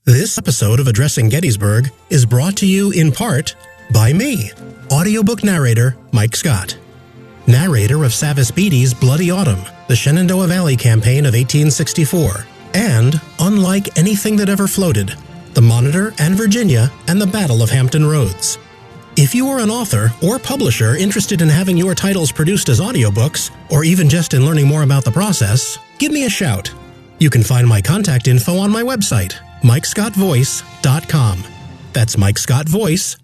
This episode of Addressing Gettysburg is brought to you in part by me, audiobook narrator Mike Scott, narrator of Savis Beattie's Bloody Autumn, the Shenandoah Valley Campaign of 1864, and Unlike Anything That Ever Floated, the Monitor and Virginia and the Battle of Hampton Roads. If you are an author or publisher interested in having your titles produced as audiobooks, or even just in learning more about the process, give me a shout. You can find my contact info on my website, MikeScottVoice.com. That's MikeScottVoice.com.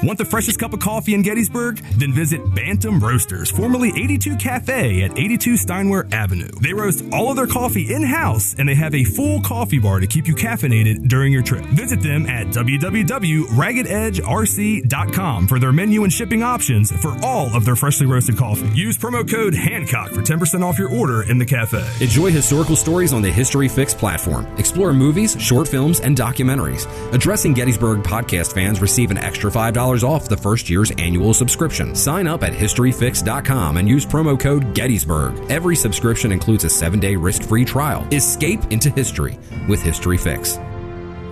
Want the freshest cup of coffee in Gettysburg? Then visit Bantam Roasters, formerly 82 Cafe at 82 Steinway Avenue. They roast all of their coffee in-house, and they have a full coffee bar to keep you caffeinated during your trip. Visit them at www.raggededgerc.com for their menu and shipping options for all of their freshly roasted coffee. Use promo code Hancock for 10% off your order in the cafe. Enjoy historical stories on the History Fix platform. Explore movies, short films, and documentaries. Addressing Gettysburg podcast fans receive an extra $5 off the first year's annual subscription. Sign up at historyfix.com and use promo code Gettysburg. Every subscription includes a 7-day risk-free trial. Escape into history with History Fix.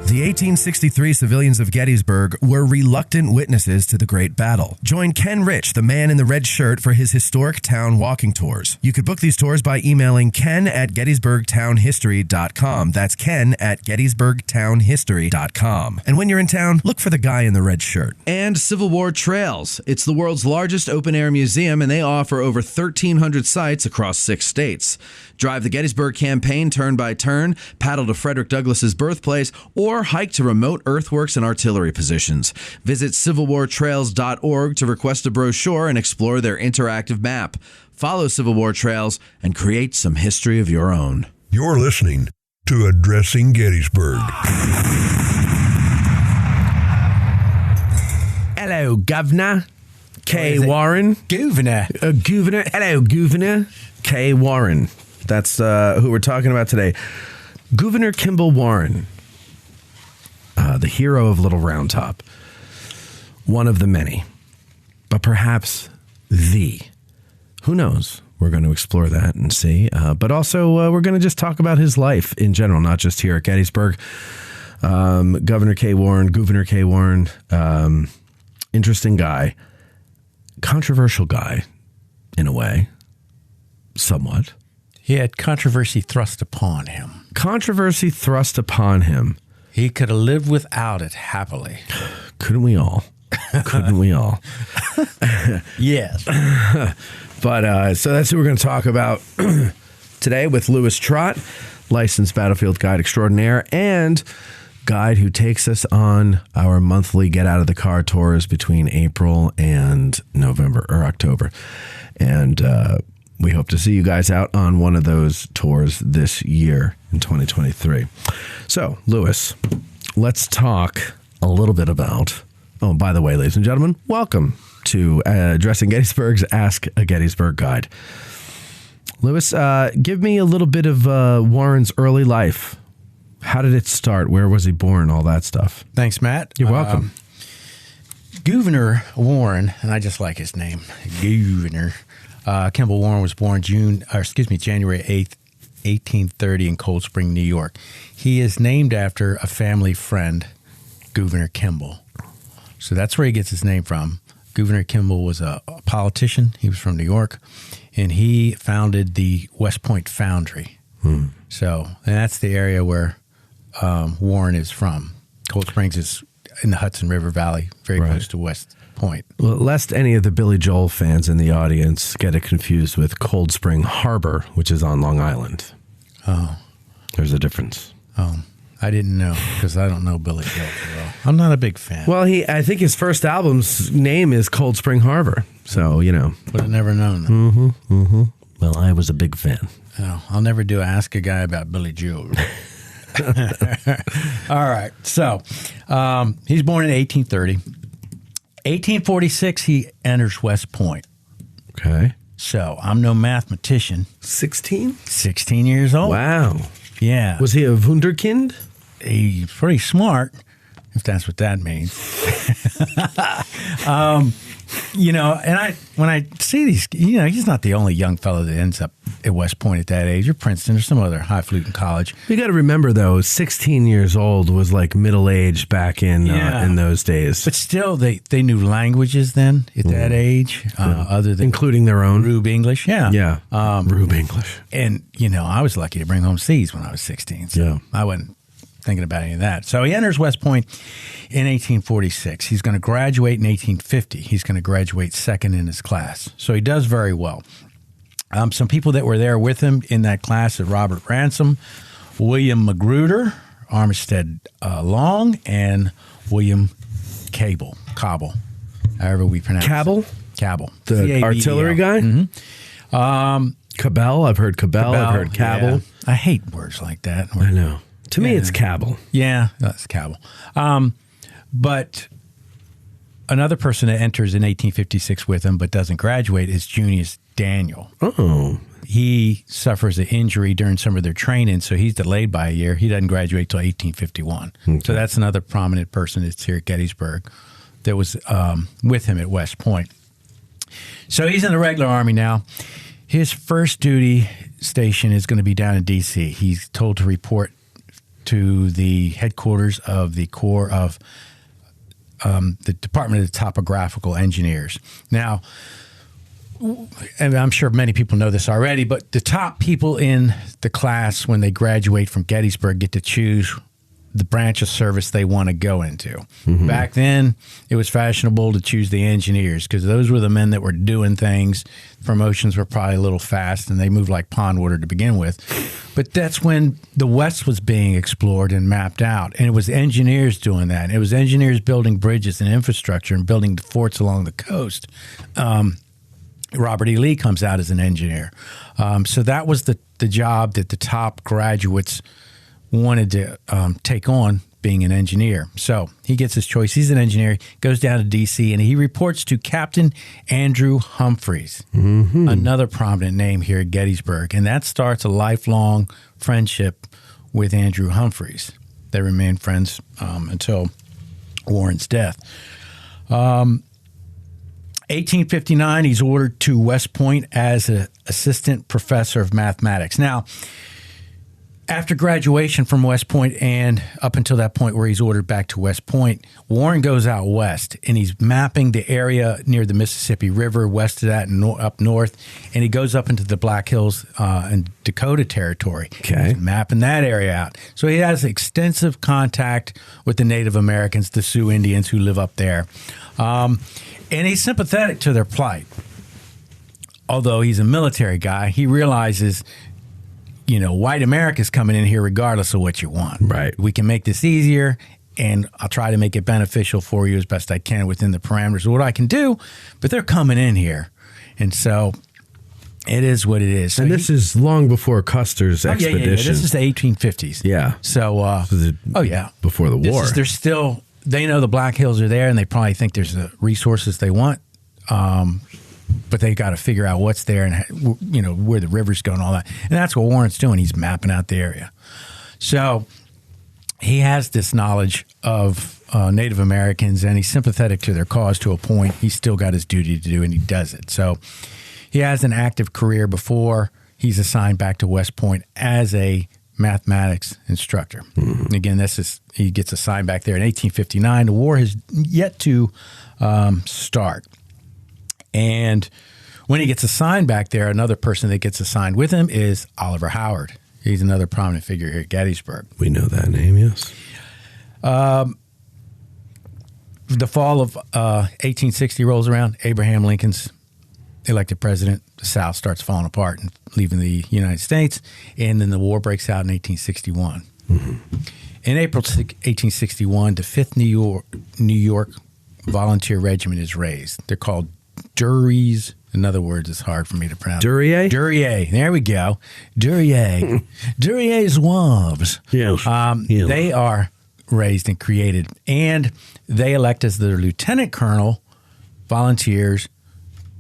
The 1863 civilians of Gettysburg were reluctant witnesses to the Great Battle. Join Ken Rich, the man in the red shirt, for his historic town walking tours. You could book these tours by emailing ken@gettysburgtownhistory.com. That's ken@gettysburgtownhistory.com. And when you're in town, look for the guy in the red shirt. And Civil War Trails. It's the world's largest open-air museum, and they offer over 1,300 sites across 6 states. Drive the Gettysburg campaign turn by turn, paddle to Frederick Douglass's birthplace, or hike to remote earthworks and artillery positions. Visit civilwartrails.org to request a brochure and explore their interactive map. Follow Civil War Trails and create some history of your own. You're listening to Addressing Gettysburg. Hello, Governor K. Warren. Gouverneur. Gouverneur. Hello, Gouverneur K. Warren. That's who we're talking about today. Gouverneur Kimball Warren, the hero of Little Round Top. One of the many, but perhaps the. Who knows? We're going to explore that and see. But also, we're going to just talk about his life in general, not just here at Gettysburg. Gouverneur K. Warren, interesting guy. Controversial guy, in a way. Somewhat. He had controversy thrust upon him. Controversy thrust upon him. He could have lived without it happily. Couldn't we all? Couldn't we all? Yes. But so that's who we're going to talk about today with Lewis Trott, licensed battlefield guide extraordinaire and guide who takes us on our monthly Get Out of the Car tours between April and October. And we hope to see you guys out on one of those tours this year in 2023. So, Lewis, let's talk a little bit about... Oh, by the way, ladies and gentlemen, welcome to Addressing Gettysburg's Ask a Gettysburg Guide. Lewis, give me a little bit of Warren's early life. How did it start? Where was he born? All that stuff. Thanks, Matt. You're welcome. Gouverneur Warren, and I just like his name, Gouverneur. Kimball Warren was born January 8th, 1830 in Cold Spring, New York. He is named after a family friend, Gouverneur Kimball. So that's where he gets his name from. Gouverneur Kimball was a politician. He was from New York, and he founded the West Point Foundry. So, and that's the area where Warren is from. Cold Springs is in the Hudson River Valley, very close to West Point. Well, lest any of the Billy Joel fans in the audience get it confused with Cold Spring Harbor, which is on Long Island. Oh. There's a difference. Oh, I didn't know because I don't know Billy Joel too well. I'm not a big fan. Well, I think his first album's name is Cold Spring Harbor. So, you know. Would have never known that. Well, I was a big fan. Oh, I'll never ask a guy about Billy Joel. All right. So, he's born in 1830. 1846, he enters West Point. Okay. So, I'm no mathematician. 16? 16 years old. Wow. Yeah. Was he a wunderkind? He's pretty smart. if that's what that means. And when I see these, he's not the only young fellow that ends up at West Point at that age, or Princeton, or some other highfalutin college. You got to remember, though, 16 years old was like middle-aged back in those days. But still, they knew languages then at that age, other than including their own Rube English. Yeah, Rube English. And I was lucky to bring home C's when I was 16. So I wasn't thinking about any of that. So he enters West Point in 1846. He's going to graduate in 1850. He's going to graduate second in his class. So he does very well. Some people that were there with him in that class are Robert Ransom, William Magruder, Armistead Long, and William Cable, however we pronounce Cabell? Cabell. The C-A-B-E-L. artillery guy? Mm-hmm. Cabell. I've heard Cabell. I've heard Cabell. Yeah. I hate words like that. I know. To me, it's Cabell. Yeah, that's Cabell. But another person that enters in 1856 with him but doesn't graduate is Junius Daniel. Oh. He suffers an injury during some of their training, so he's delayed by a year. He doesn't graduate till 1851. Okay. So that's another prominent person that's here at Gettysburg that was with him at West Point. So he's in the regular Army now. His first duty station is going to be down in D.C. He's told to report to the headquarters of the Corps of the Department of the Topographical Engineers. Now, and I'm sure many people know this already, but the top people in the class when they graduate from Gettysburg get to choose the branch of service they want to go into. Mm-hmm. Back then, it was fashionable to choose the engineers because those were the men that were doing things. Promotions were probably a little fast, and they moved like pond water to begin with. But that's when the West was being explored and mapped out, and it was engineers doing that. It was engineers building bridges and infrastructure and building forts along the coast. Robert E. Lee comes out as an engineer. So that was the job that the top graduates wanted to take on, being an engineer. So he gets his choice. He's an engineer, goes down to D.C., and he reports to Captain Andrew Humphreys, another prominent name here at Gettysburg. And that starts a lifelong friendship with Andrew Humphreys. They remained friends until Warren's death. 1859, he's ordered to West Point as an assistant professor of mathematics. Now, after graduation from West Point and up until that point where he's ordered back to West Point, Warren goes out west, and he's mapping the area near the Mississippi River, west of that and up north, and he goes up into the Black Hills and Dakota Territory. Okay. He's mapping that area out. So he has extensive contact with the Native Americans, the Sioux Indians who live up there. And he's sympathetic to their plight. Although he's a military guy, he realizes, white America's coming in here regardless of what you want. Right. We can make this easier, and I'll try to make it beneficial for you as best I can within the parameters of what I can do, but they're coming in here. And so it is what it is. So and this is long before Custer's expedition. Yeah. This is the 1850s. Yeah. So, before the war. There's still, they know the Black Hills are there, and they probably think there's the resources they want. But they got to figure out what's there and, where the river's going, all that. And that's what Warren's doing. He's mapping out the area. So he has this knowledge of Native Americans, and he's sympathetic to their cause to a point. He's still got his duty to do, and he does it. So he has an active career before he's assigned back to West Point as a mathematics instructor. Mm-hmm. And again, he gets assigned back there in 1859. The war has yet to start. And when he gets assigned back there, another person that gets assigned with him is Oliver Howard. He's another prominent figure here at Gettysburg. We know that name, yes. The fall of 1860 rolls around. Abraham Lincoln's elected president. The South starts falling apart and leaving the United States. And then the war breaks out in 1861. Mm-hmm. In April 1861, the 5th New York Volunteer Regiment is raised. They're called Dury's. In other words, it's hard for me to pronounce. Duryea? Duryea. There we go. Duryea. Duryea's Wolves. Yes. They are raised and created, and they elect as their lieutenant colonel, volunteers,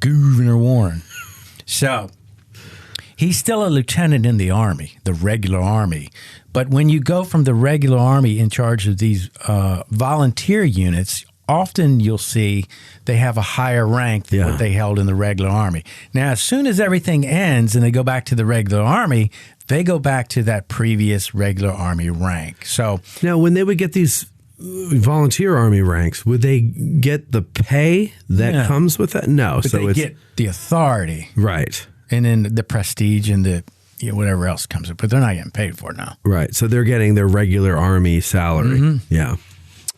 Gouverneur Warren. So he's still a lieutenant in the Army, the regular Army, But when you go from the regular Army in charge of these volunteer units, often you'll see they have a higher rank than what they held in the regular Army. Now, as soon as everything ends and they go back to the regular Army, they go back to that previous regular Army rank. So now, when they would get these volunteer Army ranks, would they get the pay that comes with that? No. But so they get the authority. Right. And then the prestige and the whatever else comes up. But they're not getting paid for it now. Right. So they're getting their regular Army salary. Mm-hmm. Yeah.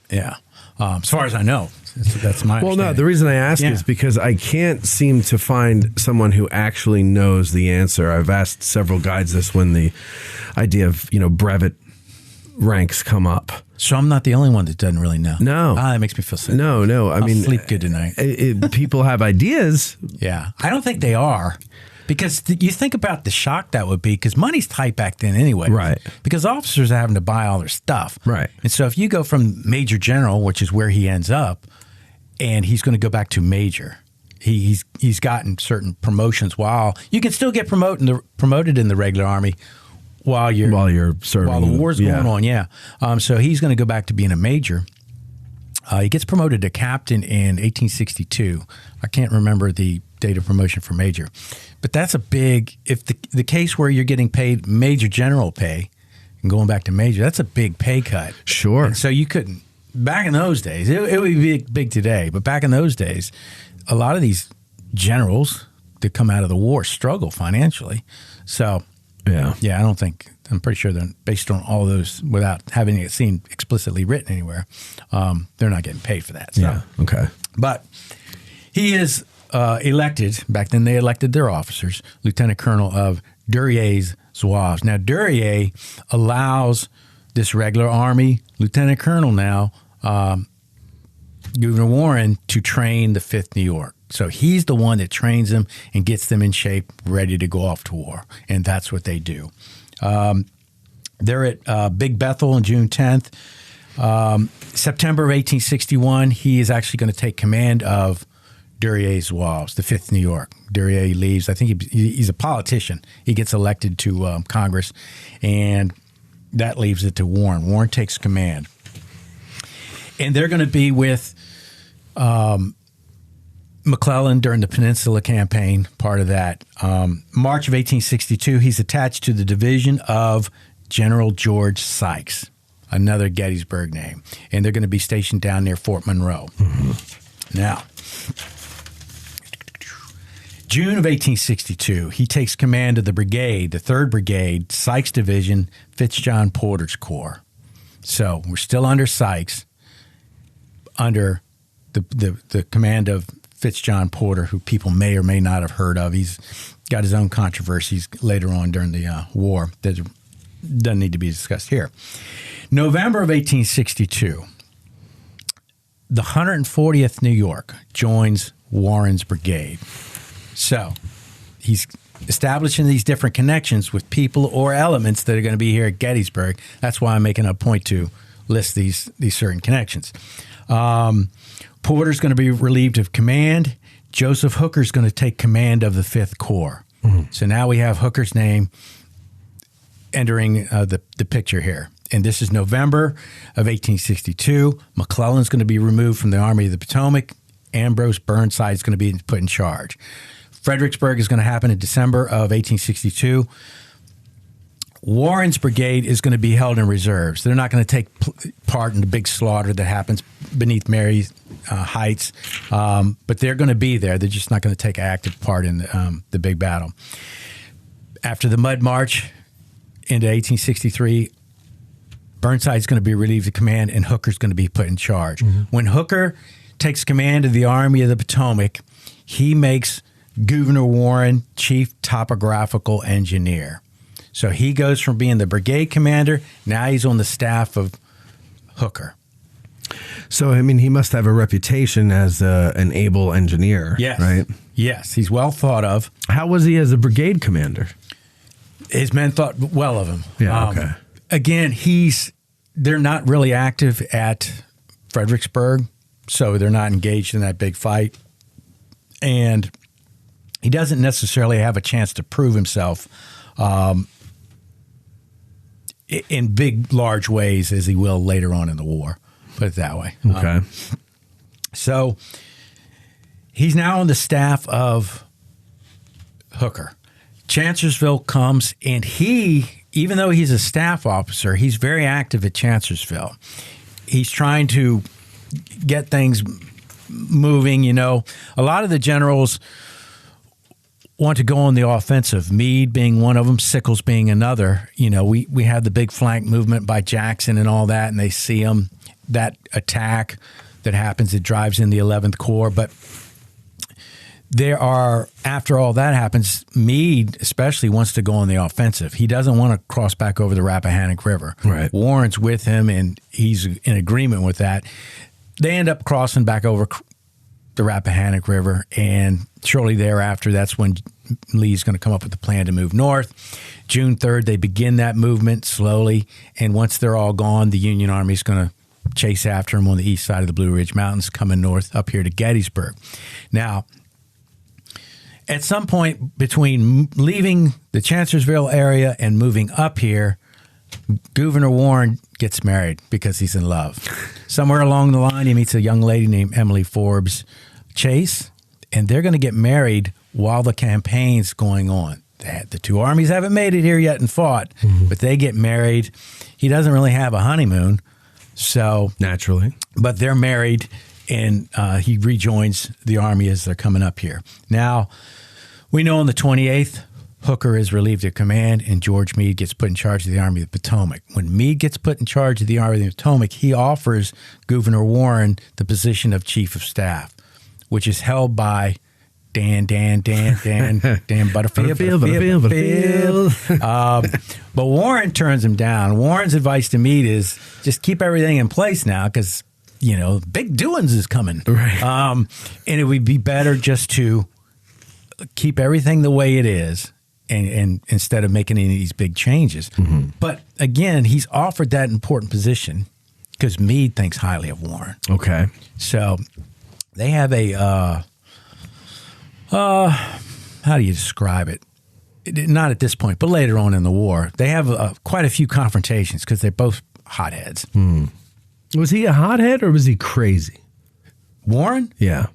Yeah. As far as I know, that's my Well, no, the reason I ask is because I can't seem to find someone who actually knows the answer. I've asked several guides this when the idea of, brevet ranks come up. So I'm not the only one that doesn't really know. No. That makes me feel sick. No. I mean, sleep good tonight. People have ideas. Yeah. I don't think they are. Because you think about the shock that would be, because money's tight back then anyway. Right. Because officers are having to buy all their stuff. Right. And so if you go from Major General, which is where he ends up, and he's going to go back to Major, he's gotten certain promotions while you can still get promoted in the regular Army while you're serving, while the war's going on. Yeah. So he's going to go back to being a major. He gets promoted to captain in 1862. I can't remember the date of promotion for major, but that's a big. If the case where you're getting paid major general pay and going back to major, that's a big pay cut. Sure. And so you couldn't back in those days. It would be big today, but back in those days, a lot of these generals that come out of the war struggle financially. So yeah, I'm pretty sure they're based on all those without having it seen explicitly written anywhere. They're not getting paid for that. So. Yeah. Okay. But he is elected. Back then, they elected their officers, Lieutenant Colonel of Duryei's Zouaves. Now, Duryei allows this regular Army Lieutenant Colonel now, Gouverneur Warren, to train the 5th New York. So he's the one that trains them and gets them in shape, ready to go off to war. And that's what they do. They're at Big Bethel on June 10th. September of 1861, he is actually going to take command of Duryei's Zouaves, the 5th New York. Duryei leaves. I think he's a politician. He gets elected to Congress, and that leaves it to Warren. Warren takes command. And they're going to be with McClellan during the Peninsula Campaign, part of that. March of 1862, he's attached to the division of General George Sykes, another Gettysburg name. And they're going to be stationed down near Fort Monroe. Mm-hmm. Now, June of 1862, he takes command of the brigade, the 3rd Brigade, Sykes Division, Fitzjohn Porter's Corps. So we're still under Sykes, under the command of Fitzjohn Porter, who people may or may not have heard of. He's got his own controversies later on during the war that doesn't need to be discussed here. November of 1862, the 140th New York joins Warren's brigade. So he's establishing these different connections with people or elements that are going to be here at Gettysburg. That's why I'm making a point to list these certain connections. Porter's going to be relieved of command. Joseph Hooker's going to take command of the 5th Corps. Mm-hmm. So now we have Hooker's name entering the picture here. And this is November of 1862. McClellan's going to be removed from the Army of the Potomac. Ambrose Burnside is going to be put in charge. Fredericksburg is going to happen in December of 1862. Warren's brigade is going to be held in reserves. They're not going to take part in the big slaughter that happens beneath Mary's Heights, but they're going to be there. They're just not going to take active part in the big battle. After the Mud March into 1863, Burnside's going to be relieved of command, and Hooker's going to be put in charge. Mm-hmm. When Hooker takes command of the Army of the Potomac, he makes Gouverneur Warren chief topographical engineer. So he goes from being the brigade commander, now he's on the staff of Hooker. So, I mean, he must have a reputation as an able engineer, yes. Right? Yes, he's well thought of. How was he as a brigade commander? His men thought well of him. Yeah, okay. Again, they're not really active at Fredericksburg, so they're not engaged in that big fight. And he doesn't necessarily have a chance to prove himself in big, large ways as he will later on in the war. Put it that way. Okay. So he's now on the staff of Hooker. Chancellorsville comes, and he, even though he's a staff officer, he's very active at Chancellorsville. He's trying to get things moving. You know, a lot of the generals want to go on the offensive, Meade being one of them, Sickles being another. You know, we had the big flank movement by Jackson and all that, and they see him, that attack that happens, it drives in the 11th Corps. But there are, after all that happens, Meade especially wants to go on the offensive. He doesn't want to cross back over the Rappahannock River. Right. Warren's with him, and he's in agreement with that. They end up crossing back over the Rappahannock River, and shortly thereafter, that's when Lee's going to come up with the plan to move north. June 3rd, they begin that movement slowly, and once they're all gone, the Union Army is going to chase after them on the east side of the Blue Ridge Mountains, coming north up here to Gettysburg. Now, at some point between leaving the Chancellorsville area and moving up here, Gouverneur Warren gets married because he's in love. Somewhere along the line, he meets a young lady named Emily Forbes Chase, and they're going to get married while the campaign's going on. The two armies haven't made it here yet and fought, but they get married. He doesn't really have a honeymoon, so Naturally. but they're married, and he rejoins the army as they're coming up here. Now, we know on the 28th, Hooker is relieved of command, and George Meade gets put in charge of the Army of the Potomac. When Meade gets put in charge of the Army of the Potomac, he offers Gouverneur Warren the position of Chief of Staff, which is held by Dan Butterfield. But Warren turns him down. Warren's advice to Meade is just keep everything in place now because, you know, big doings is coming. Right. And it would be better just to keep everything the way it is and instead of making any of these big changes. But again, he's offered that important position because Meade thinks highly of Warren. Okay. So they have a, how do you describe it? Not at this point, but later on in the war, they have quite a few confrontations because they're both hotheads. Was he a hothead or was he crazy? Warren? Yeah.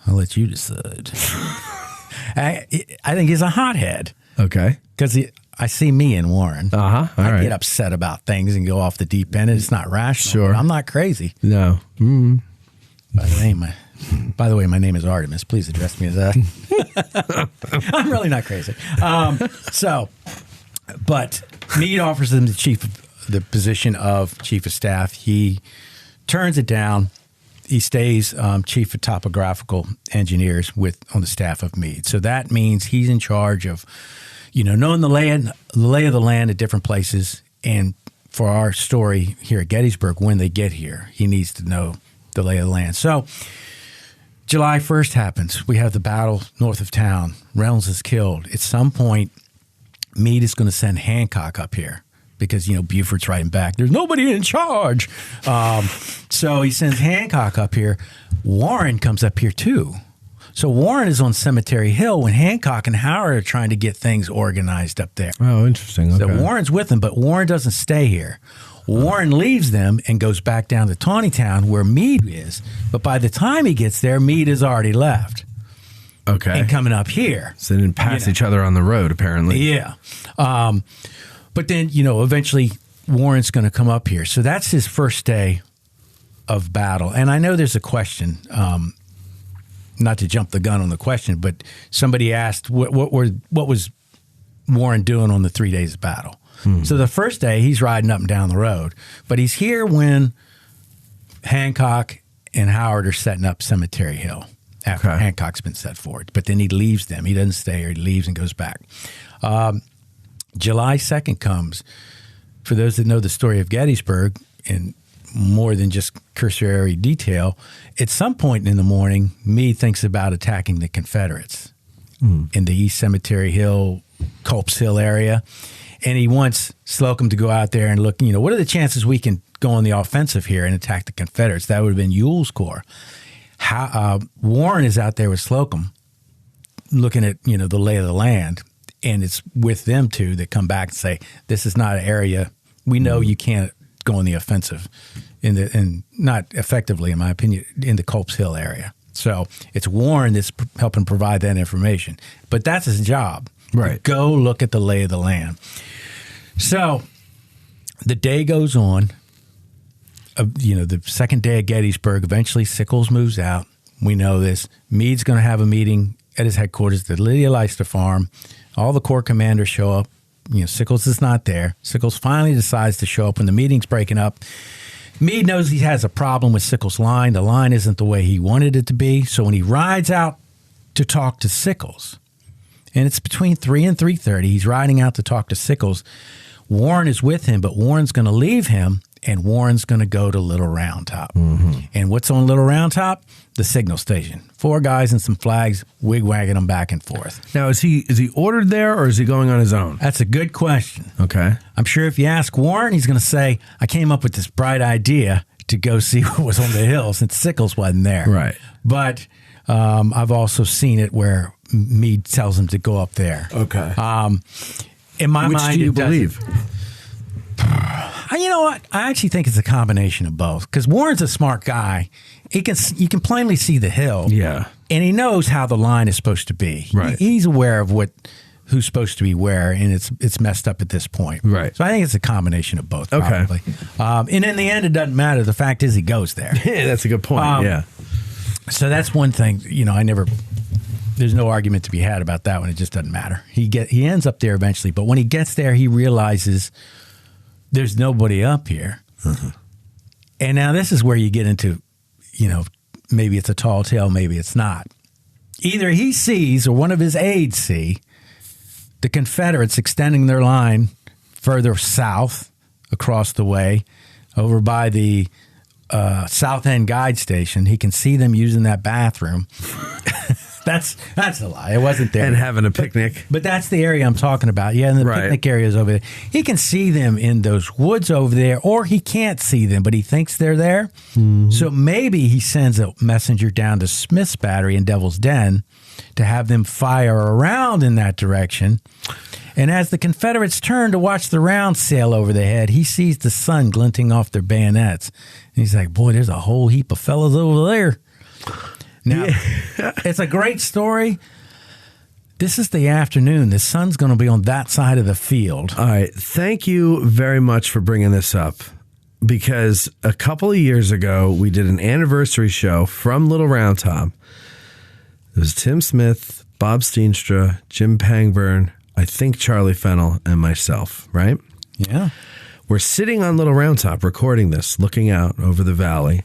I'll let you decide. I think he's a hothead Okay. because I see me in Warren. All I right. get upset about things and go off the deep end. And it's not rational. Sure. But I'm not crazy. No. By the way, my name is Artemis. Please address me as that. I'm really not crazy. But Meade offers him the position of Chief of Staff. He turns it down. He stays Chief of Topographical Engineers on the staff of Meade. So that means he's in charge of, knowing the lay of the land at different places. And for our story here at Gettysburg, when they get here, he needs to know the lay of the land. So July 1st happens. We have the battle north of town. Reynolds is killed. At some point, Meade is going to send Hancock up here because, Buford's writing back, there's nobody in charge. So he sends Hancock up here. Warren comes up here too. So Warren is on Cemetery Hill when Hancock and Howard are trying to get things organized up there. Oh, interesting. Okay. So Warren's with them, but Warren doesn't stay here. Warren leaves them and goes back down to Taneytown where Meade is. But by the time he gets there, Meade has already left. Okay. And coming up here. So they didn't pass each other on the road, apparently. Yeah. But then, eventually Warren's going to come up here. So that's his first day of battle. And I know there's a question, not to jump the gun on the question, but somebody asked what was Warren doing on the 3 days of battle? So the first day, he's riding up and down the road. But he's here when Hancock and Howard are setting up Cemetery Hill after Hancock's been set forward. But then he leaves them. He doesn't stay here. He leaves and goes back. July 2nd comes. For those that know the story of Gettysburg, in more than just cursory detail, at some point in the morning, Meade thinks about attacking the Confederates in the East Cemetery Hill, Culp's Hill area. And he wants Slocum to go out there and look, what are the chances we can go on the offensive here and attack the Confederates? That would have been Ewell's Corps. Warren is out there with Slocum looking at, the lay of the land. And it's with them two that come back and say, this is not an area. We know you can't go on the offensive and not effectively, in my opinion, in the Culp's Hill area. So it's Warren that's helping provide that information. But that's his job. Right. Go look at the lay of the land. So the day goes on. The second day at Gettysburg, eventually Sickles moves out. We know this. Meade's going to have a meeting at his headquarters, the Lydia Leicester farm. All the corps commanders show up. Sickles is not there. Sickles finally decides to show up when the meeting's breaking up. Meade knows he has a problem with Sickles' line. The line isn't the way he wanted it to be. So when he rides out to talk to Sickles, and it's between 3 and 3:30, he's riding out to talk to Sickles. Warren is with him, but Warren's going to leave him, and Warren's going to go to Little Round Top. Mm-hmm. And what's on Little Round Top? The signal station. 4 guys and some flags wig-wagging them back and forth. Now, is he ordered there, or is he going on his own? That's a good question. Okay. I'm sure if you ask Warren, he's going to say, I came up with this bright idea to go see what was on the hill since Sickles wasn't there. Right. But I've also seen it where Meade tells him to go up there. Okay. In my Which mind, do you believe? You know what? I actually think it's a combination of both. Because Warren's a smart guy. You can plainly see the hill. Yeah. And he knows how the line is supposed to be. Right. He's aware of who's supposed to be where, and it's messed up at this point. Right. So I think it's a combination of both, probably. Okay. And in the end, it doesn't matter. The fact is he goes there. Yeah, that's a good point. Yeah. So that's one thing, there's no argument to be had about that one. It just doesn't matter. He ends up there eventually, but when he gets there, he realizes there's nobody up here. Mm-hmm. And now this is where you get into, maybe it's a tall tale, maybe it's not. Either he sees or one of his aides see the Confederates extending their line further south across the way over by the South End guide station. He can see them using that bathroom. That's a lie. It wasn't there. And having a picnic. But that's the area I'm talking about. Yeah, and the picnic area is over there. He can see them in those woods over there, or he can't see them, but he thinks they're there. Mm-hmm. So maybe he sends a messenger down to Smith's Battery in Devil's Den to have them fire around in that direction. And as the Confederates turn to watch the rounds sail over their head, he sees the sun glinting off their bayonets. And he's like, boy, there's a whole heap of fellas over there. Now, it's a great story. This is the afternoon. The sun's going to be on that side of the field. All right. Thank you very much for bringing this up, because a couple of years ago, we did an anniversary show from Little Round Top. It was Tim Smith, Bob Steenstra, Jim Pangburn, I think Charlie Fennell, and myself, right? Yeah. We're sitting on Little Round Top recording this, looking out over the valley.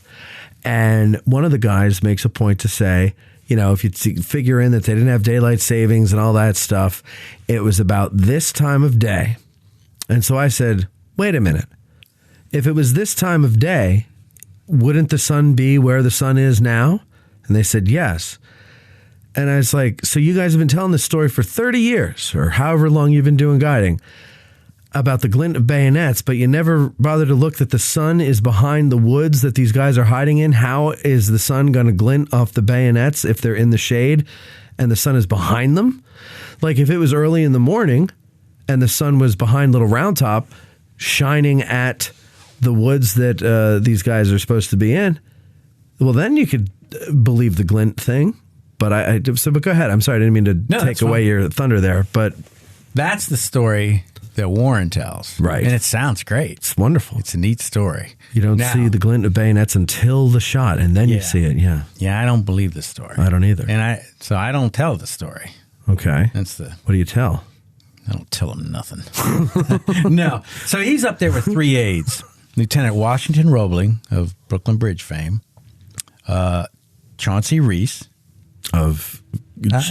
And one of the guys makes a point to say, if you figure in that they didn't have daylight savings and all that stuff, it was about this time of day. And so I said, wait a minute. If it was this time of day, wouldn't the sun be where the sun is now? And they said, yes. And I was like, so you guys have been telling this story for 30 years or however long you've been doing guiding about the glint of bayonets, but you never bothered to look that the sun is behind the woods that these guys are hiding in. How is the sun going to glint off the bayonets if they're in the shade and the sun is behind them? Like if it was early in the morning and the sun was behind Little Round Top shining at the woods that these guys are supposed to be in, well, then you could believe the glint thing. But but go ahead. I'm sorry. I didn't mean to take away your thunder there, but that's the story that Warren tells. Right. And it sounds great. It's wonderful. It's a neat story. You don't see the glint of bayonets until the shot, and then you see it, yeah. Yeah, I don't believe the story. I don't either. And I don't tell the story. Okay. What do you tell? I don't tell him nothing. No. So he's up there with 3 aides. Lieutenant Washington Roebling of Brooklyn Bridge fame, Chauncey Reese. Of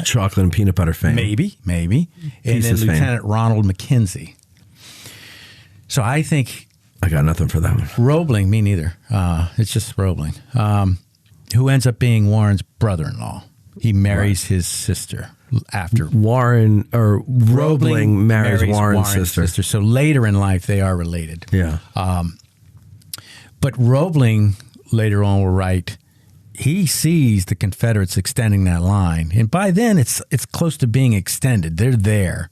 chocolate and peanut butter fame. Maybe. And then Lieutenant Ronald McKenzie. So I think... I got nothing for that one. Roebling, me neither. It's just Roebling. Who ends up being Warren's brother-in-law. He marries his sister after... Roebling marries Warren's sister. So later in life, they are related. Yeah. But Roebling later on will write, he sees the Confederates extending that line, and by then it's close to being extended. They're there,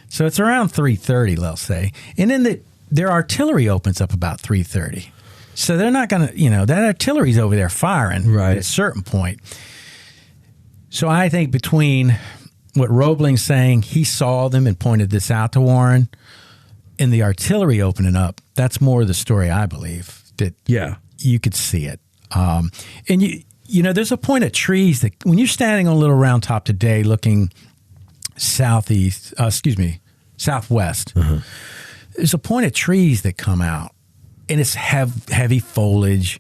so it's around 3:30, let's say, and then their artillery opens up about 3:30. So they're not going to, that artillery's over there firing at a certain point. So I think between what Roebling's saying, he saw them and pointed this out to Warren, and the artillery opening up, that's more of the story, I believe, that you could see it. And there's a point of trees that when you're standing on Little Round Top today looking southwest, there's a point of trees that come out, and it's heavy foliage.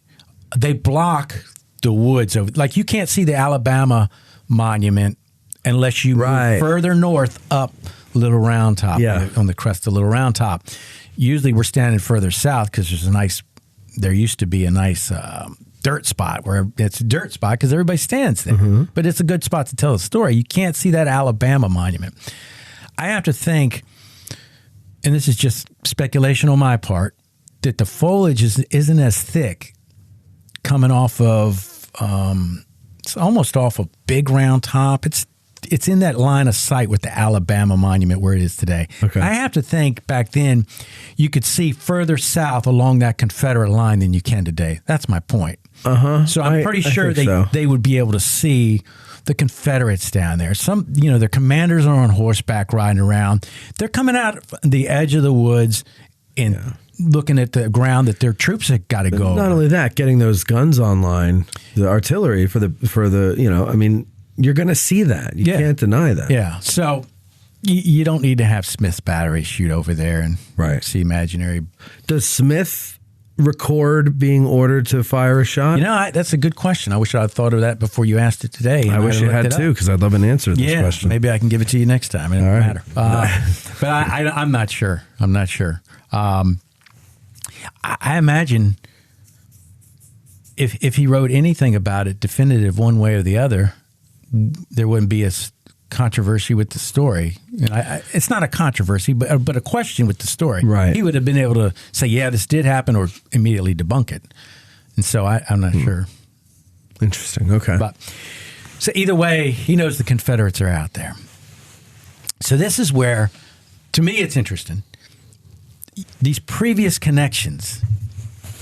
They block the woods. Like you can't see the Alabama Monument unless you move further north up Little Round Top on the crest of Little Round Top. Usually we're standing further south because there used to be a nice dirt spot where it's a dirt spot because everybody stands there. Mm-hmm. But it's a good spot to tell the story. You can't see that Alabama Monument. I have to think, and this is just speculation on my part, that the foliage isn't as thick coming off of, it's almost off of Big Round Top. It's in that line of sight with the Alabama Monument where it is today. Okay. I have to think back then you could see further south along that Confederate line than you can today. That's my point. So I'm pretty sure they would be able to see the Confederates down there. Their commanders are on horseback riding around. They're coming out the edge of the woods and looking at the ground that their troops have got to go over. Not only that, getting those guns online, the artillery for the you're going to see that. You can't deny that. Yeah. So you don't need to have Smith's battery shoot over there and see imaginary. Does Smith record being ordered to fire a shot? That's a good question. I wish I had thought of that before you asked it today. I wish you had too, because I'd love an answer to this question. Maybe I can give it to you next time. It doesn't matter. But I'm not sure. I'm not sure. I imagine if he wrote anything about it definitive one way or the other, there wouldn't be a controversy with the story. It's not a controversy, but a question with the story. Right. He would have been able to say, yeah, this did happen, or immediately debunk it. And so I'm not sure. Interesting. Okay. So either way, he knows the Confederates are out there. So this is where, to me, it's interesting. These previous connections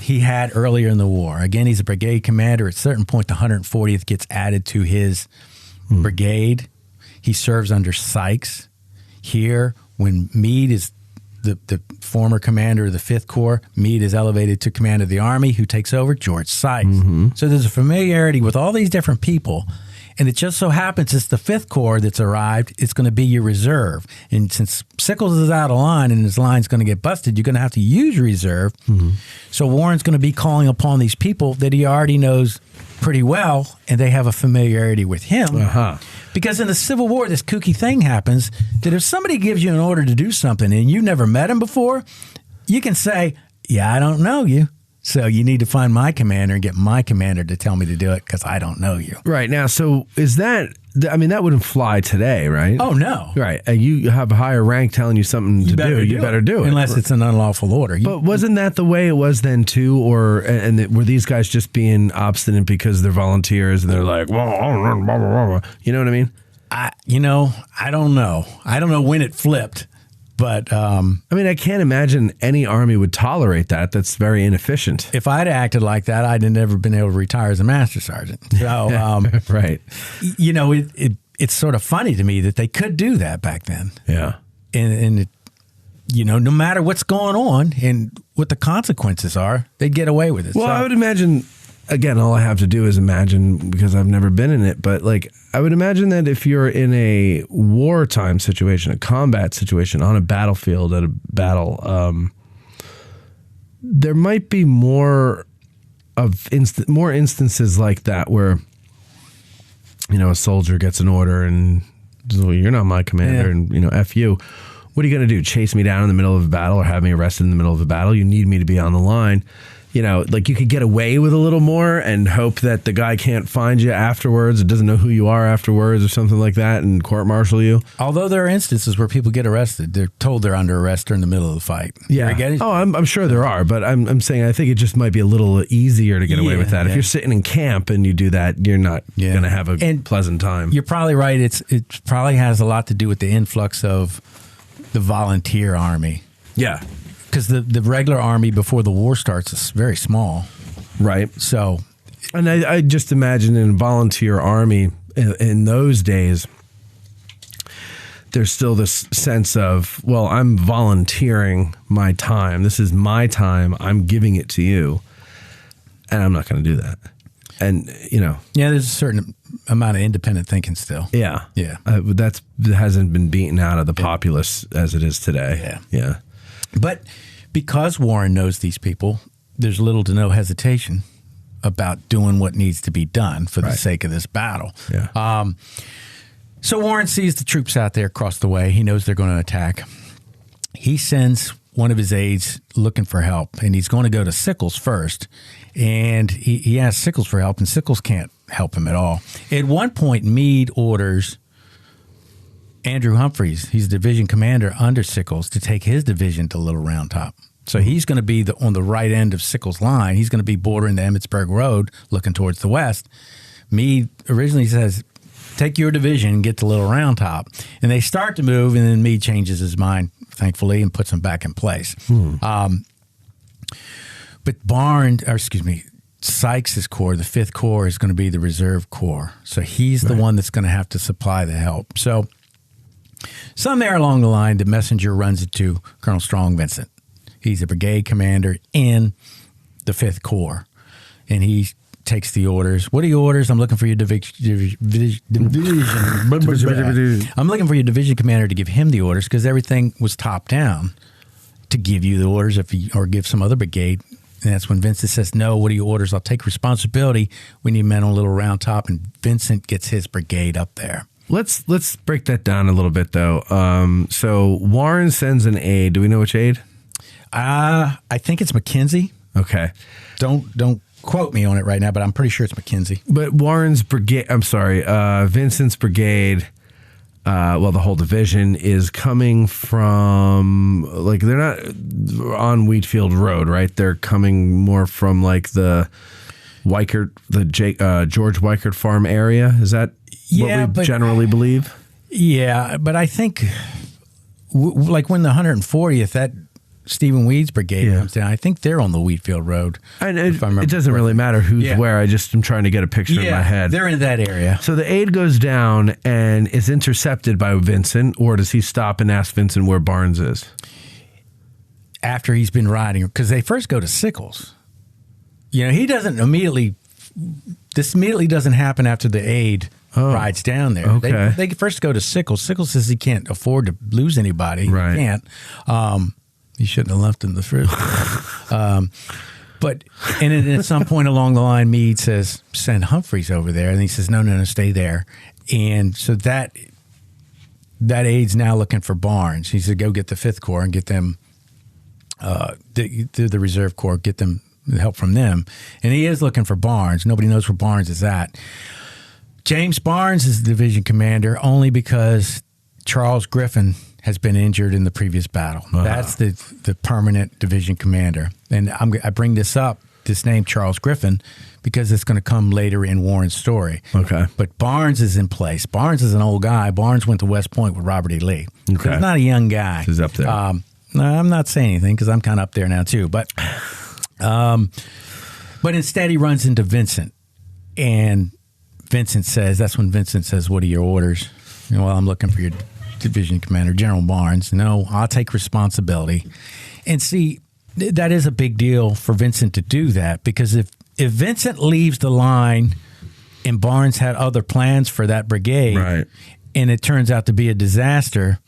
he had earlier in the war. Again, he's a brigade commander. At a certain point, the 140th gets added to his brigade. He serves under Sykes. Here, when Meade is the former commander of the 5th Corps, Meade is elevated to command of the Army. Who takes over? George Sykes. Mm-hmm. So there's a familiarity with all these different people. And it just so happens it's the 5th Corps that's arrived. It's going to be your reserve. And since Sickles is out of line and his line's going to get busted, you're going to have to use reserve. Mm-hmm. So Warren's going to be calling upon these people that he already knows pretty well, and they have a familiarity with him. Because in the Civil War, this kooky thing happens that if somebody gives you an order to do something and you've never met him before, you can say, yeah, I don't know you. So you need to find my commander and get my commander to tell me to do it because I don't know you. Right. Now, so is that, that wouldn't fly today, right? Oh, no. Right. You have a higher rank telling you something to do. You better do it. Unless it's an unlawful order. But wasn't that the way it was then, too? Were these guys just being obstinate because they're volunteers and they're like, well, you know what I mean? I don't know. I don't know when it flipped. But I can't imagine any army would tolerate that. That's very inefficient. If I'd acted like that, I'd have never been able to retire as a master sergeant. So, right. It's sort of funny to me that they could do that back then. Yeah. And no matter what's going on and what the consequences are, they'd get away with it. Well, I would imagine, again, all I have to do is imagine because I've never been in it. But I would imagine that if you're in a wartime situation, a combat situation on a battlefield at a battle, there might be more instances like that where, a soldier gets an order and well, you're not my commander and, F you. What are you going to do? Chase me down in the middle of a battle or have me arrested in the middle of a battle? You need me to be on the line. like you could get away with a little more and hope that the guy can't find you afterwards or doesn't know who you are afterwards or something like that and court-martial you. Although there are instances where people get arrested, they're told they're under arrest during the middle of the fight. Yeah. Oh, I'm sure there are, but I'm saying I think it just might be a little easier to get away with that. If you're sitting in camp and you do that, you're not going to have a pleasant time. You're probably right. It probably has a lot to do with the influx of the volunteer army. Yeah. Because the regular army before the war starts is very small. Right. So. And I just imagine in a volunteer army in those days, there's still this sense of, well, I'm volunteering my time. This is my time. I'm giving it to you. And I'm not going to do that. And, Yeah, there's a certain amount of independent thinking still. Yeah. Yeah. That hasn't been beaten out of the populace as it is today. Yeah. Yeah. But because Warren knows these people, there's little to no hesitation about doing what needs to be done for the sake of this battle. Yeah. So Warren sees the troops out there across the way. He knows they're going to attack. He sends one of his aides looking for help, and he's going to go to Sickles first. And he asks Sickles for help, and Sickles can't help him at all. At one point, Meade orders Andrew Humphreys, he's division commander under Sickles, to take his division to Little Round Top. So he's going to be on the right end of Sickles' line. He's going to be bordering the Emmitsburg Road, looking towards the west. Meade originally says, take your division and get to Little Round Top. And they start to move, and then Meade changes his mind, thankfully, and puts them back in place. But Sykes' corps, the 5th Corps, is going to be the reserve corps. So he's the one that's going to have to supply the help. So somewhere along the line, the messenger runs into Colonel Strong Vincent. He's a brigade commander in the 5th Corps. And he takes the orders. What are your orders? I'm looking for your division. I'm looking for your division commander to give him the orders because everything was top down to give you the orders or give some other brigade. And that's when Vincent says, no, what are your orders? I'll take responsibility. We need men on Little Round Top. And Vincent gets his brigade up there. Let's break that down a little bit, though. So Warren sends an aide. Do we know which aide? I think it's McKenzie. Okay. Don't quote me on it right now, but I'm pretty sure it's McKenzie. But Warren's brigade, Vincent's brigade, the whole division is coming from, like, they're not on Wheatfield Road, right? They're coming more from, like, the Weichert, George Weichert farm area. Is that what we generally believe? Yeah, but I think, like, when the 140th, that Stephen Weed's brigade comes down, I think they're on the Wheatfield Road. And it doesn't really matter who's where. I just am trying to get a picture in my head. They're in that area. So the aide goes down and is intercepted by Vincent, or does he stop and ask Vincent where Barnes is? After he's been riding, because they first go to Sickles. He doesn't immediately. This immediately doesn't happen after the aide rides down there. Okay. They first go to Sickles. Sickles says he can't afford to lose anybody. Right. He can't. He shouldn't have left in the fruit. But at some point along the line, Meade says, send Humphreys over there. And he says, no, stay there. And so that aide's now looking for Barnes. He said, go get the 5th Corps and get them, the Reserve Corps, get them help from them. And he is looking for Barnes. Nobody knows where Barnes is at. James Barnes is the division commander only because Charles Griffin has been injured in the previous battle. That's the permanent division commander. And I bring this name Charles Griffin, because it's going to come later in Warren's story. Okay. But Barnes is in place. Barnes is an old guy. Barnes went to West Point with Robert E. Lee. Okay. So he's not a young guy. He's up there. No, I'm not saying anything because I'm kind of up there now too. But instead he runs into Vincent. And that's when Vincent says, what are your orders? Well, I'm looking for your division commander, General Barnes. No, I'll take responsibility. And see, that is a big deal for Vincent to do that, because if Vincent leaves the line and Barnes had other plans for that brigade, right, and it turns out to be a disaster,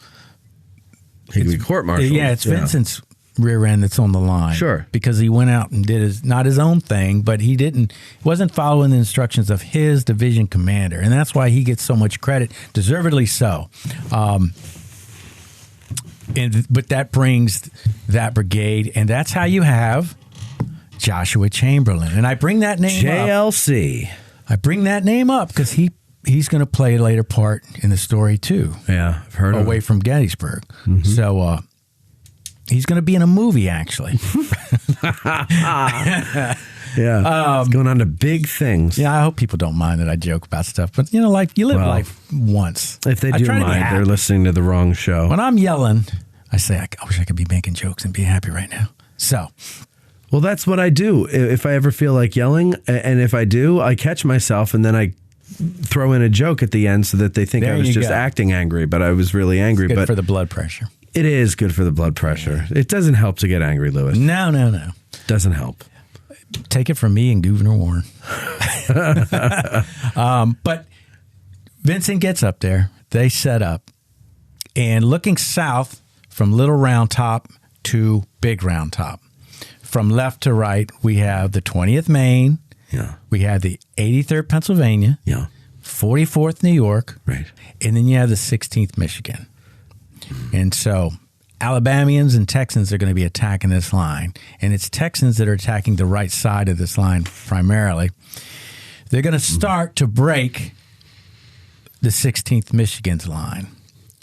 he could be court-martialed. Yeah, it's Vincent's rear end that's on the line. Sure. Because he went out and did not his own thing, but he wasn't following the instructions of his division commander. And that's why he gets so much credit, deservedly so. But that brings that brigade, and that's how you have Joshua Chamberlain. And I bring that name JLC. I bring that name up because he's going to play a later part in the story, too. Yeah, I've heard of Away it. from Gettysburg. Mm-hmm. So he's going to be in a movie, actually. Yeah, it's going on to big things. Yeah, I hope people don't mind that I joke about stuff. But, you know, life, you live life once. If they do mind, they're listening to the wrong show. When I'm yelling, I say, I wish I could be making jokes and be happy right now. So... Well, that's what I do. If I ever feel like yelling, and if I do, I catch myself, and then I throw in a joke at the end so that they think I was just acting angry, but I was really angry. It's good for the blood pressure. It is good for the blood pressure. It doesn't help to get angry, Lewis. No. Doesn't help. Take it from me and Gouverneur Warren. But Vincent gets up there. They set up. And looking south from Little Round Top to Big Round Top, from left to right, we have the 20th Maine. Yeah. We have the 83rd Pennsylvania. Yeah. 44th New York. Right. And then you have the 16th Michigan. And so Alabamians and Texans are going to be attacking this line. And it's Texans that are attacking the right side of this line primarily. They're going to start to break the 16th Michigan's line.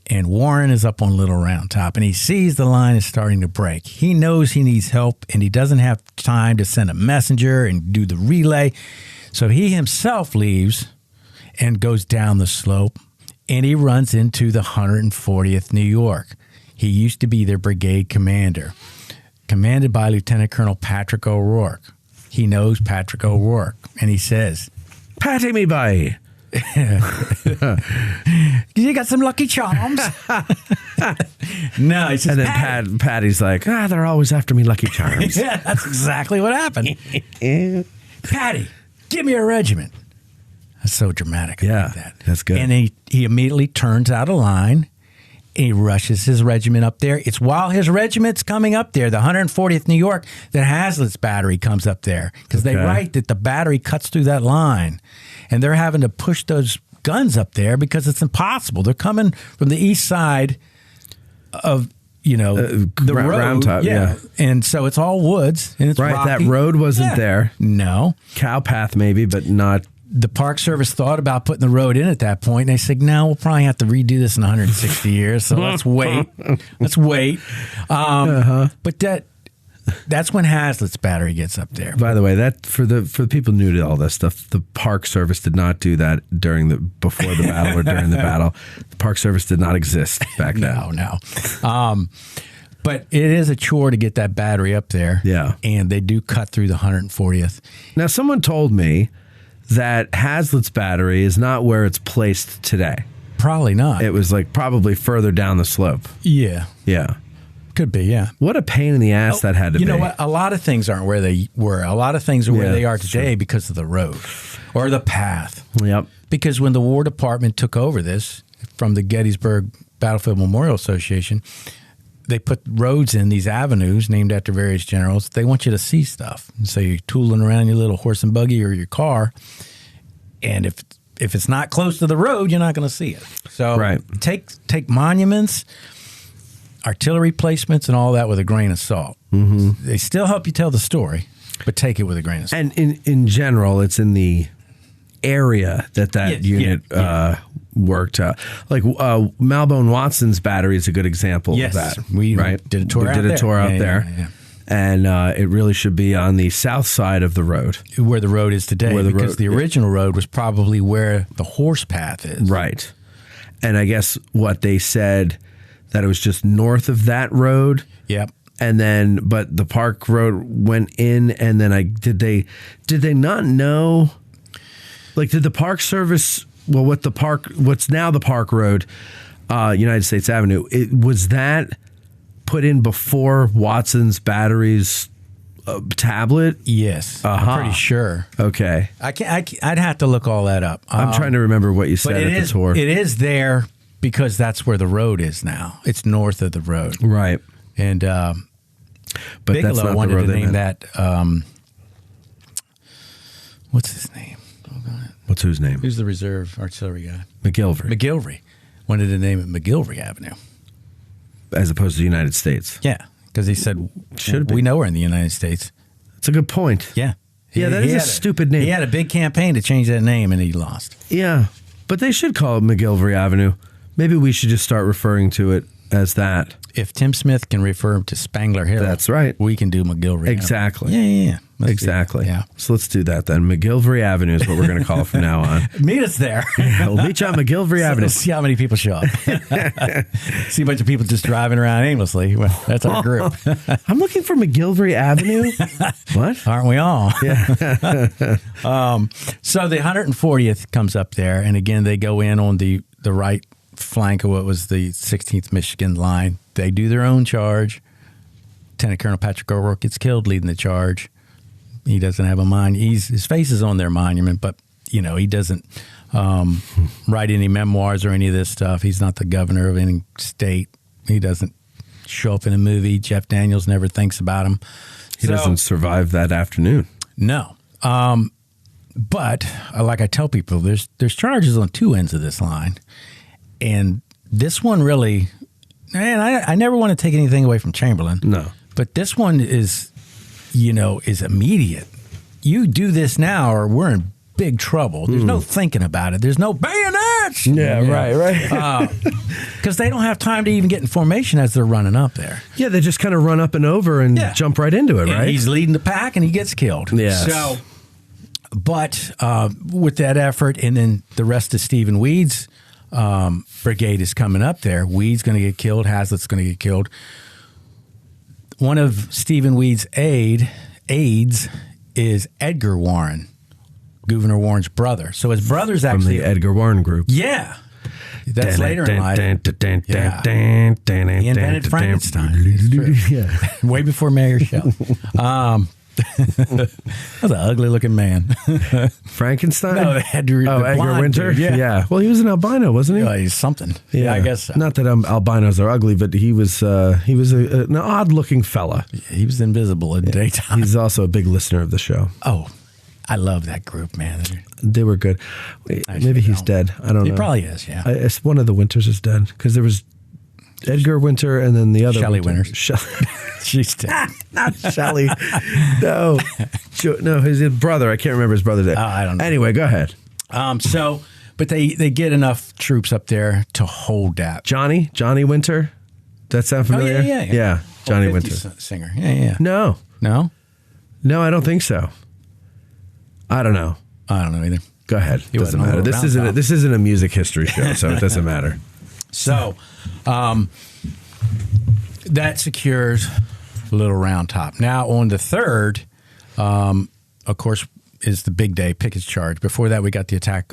And Warren is up on Little Round Top, and he sees the line is starting to break. He knows he needs help, and he doesn't have time to send a messenger and do the relay. So he himself leaves and goes down the slope, and he runs into the 140th New York. He used to be their brigade commander, commanded by Lieutenant Colonel Patrick O'Rourke. He knows Patrick O'Rourke, and he says, "Patty me by." You got some Lucky Charms? No, he says, and then Patty's like, they're always after me Lucky Charms. Yeah, that's exactly what happened. Patty, give me a regiment. That's so dramatic. Yeah, that. That's good. And he immediately turns out of line. He rushes his regiment up there. It's while his regiment's coming up there, the 140th New York, that Hazlitt's battery comes up there. Because they write that the battery cuts through that line. And they're having to push those guns up there because it's impossible. They're coming from the east side of, the road. Round Top, yeah. And so it's all woods. And it's rocky. That road wasn't there. No. Cow path maybe, but not. The Park Service thought about putting the road in at that point, and they said, no, we'll probably have to redo this in 160 years, so let's wait. But that's when Hazlitt's battery gets up there. By the way, that for the people new to all this stuff, the Park Service did not do that before the battle or during the battle. The Park Service did not exist back then. No. But it is a chore to get that battery up there. Yeah. And they do cut through the 140th. Now, someone told me that Hazlitt's battery is not where it's placed today. Probably not. It was probably further down the slope. Yeah. Yeah. Could be, yeah. What a pain in the ass that had to be. You know what? A lot of things aren't where they were. A lot of things are where they are today because of the road or the path. Yep. Because when the War Department took over this from the Gettysburg Battlefield Memorial Association, they put roads in these avenues named after various generals. They want you to see stuff. And so you're tooling around your little horse and buggy or your car, and if it's not close to the road, you're not going to see it. So take monuments, artillery placements, and all that with a grain of salt. Mm-hmm. They still help you tell the story, but take it with a grain of salt. And in general, it's in the area that unit worked. Malbone Watson's battery is a good example of that. We did a tour out there. Yeah. And it really should be on the south side of the road. Where the road is today, because the original road was probably where the horse path is. Right. And I guess what they said, that it was just north of that road. Yep. And then, but the Park Road went in, and then did they not know? Did the Park Service, what's now the Park Road, United States Avenue, was that put in before Watson's battery's tablet? Yes, I'm pretty sure. Okay, I'd have to look all that up. I'm trying to remember what you said at the tour. It is there because that's where the road is now. It's north of the road, right? And but Bigelow that's not wanted the road to name that. What's his name? What's whose name? Who's the reserve artillery guy? McGilvery. Wanted to name it McGilvery Avenue. As opposed to the United States. Yeah, because he said, we know we're in the United States. It's a good point. Yeah. Yeah, that is a stupid name. He had a big campaign to change that name, and he lost. Yeah, but they should call it McGillivray Avenue. Maybe we should just start referring to it as that. If Tim Smith can refer to Spangler Hill, that's right. We can do McGillivray. Exactly. Yeah. Exactly. Yeah. So let's do that then. McGillivray Avenue is what we're going to call it from now on. Meet us there. Yeah, we'll meet you on McGillivray Avenue. See how many people show up. See a bunch of people just driving around aimlessly. Well, that's our group. I'm looking for McGillivray Avenue. What? Aren't we all? Yeah. So the 140th comes up there, and again, they go in on the right flank of what was the 16th Michigan line. They do their own charge. Lieutenant Colonel Patrick O'Rourke gets killed leading the charge. He doesn't have a his face is on their monument, but he doesn't write any memoirs or any of this stuff. He's not the governor of any state. He doesn't show up in a movie. Jeff Daniels never thinks about him. He doesn't survive that afternoon. No. But like I tell people, there's charges on two ends of this line, and this one really, man, I never want to take anything away from Chamberlain. No, but this one is immediate. You do this now, or we're in big trouble. There's no thinking about it. There's no bayonets. Yeah, right. Because they don't have time to even get in formation as they're running up there. Yeah, they just kind of run up and over and jump right into it, right? And he's leading the pack, and he gets killed. Yes. So, but with that effort, and then the rest of Stephen Weed's brigade is coming up there. Weed's going to get killed. Hazlett's going to get killed. One of Stephen Weed's aides is Edgar Warren, Gouverneur Warren's brother. So his brother's actually from the Edgar Warren group. Yeah, that's later in life. He invented Frankenstein. Yeah, way before Mayor Shelley. That was an ugly looking man. Frankenstein? No, Edgar Winter? Dude, yeah. Well, he was an albino, wasn't he? He's something. Yeah, I guess so. Not that albinos are ugly, but he was an odd looking fella. He was invisible in daytime. He's also a big listener of the show. Oh, I love that group, man. They were good. Maybe he's dead. I don't know. He probably is, yeah. It's one of the Winters is dead because there was Edgar Winter and then the other Shelley Winter. Winters. She's dead. Not Shelley. No, his brother. I can't remember his brother's name. I don't know. Anyway, go ahead. But they get enough troops up there to hold that. Johnny Winter. That sound familiar? Yeah. Johnny Winter, singer. Yeah. No, I don't think so. I don't know either. Go ahead. It doesn't matter. This isn't a music history show, so it doesn't matter. So, that secures Little Round Top. Now, on the 3rd, of course, is the big day, Pickett's charge. Before that, we got the attack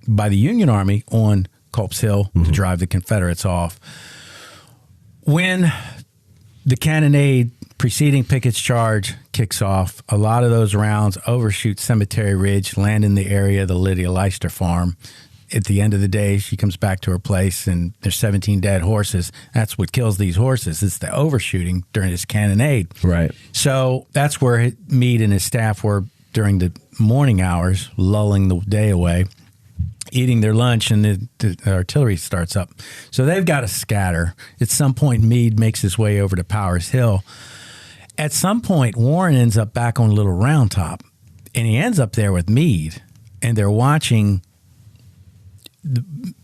by the Union Army on Culp's Hill to drive the Confederates off. When the cannonade preceding Pickett's charge kicks off, a lot of those rounds overshoot Cemetery Ridge, land in the area of the Lydia Leister farm. At the end of the day, she comes back to her place, and there's 17 dead horses. That's what kills these horses. It's the overshooting during this cannonade. Right. So that's where Meade and his staff were during the morning hours, lulling the day away, eating their lunch, and the artillery starts up. So they've got to scatter. At some point, Meade makes his way over to Powers Hill. At some point, Warren ends up back on Little Round Top, and he ends up there with Meade, and they're watching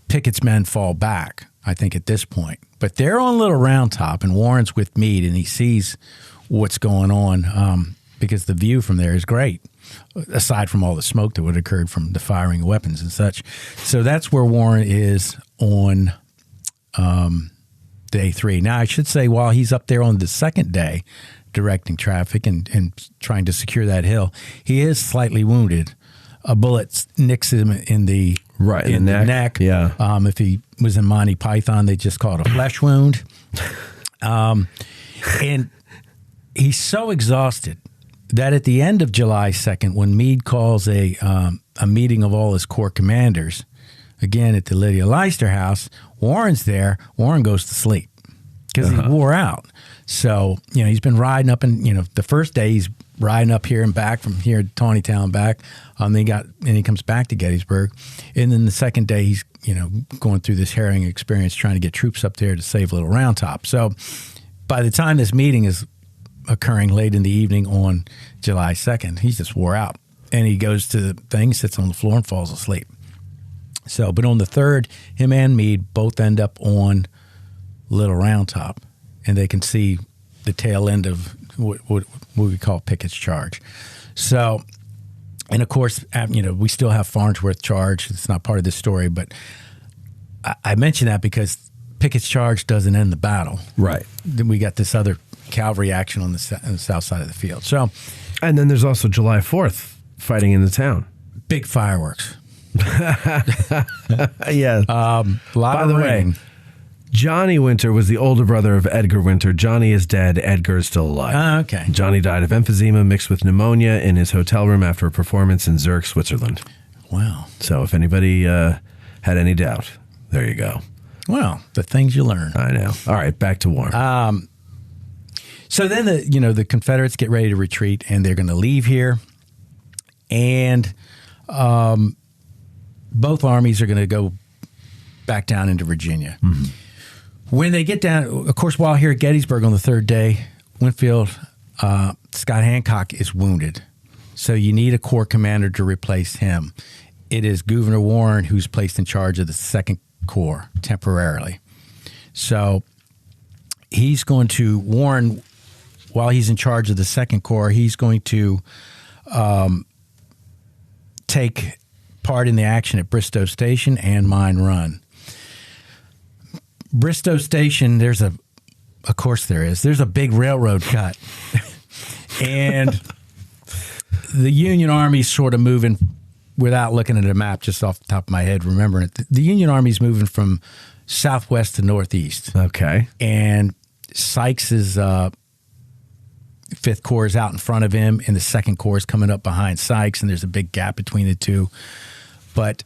Pickett's men fall back, I think, at this point. But they're on Little Round Top, and Warren's with Meade, and he sees what's going on because the view from there is great, aside from all the smoke that would have occurred from the firing of weapons and such. So that's where Warren is on day 3. Now, I should say, while he's up there on the second day directing traffic and trying to secure that hill, he is slightly wounded. A bullet nicks him in the neck. Yeah. If he was in Monty Python, they just call it a flesh wound. And he's so exhausted that at the end of July 2nd, when Meade calls a meeting of all his corps commanders, again at the Lydia Leister house, Warren's there. Warren goes to sleep because he wore out. So, he's been riding up and, the first day he's riding up here and back from here to Taneytown back. Then he comes back to Gettysburg. And then the second day he's, going through this harrowing experience trying to get troops up there to save Little Round Top. So by the time this meeting is occurring late in the evening on July 2nd. He's just wore out. And he goes to the thing, sits on the floor, and falls asleep. So, but on the 3rd, him and Meade both end up on Little Round Top, and they can see the tail end of what we call Pickett's charge. So, and of course, we still have Farnsworth charge. It's not part of this story, but I mention that because Pickett's charge doesn't end the battle. Right. Then we got this other cavalry action on the south side of the field. So, and then there's also July 4th fighting in the town. Big fireworks. Yeah. By the way, Johnny Winter was the older brother of Edgar Winter. Johnny is dead. Edgar is still alive. Okay. Johnny died of emphysema mixed with pneumonia in his hotel room after a performance in Zurich, Switzerland. Wow. So if anybody had any doubt, there you go. Well, the things you learn. I know. All right, back to war. So then the Confederates get ready to retreat, and they're going to leave here, and both armies are going to go back down into Virginia. Mm-hmm. When they get down, of course, while here at Gettysburg on the 3rd day, Winfield, Scott Hancock is wounded. So you need a corps commander to replace him. It is Gouverneur Warren who's placed in charge of the 2nd Corps temporarily. So he's going to, Warren, while he's in charge of the 2nd Corps, he's going to take part in the action at Bristow Station and Mine Run. Bristow Station, there's a big railroad cut. And the Union Army's sort of moving, without looking at a map, just off the top of my head, remembering it, the Union Army's moving from southwest to northeast. Okay. And Sykes's 5th Corps is out in front of him, and the 2nd Corps is coming up behind Sykes, and there's a big gap between the two. But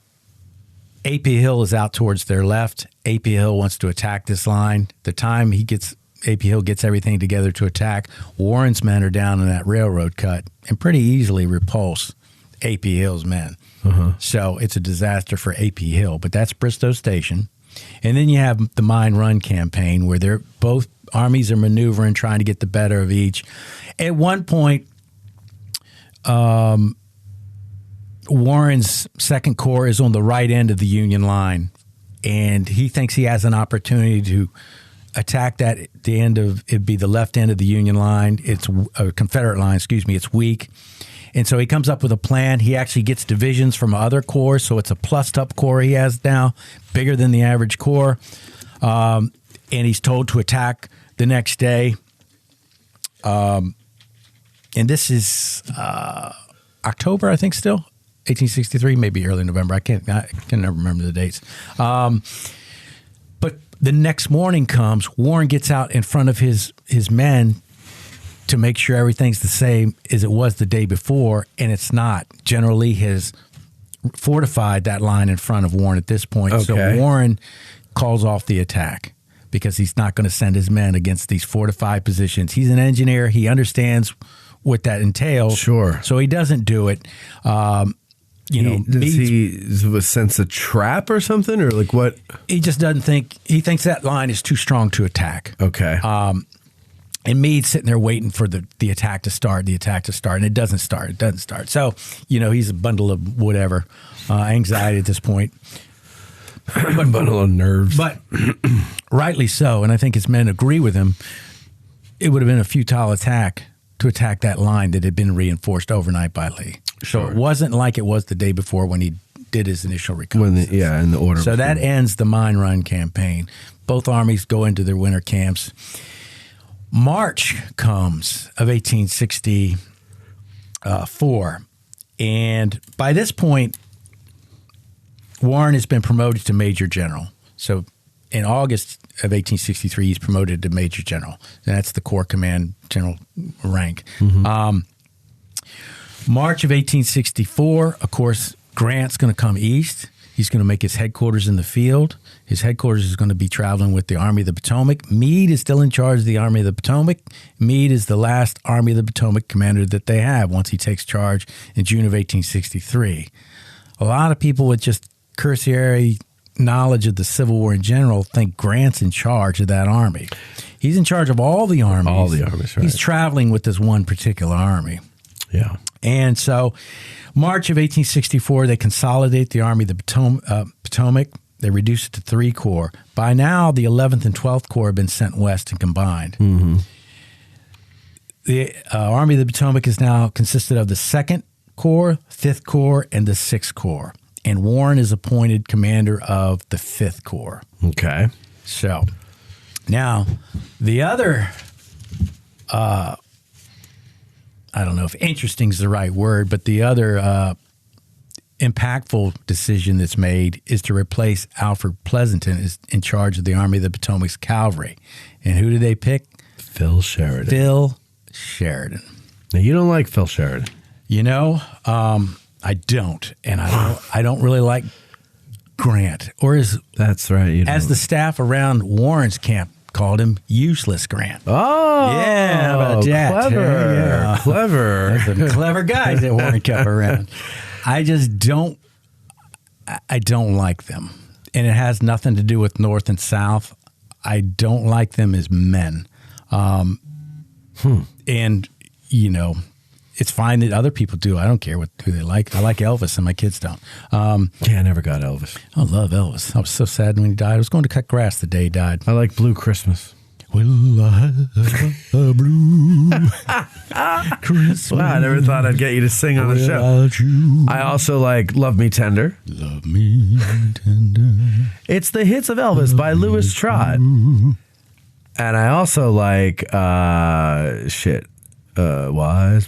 A.P. Hill is out towards their left. A.P. Hill wants to attack this line. The time A.P. Hill gets everything together to attack, Warren's men are down in that railroad cut and pretty easily repulse A.P. Hill's men. Uh-huh. So it's a disaster for A.P. Hill, but that's Bristow Station. And then you have the Mine Run campaign where both armies are maneuvering, trying to get the better of each. At one point, Warren's 2nd Corps is on the right end of the Union line, and he thinks he has an opportunity to attack that at the end of, it'd be the left end of the Union line. It's a Confederate line, it's weak. And so he comes up with a plan. He actually gets divisions from other corps, so it's a plussed-up corps he has now, bigger than the average corps. And he's told to attack the next day. And this is October, I think, still. 1863, maybe early November. I can never remember the dates. But the next morning comes, Warren gets out in front of his men to make sure everything's the same as it was the day before, and it's not. General Lee has fortified that line in front of Warren at this point. Okay. So Warren calls off the attack because he's not going to send his men against these fortified positions. He's an engineer. He understands what that entails. Sure. So he doesn't do it. Does he sense a trap or something, or like what? He just doesn't think. He thinks that line is too strong to attack. Okay. And Meade's sitting there waiting for the attack to start, and it doesn't start. So, he's a bundle of whatever, anxiety at this point. A bundle of nerves. But rightly so, and I think his men agree with him, it would have been a futile attack to attack that line that had been reinforced overnight by Lee. Sure. So it wasn't like it was the day before when he did his initial reconnaissance. In the order. So that ends the Mine Run campaign. Both armies go into their winter camps. March comes of 1864, and by this point, Warren has been promoted to Major General. So in August of 1863, he's promoted to Major General, and that's the Corps Command General rank. Mm-hmm. March of 1864, of course, Grant's going to come east. He's going to make his headquarters in the field. His headquarters is going to be traveling with the Army of the Potomac. Meade is still in charge of the Army of the Potomac. Meade is the last Army of the Potomac commander that they have once he takes charge in June of 1863. A lot of people with just cursory knowledge of the Civil War in general think Grant's in charge of that army. He's in charge of all the armies. All the armies, right. He's traveling with this one particular army. Yeah. And so, March of 1864, they consolidate the Army of the Potomac. They reduce it to 3 corps. By now, the 11th and 12th Corps have been sent west and combined. Mm-hmm. The Army of the Potomac is now consisted of the 2nd Corps, 5th Corps, and the 6th Corps. And Warren is appointed commander of the 5th Corps. Okay. So, now, the other, I don't know if interesting is the right word, but the other impactful decision that's made is to replace Alfred Pleasonton as in charge of the Army of the Potomac's cavalry. And who did they pick? Phil Sheridan. Phil Sheridan. Now, you don't like Phil Sheridan. You know, I don't, and I don't really like Grant, or that's right. As the staff around Warren's camp called him, Useless Grant. Oh, yeah, how about that? Clever, yeah. Clever. Some clever guys that Warren kept around. I just don't. I don't like them, and it has nothing to do with North and South. I don't like them as men, and you know, it's fine that other people do. I don't care who they like. I like Elvis, and my kids don't. Yeah, I never got Elvis. I love Elvis. I was so sad when he died. I was going to cut grass the day he died. I like Blue Christmas. Will I have a blue Christmas? Wow, I never thought I'd get you to sing on the show. You. I also like Love Me Tender. Love Me Tender. It's the hits of Elvis by Louis Trott. And I also like, wise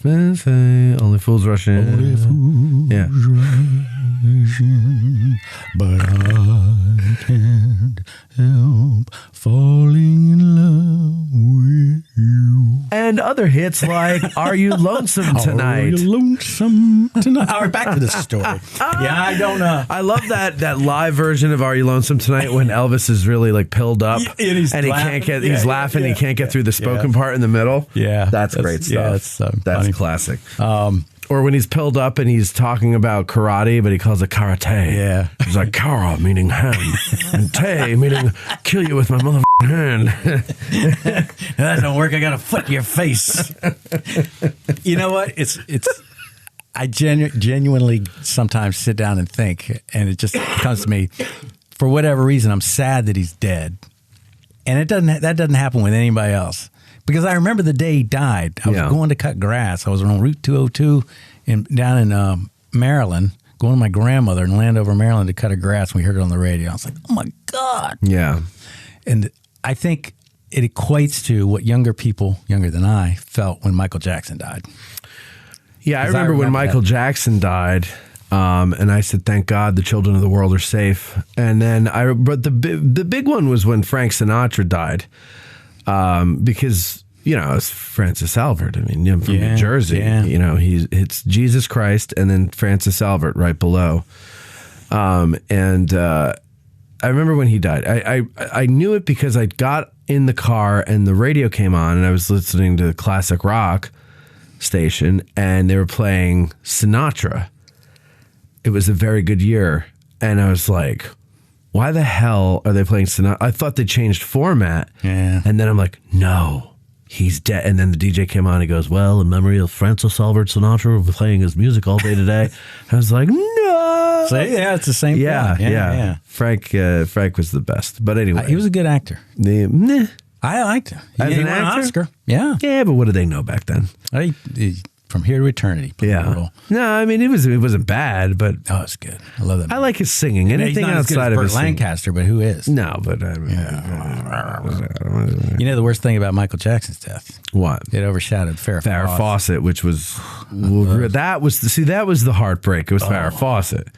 men say, only fools rush in. Only fools rush in, but I can't help falling in love with you. And other hits like Are You Lonesome Tonight? Are you lonesome tonight? All right, back to the story. Yeah, I don't know. I love that live version of Are You Lonesome Tonight when Elvis is really like pilled up and he can't get, he's laughing, he can't get through the spoken part in the middle. Yeah. That's great stuff. Yeah, that's funny. classic. Or when he's pilled up and he's talking about karate, but he calls it karate. Yeah. He's like, kara meaning hand, and te meaning kill you with my motherfucking hand. That don't work. I got a foot in your face. You know what? I genuinely sometimes sit down and think, and it just comes to me, for whatever reason, I'm sad that he's dead. And that doesn't happen with anybody else. Because I remember the day he died. I was going to cut grass. I was on Route 202 down in Maryland, going to my grandmother in Landover, Maryland, to cut her grass. And we heard it on the radio. I was like, oh, my God. Yeah. And I think it equates to what younger people, younger than I, felt when Michael Jackson died. Yeah, I remember when Michael Jackson died, and I said, thank God the children of the world are safe. And then but the big one was when Frank Sinatra died. Because, you know, it's Francis Albert. I mean, from New Jersey, you know, it's Jesus Christ and then Francis Albert right below. And I remember when he died, I knew it because I got in the car and the radio came on and I was listening to the classic rock station and they were playing Sinatra. It was a very good year. And I was like, why the hell are they playing Sinatra? I thought they changed format. Yeah. And then I'm like, no, he's dead. And then the DJ came on and he goes, well, in memory of Francis Albert Sinatra, we're playing his music all day today. I was like, no. So, yeah, it's the same thing. Yeah. Frank was the best. But anyway. He was a good actor. I liked him. As an won actor? Oscar. Yeah. Yeah, but what did they know back then? From Here to Eternity. Yeah. No, I mean, it wasn't bad, but... Oh, it's good. I love that movie. I like his singing. Anything outside of his singing. Lancaster, but who is? No, but... You know the worst thing about Michael Jackson's death? What? It overshadowed Farrah Fawcett, which was... that was the heartbreak. It was Farrah Fawcett.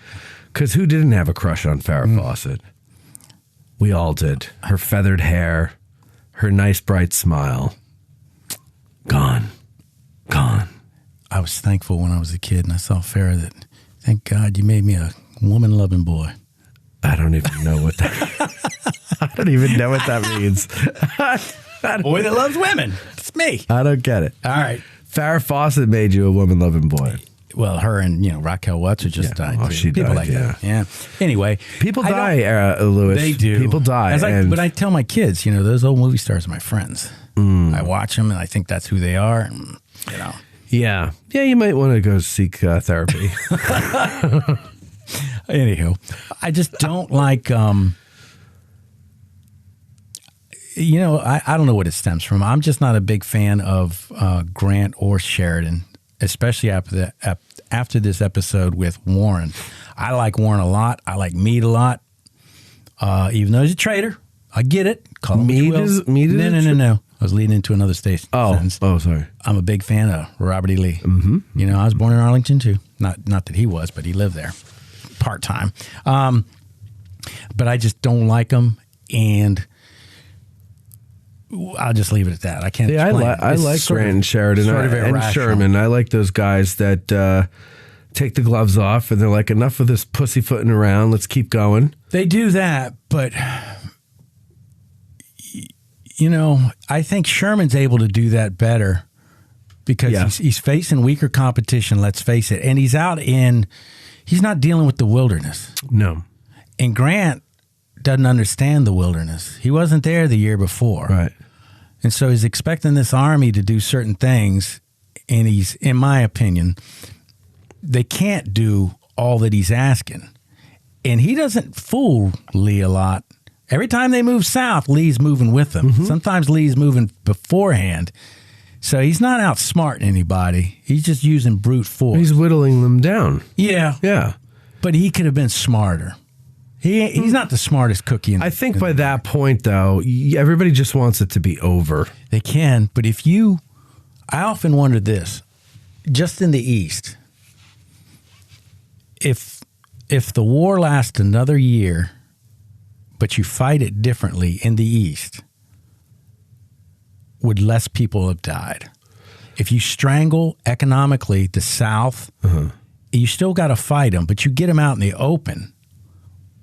Because who didn't have a crush on Farrah Fawcett? We all did. Her feathered hair, her nice bright smile. Gone. I was thankful when I was a kid and I saw Farrah that, thank God you made me a woman-loving boy. I don't even know what that... I don't even know what that means. Boy that loves women. It's me. I don't get it. All right. Farrah Fawcett made you a woman-loving boy. Well, her and Raquel Watts just died. Oh, too. she People died, like that. Yeah. Anyway, People die, Lewis. They do. People die. But I tell my kids, those old movie stars are my friends. I watch them, and I think that's who they are. And, Yeah. You might want to go seek therapy. Anywho, I just don't like. I don't know what it stems from. I'm just not a big fan of Grant or Sheridan, especially after this episode with Warren. I like Warren a lot. I like Meade a lot, even though he's a traider. I get it. Call him Meade is No. I was leading into another station. Sorry. I'm a big fan of Robert E. Lee. Mm-hmm. I was born in Arlington too. Not that he was, but he lived there part time. But I just don't like him, and I'll just leave it at that. I can't. Yeah, I like Grant and Sheridan and Sherman. I like those guys that take the gloves off and they're like, enough of this pussyfooting around. Let's keep going. They do that, but I think Sherman's able to do that better because he's facing weaker competition. Let's face it, and he's not dealing with the wilderness. No, and Grant doesn't understand the wilderness. He wasn't there the year before, right? And so he's expecting this army to do certain things, and in my opinion, they can't do all that he's asking. And he doesn't fool Lee a lot. Every time they move south, Lee's moving with them. Mm-hmm. Sometimes Lee's moving beforehand. So he's not outsmarting anybody. He's just using brute force. He's whittling them down. Yeah. Yeah. But he could have been smarter. He's not the smartest cookie. I think by that point, though, everybody just wants it to be over. They can, but I often wonder this, just in the East, if the war lasts another year, but you fight it differently in the East, would less people have died? If you strangle economically the South, you still got to fight them, but you get them out in the open,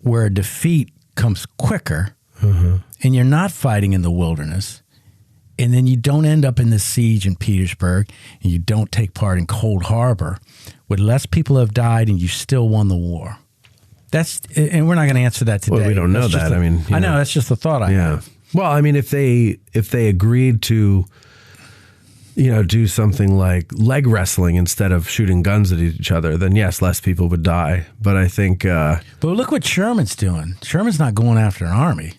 where a defeat comes quicker, and you're not fighting in the wilderness, and then you don't end up in the siege in Petersburg, and you don't take part in Cold Harbor, would less people have died and you still won the war? And we're not going to answer that today. Well, we don't know that. I know, that's just the thought I have. Well, I mean, if they agreed to, do something like leg wrestling instead of shooting guns at each other, then yes, less people would die. But I think. But look what Sherman's doing. Sherman's not going after an army.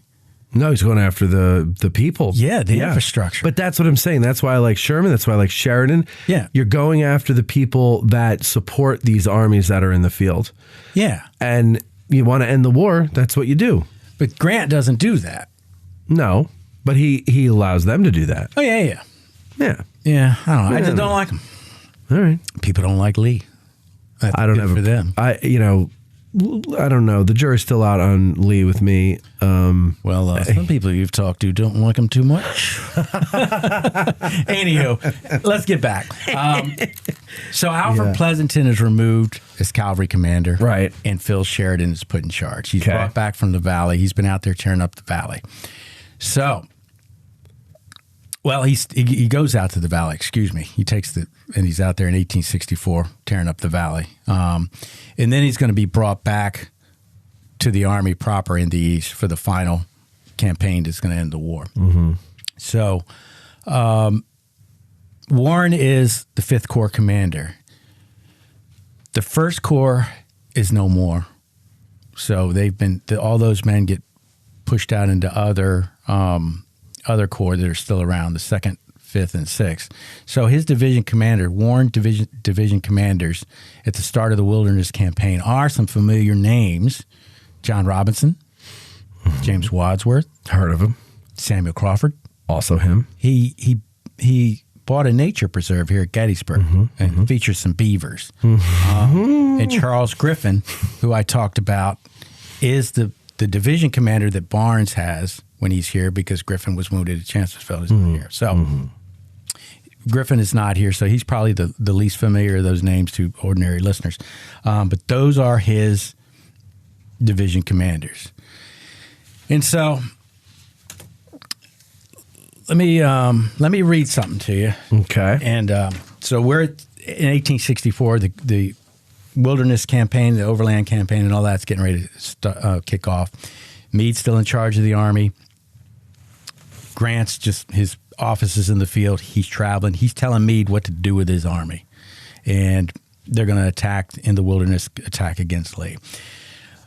No, he's going after the people. Yeah, the infrastructure. But that's what I'm saying. That's why I like Sherman. That's why I like Sheridan. Yeah. You're going after the people that support these armies that are in the field. Yeah. And you want to end the war, that's what you do. But Grant doesn't do that. No, but he allows them to do that. Oh, yeah. Yeah. Yeah, I don't know. I just don't like him. All right. People don't like Lee. That's I don't good have for them. I don't know. The jury's still out on Lee with me. Some people you've talked to don't like him too much. Anywho, let's get back. So Alfred Pleasanton is removed as cavalry commander. Right. And Phil Sheridan is put in charge. He's brought back from the valley. He's been out there tearing up the valley. So, he goes out to the valley, He takes and he's out there in 1864 tearing up the valley. And then he's going to be brought back to the Army proper in the East for the final campaign that's going to end the war. Mm-hmm. So Warren is the 5th Corps commander. The 1st Corps is no more. So all those men get pushed out into other corps that are still around, the 2nd, 5th, and 6th. So his division commander, Warren division commanders at the start of the Wilderness Campaign are some familiar names. John Robinson, James Wadsworth. Heard of him. Samuel Crawford. Also him. He bought a nature preserve here at Gettysburg and features some beavers. And Charles Griffin, who I talked about, is the division commander that Barnes has when he's here, because Griffin was wounded at Chancellorsville. He's not here. So Griffin is not here, so he's probably the least familiar of those names to ordinary listeners. But those are his division commanders. And so let me read something to you. Okay. And so we're in 1864, the Wilderness Campaign, the Overland Campaign, and all that's getting ready to kick off. Meade's still in charge of the Army. Grant's just his office is in the field. He's traveling. He's telling Meade what to do with his army, and they're going to attack in the Wilderness attack against Lee.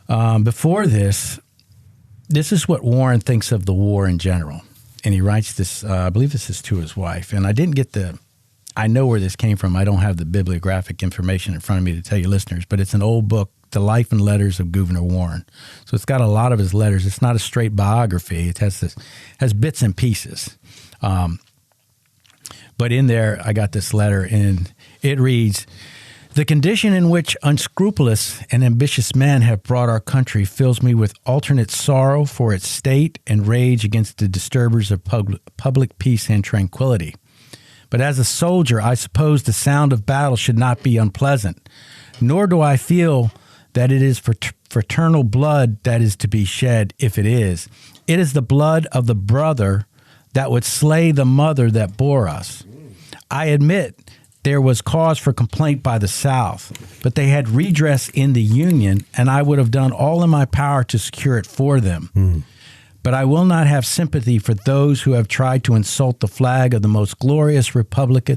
Before this is what Warren thinks of the war in general, and he writes this. I believe this is to his wife, and I didn't get I know where this came from. I don't have the bibliographic information in front of me to tell you listeners, but it's an old book, The Life and Letters of Gouverneur Warren. So it's got a lot of his letters. It's not a straight biography. It has bits and pieces. But in there, I got this letter, and it reads, "The condition in which unscrupulous and ambitious men have brought our country fills me with alternate sorrow for its state and rage against the disturbers of public peace and tranquility. But as a soldier, I suppose the sound of battle should not be unpleasant, nor do I feel that it is fraternal blood that is to be shed, if it is. It is the blood of the brother that would slay the mother that bore us. I admit there was cause for complaint by the South, but they had redress in the Union, and I would have done all in my power to secure it for them. But I will not have sympathy for those who have tried to insult the flag of the most glorious republic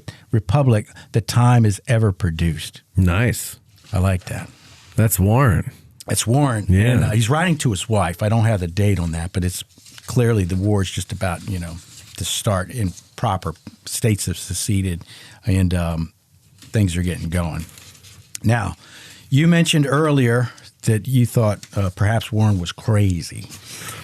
that time has ever produced." Nice. I like that. That's Warren. It's Warren. Yeah. And he's writing to his wife. I don't have the date on that, but it's clearly the war is just about, to start in proper states have seceded and things are getting going. Now, you mentioned earlier that you thought perhaps Warren was crazy.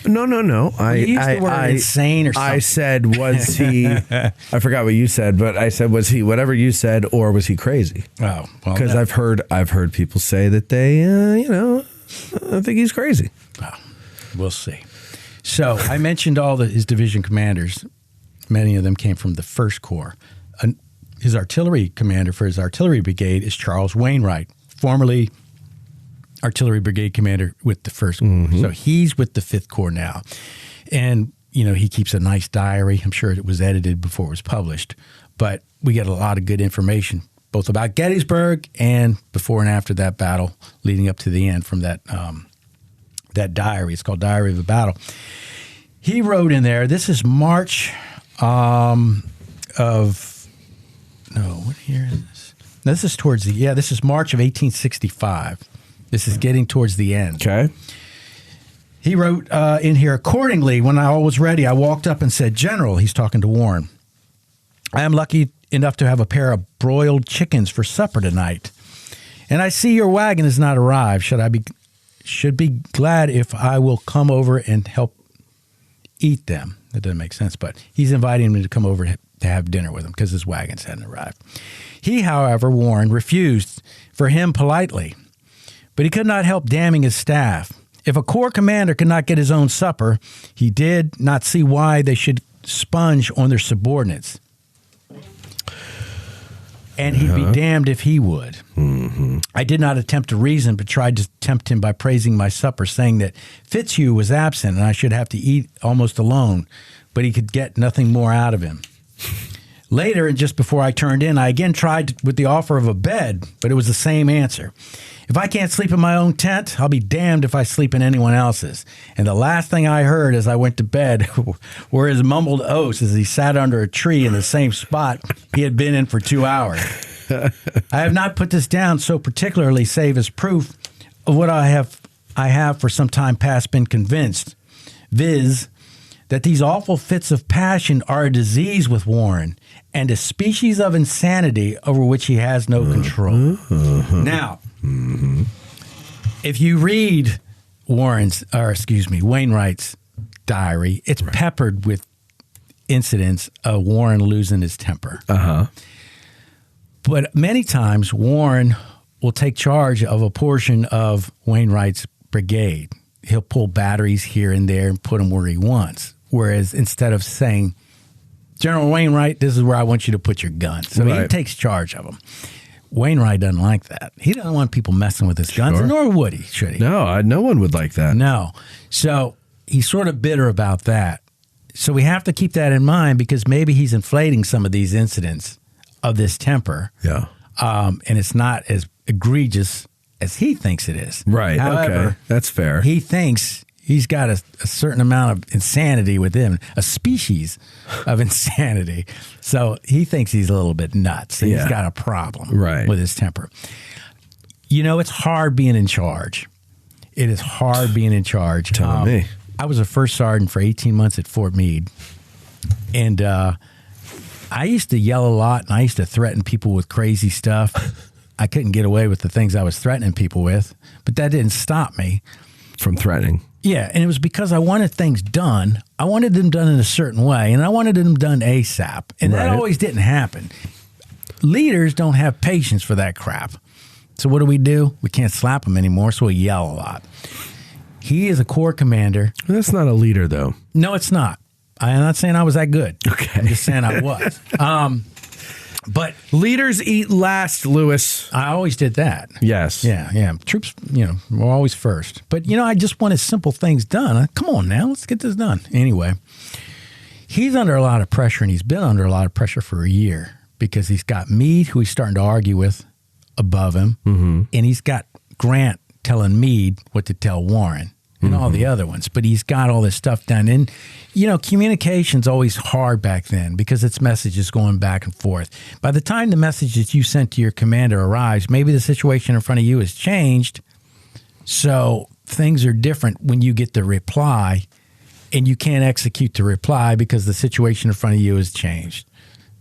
No. You used the word insane or something. I said, was he? I forgot what you said, but I said, was he whatever you said, or was he crazy? Oh, well, because I've heard people say that they, I think he's crazy. Well, we'll see. So I mentioned all his division commanders. Many of them came from the First Corps. His artillery commander for his artillery brigade is Charles Wainwright, formerly artillery brigade commander with the First Corps. So he's with the Fifth Corps now. And, he keeps a nice diary. I'm sure it was edited before it was published. But we get a lot of good information, both about Gettysburg and before and after that battle, leading up to the end from that diary. It's called Diary of a Battle. He wrote in there, this is March what year is this? No, this is this is March of 1865. This is getting towards the end. Okay. He wrote in here, "Accordingly, when all was ready, I walked up and said, 'General,'" he's talking to Warren, "I am lucky enough to have a pair of broiled chickens for supper tonight. And I see your wagon has not arrived. Should be glad if I will come over and help eat them." That doesn't make sense, but he's inviting him to come over to have dinner with him because his wagons hadn't arrived. He, however, Warren, refused for him politely, but he could not help damning his staff. If a corps commander could not get his own supper, he did not see why they should sponge on their subordinates. And he'd be damned if he would. I did not attempt to reason, but tried to tempt him by praising my supper, saying that Fitzhugh was absent and I should have to eat almost alone, but he could get nothing more out of him. Later, and just before I turned in, I again tried with the offer of a bed, but it was the same answer. If I can't sleep in my own tent, I'll be damned if I sleep in anyone else's. And the last thing I heard as I went to bed were his mumbled oaths as he sat under a tree in the same spot he had been in for 2 hours. I have not put this down so particularly save as proof of what I have for some time past been convinced, viz., that these awful fits of passion are a disease with Warren and a species of insanity over which he has no control. Now, if you read Wainwright's diary, it's peppered with incidents of Warren losing his temper. But many times Warren will take charge of a portion of Wainwright's brigade. He'll pull batteries here and there and put them where he wants. Whereas instead of saying, "General Wainwright, this is where I want you to put your guns." So he takes charge of them. Wainwright doesn't like that. He doesn't want people messing with his guns, nor would he, should he? No, no one would like that. No. So he's sort of bitter about that. So we have to keep that in mind because maybe he's inflating some of these incidents of this temper and it's not as egregious as he thinks it is. Right. However, okay. That's fair. he thinks he's got a certain amount of insanity with him, a species of insanity. So he thinks he's a little bit nuts. He's got a problem with his temper. You know, it's hard being in charge. It is hard being in charge. Telling me. I was a first sergeant for 18 months at Fort Meade. And I used to yell a lot, and I used to threaten people with crazy stuff. I couldn't get away with the things I was threatening people with, but that didn't stop me. From threatening. Yeah, and it was because I wanted things done. I wanted them done in a certain way, and I wanted them done ASAP. And that always didn't happen. Leaders don't have patience for that crap. So what do? We can't slap them anymore, so we yell a lot. He is a corps commander. That's not a leader, though. No, it's not. I'm not saying I was that good. Okay. I'm just saying I was. But leaders eat last, Lewis. I always did that. Yes. Yeah. Troops, were always first. But, I just wanted simple things done. Come on now, let's get this done. Anyway, he's under a lot of pressure, and he's been under a lot of pressure for a year because he's got Meade, who he's starting to argue with, above him, and he's got Grant telling Meade what to tell Warren and all the other ones. But he's got all this stuff done. And, communication's always hard back then because it's messages going back and forth. By the time the message that you sent to your commander arrives, maybe the situation in front of you has changed. So things are different when you get the reply, and you can't execute the reply because the situation in front of you has changed.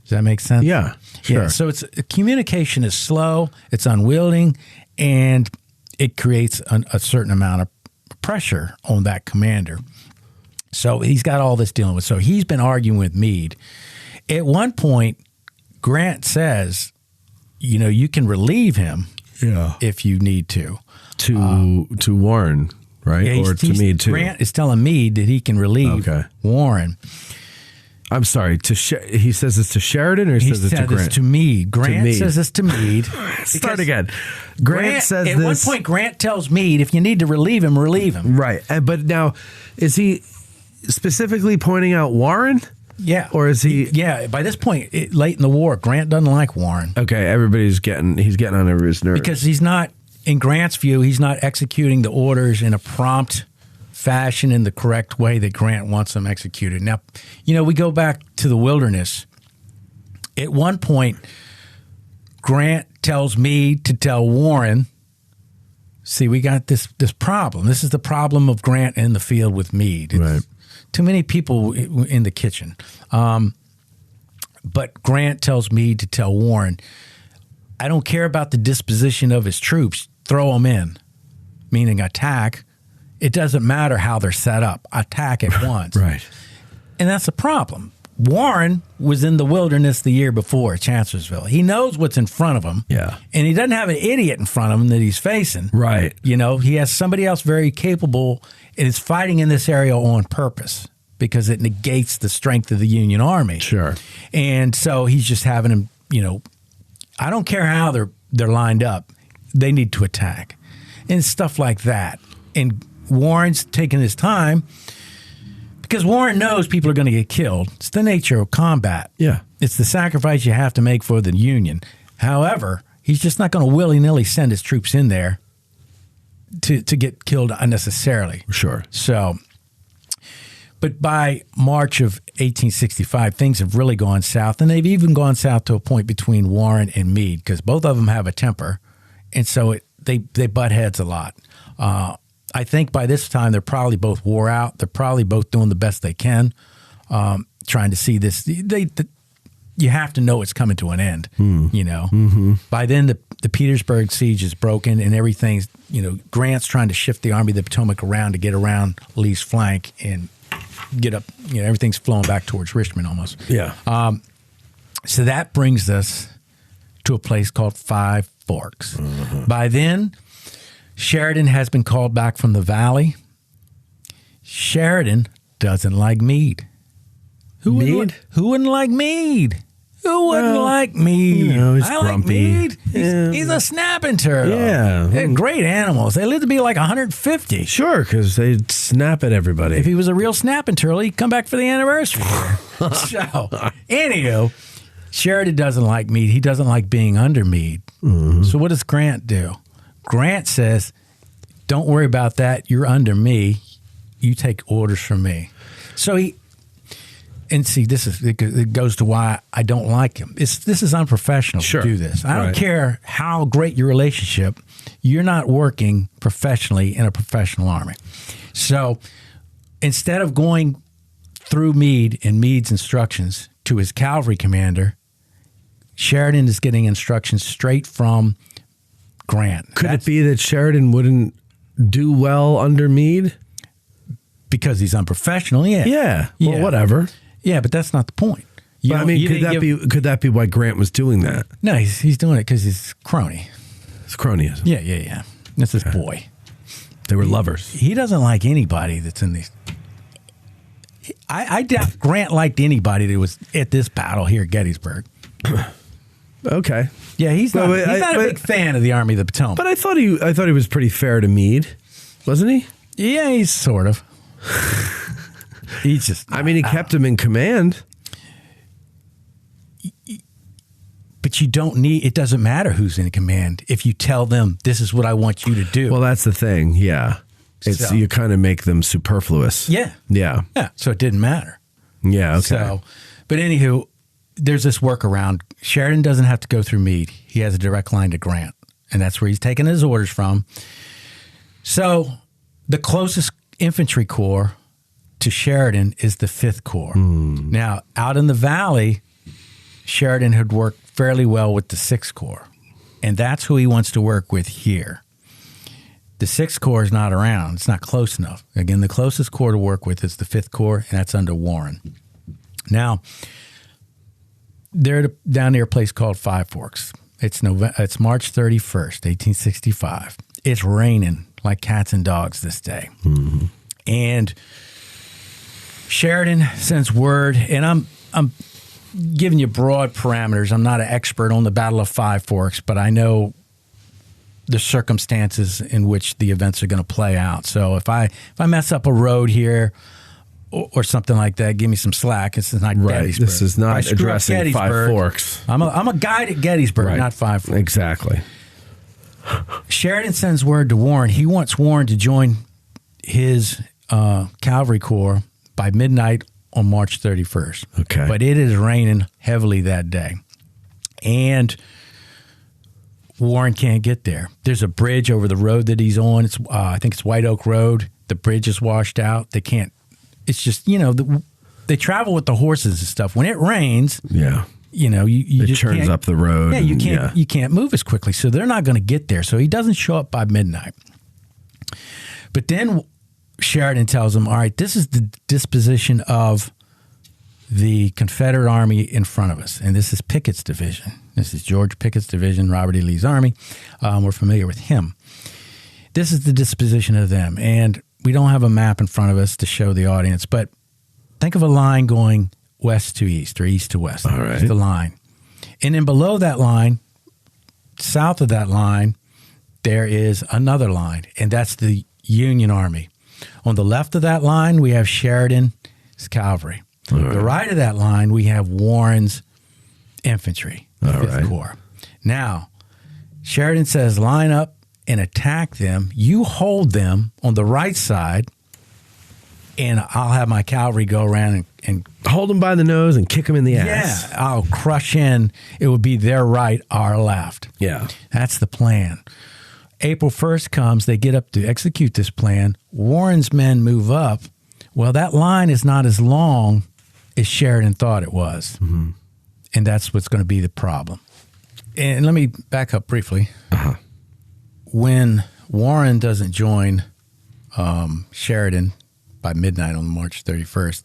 Does that make sense? Yeah, sure. Yeah, so communication is slow, it's unwielding, and it creates a certain amount of pressure on that commander. So he's got all this dealing with. So he's been arguing with Meade. At one point, Grant says, you can relieve him if you need to. To Warren, right? Yeah, or to Meade, too. Grant is telling Meade that he can relieve Warren. I'm sorry. He says it's to Sheridan, or he says it's to Grant? It's to Meade. Grant says it's to Meade. Start again. Grant says at one point, Grant tells Meade, if you need to relieve him, relieve him. Right. But now, is he specifically pointing out Warren? Yeah. Or is he? Yeah. By this point, late in the war, Grant doesn't like Warren. Okay. He's getting on his nerves. Because he's not, in Grant's view, he's not executing the orders in a prompt fashion in the correct way that Grant wants them executed. Now, we go back to the Wilderness. At one point, Grant tells Meade to tell Warren, see, we got this problem. This is the problem of Grant in the field with Meade. It's too many people in the kitchen. But Grant tells Meade to tell Warren, I don't care about the disposition of his troops. Throw them in, meaning attack. It doesn't matter how they're set up. Attack at once. Right. And that's the problem. Warren was in the Wilderness the year before, Chancellorsville. He knows what's in front of him. Yeah. And he doesn't have an idiot in front of him that he's facing. Right. He has somebody else very capable and is fighting in this area on purpose because it negates the strength of the Union Army. Sure. And so he's just having him, I don't care how they're lined up. They need to attack. And stuff like that. And Warren's taking his time because Warren knows people are going to get killed. It's the nature of combat. Yeah. It's the sacrifice you have to make for the Union. However, he's just not going to willy-nilly send his troops in there to get killed unnecessarily. Sure. So, but by March of 1865, things have really gone south, and they've even gone south to a point between Warren and Meade because both of them have a temper, and so they butt heads a lot. I think by this time they're probably both wore out. They're probably both doing the best they can, trying to see this. You have to know it's coming to an end, Mm-hmm. By then, the Petersburg siege is broken and everything's, Grant's trying to shift the Army of the Potomac around to get around Lee's flank and get up, everything's flowing back towards Richmond almost. Yeah. So that brings us to a place called Five Forks. Mm-hmm. By then, Sheridan has been called back from the valley. Sheridan doesn't like Meade. Who wouldn't like Meade? Who wouldn't like Meade? He's I grumpy. like Meade. He's a snapping turtle. Yeah. They're great animals. They live to be like 150. Sure, because they snap at everybody. If he was a real snapping turtle, he'd come back for the anniversary. So, anywho, Sheridan doesn't like Meade. He doesn't like being under Meade. So what does Grant do? Grant says, don't worry about that. You're under me. You take orders from me. So it goes to why I don't like him. This is unprofessional to do this. I don't care how great your relationship, you're not working professionally in a professional army. So instead of going through Meade and Meade's instructions to his cavalry commander, Sheridan is getting instructions straight from Grant. Could it be that Sheridan wouldn't do well under Meade? Because he's unprofessional, yeah. Yeah. Well, whatever. Yeah, but that's not the point. But, I mean, could that be why Grant was doing that? No, he's doing it because he's crony. It's cronyism. Yeah. That's his boy. They were lovers. He doesn't like anybody that's in these. I doubt Grant liked anybody that was at this battle here at Gettysburg. Okay. Yeah, he's not a big fan of the Army of the Potomac. But I thought he was pretty fair to Meade, wasn't he? Yeah, he's sort of. He's just. I mean, he kept him in command. But you don't need. It doesn't matter who's in command if you tell them this is what I want you to do. Well, that's the thing. Yeah, you kind of make them superfluous. Yeah. So it didn't matter. Yeah. Okay. So, but anywho, there's this workaround. Sheridan doesn't have to go through Meade. He has a direct line to Grant, and that's where he's taking his orders from. So the closest infantry corps to Sheridan is the 5th Corps. Now, out in the valley, Sheridan had worked fairly well with the 6th Corps, and that's who he wants to work with here. The 6th Corps is not around. It's not close enough. Again, the closest corps to work with is the 5th Corps, and that's under Warren. Now, they're down near a place called Five Forks. It's March 31st, 1865. It's raining like cats and dogs this day. And Sheridan sends word, and I'm giving you broad parameters. I'm not an expert on the Battle of Five Forks, but I know the circumstances in which the events are going to play out. So if I mess up a road here or something like that, give me some slack. This is not Gettysburg. This is not addressing Five Forks. I'm a guide at Gettysburg, not Five Forks. Exactly. Sheridan sends word to Warren. He wants Warren to join his cavalry corps by midnight on March 31st. Okay. But it is raining heavily that day. And Warren can't get there. There's a bridge over the road that he's on. It's I think it's White Oak Road. The bridge is washed out. They can't. It's just, they travel with the horses and stuff. When it rains, you it just churns up the road. Yeah, you can't move as quickly. So they're not going to get there. So he doesn't show up by midnight. But then Sheridan tells him, all right, this is the disposition of the Confederate Army in front of us. And this is Pickett's division. This is George Pickett's division, Robert E. Lee's army. We're familiar with him. This is the disposition of them. And we don't have a map in front of us to show the audience, but think of a line going west to east or east to west. All right. It's the line. And then below that line, south of that line, there is another line, and that's the Union Army. On the left of that line, we have Sheridan's cavalry. On the right of that line, we have Warren's infantry, the 5th Corps. Now, Sheridan says, line up and attack them. You hold them on the right side, and I'll have my cavalry go around and hold them by the nose and kick them in the ass. Yeah, I'll crush in. It would be their right, our left. Yeah. That's the plan. April 1st comes, they get up to execute this plan. Warren's men move up. Well, that line is not as long as Sheridan thought it was. And that's what's going to be the problem. And let me back up briefly. When Warren doesn't join Sheridan by midnight on March 31st,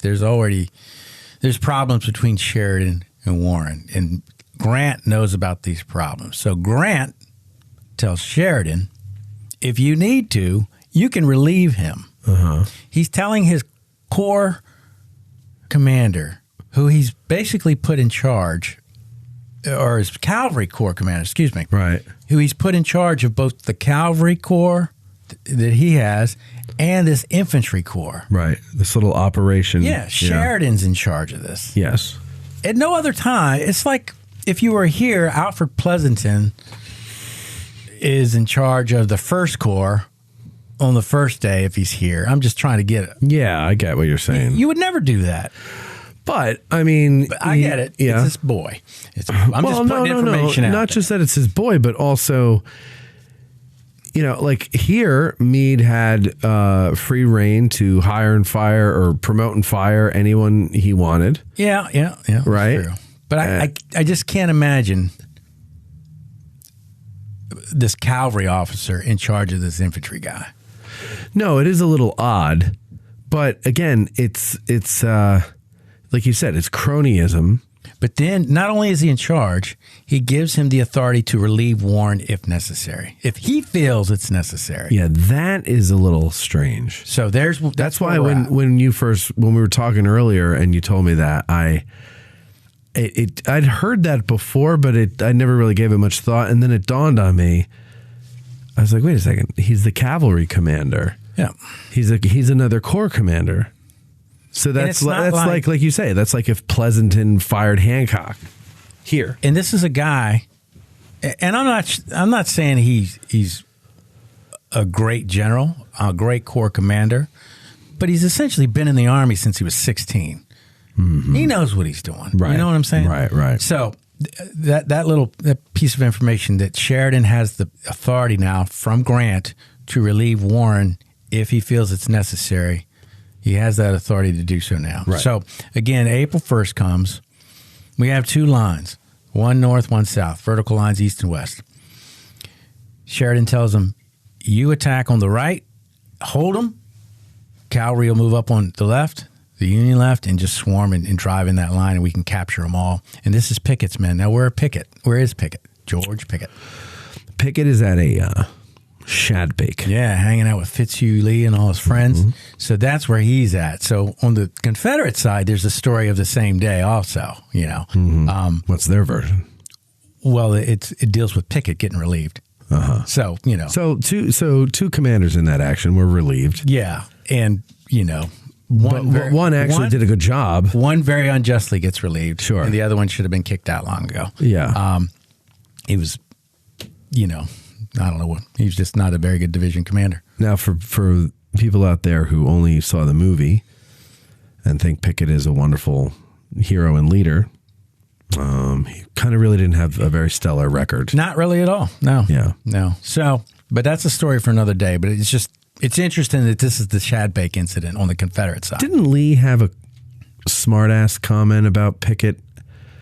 there's problems between Sheridan and Warren. And Grant knows about these problems. So Grant tells Sheridan, if you need to, you can relieve him. He's telling his corps commander, who he's basically put in charge, or his cavalry corps commander, excuse me. Right. Who he's put in charge of both the cavalry corps that he has and this infantry corps. Right. This little operation. Yeah, Sheridan's in charge of this. Yes. At no other time, it's like if you were here, Alfred Pleasanton is in charge of the First Corps on the first day if he's here. I'm just trying to get it. Yeah, I get what you're saying. You would never do that. But, I mean... But I get it. Yeah. It's his boy. I'm just putting information out. Not just that it's his boy, but also, like here, Meade had free reign to hire and fire or promote and fire anyone he wanted. Yeah. Right? True. But I just can't imagine this cavalry officer in charge of this infantry guy. No, it is a little odd. But again, it's like you said, it's cronyism. But then not only is he in charge, he gives him the authority to relieve Warren if necessary, if he feels it's necessary. Yeah, that is a little strange. So that's why when we were talking earlier and you told me that, I'd heard that before, but I never really gave it much thought. And then it dawned on me. I was like, wait a second. He's the cavalry commander. Yeah. He's another corps commander. So that's like you say, that's like if Pleasanton fired Hancock here. And this is a guy, and I'm not saying he's a great general, a great corps commander, but he's essentially been in the Army since he was 16. Mm-hmm. He knows what he's doing. Right. You know what I'm saying? Right. So that piece of information that Sheridan has the authority now from Grant to relieve Warren if he feels it's necessary. He has that authority to do so now. Right. So, again, April 1st comes. We have two lines, one north, one south, vertical lines east and west. Sheridan tells them, you attack on the right, hold them. Cavalry will move up on the left, the Union left, and just swarm and drive in that line, and we can capture them all. And this is Pickett's men. Now, where is Pickett? George Pickett. Pickett is at a... Shadbake. Yeah, hanging out with Fitzhugh Lee and all his friends. Mm-hmm. So that's where he's at. So on the Confederate side, there's a story of the same day also, Mm-hmm. What's their version? Well, it deals with Pickett getting relieved. Uh-huh. So, So two commanders in that action were relieved. Yeah. And, one actually did a good job. One very unjustly gets relieved. Sure. And the other one should have been kicked out long ago. Yeah. He was, I don't know what. He was just not a very good division commander. Now, for people out there who only saw the movie and think Pickett is a wonderful hero and leader, he kind of really didn't have a very stellar record. Not really at all. No. Yeah. No. So, but that's a story for another day. But it's interesting that this is the Shadbake incident on the Confederate side. Didn't Lee have a smart-ass comment about Pickett?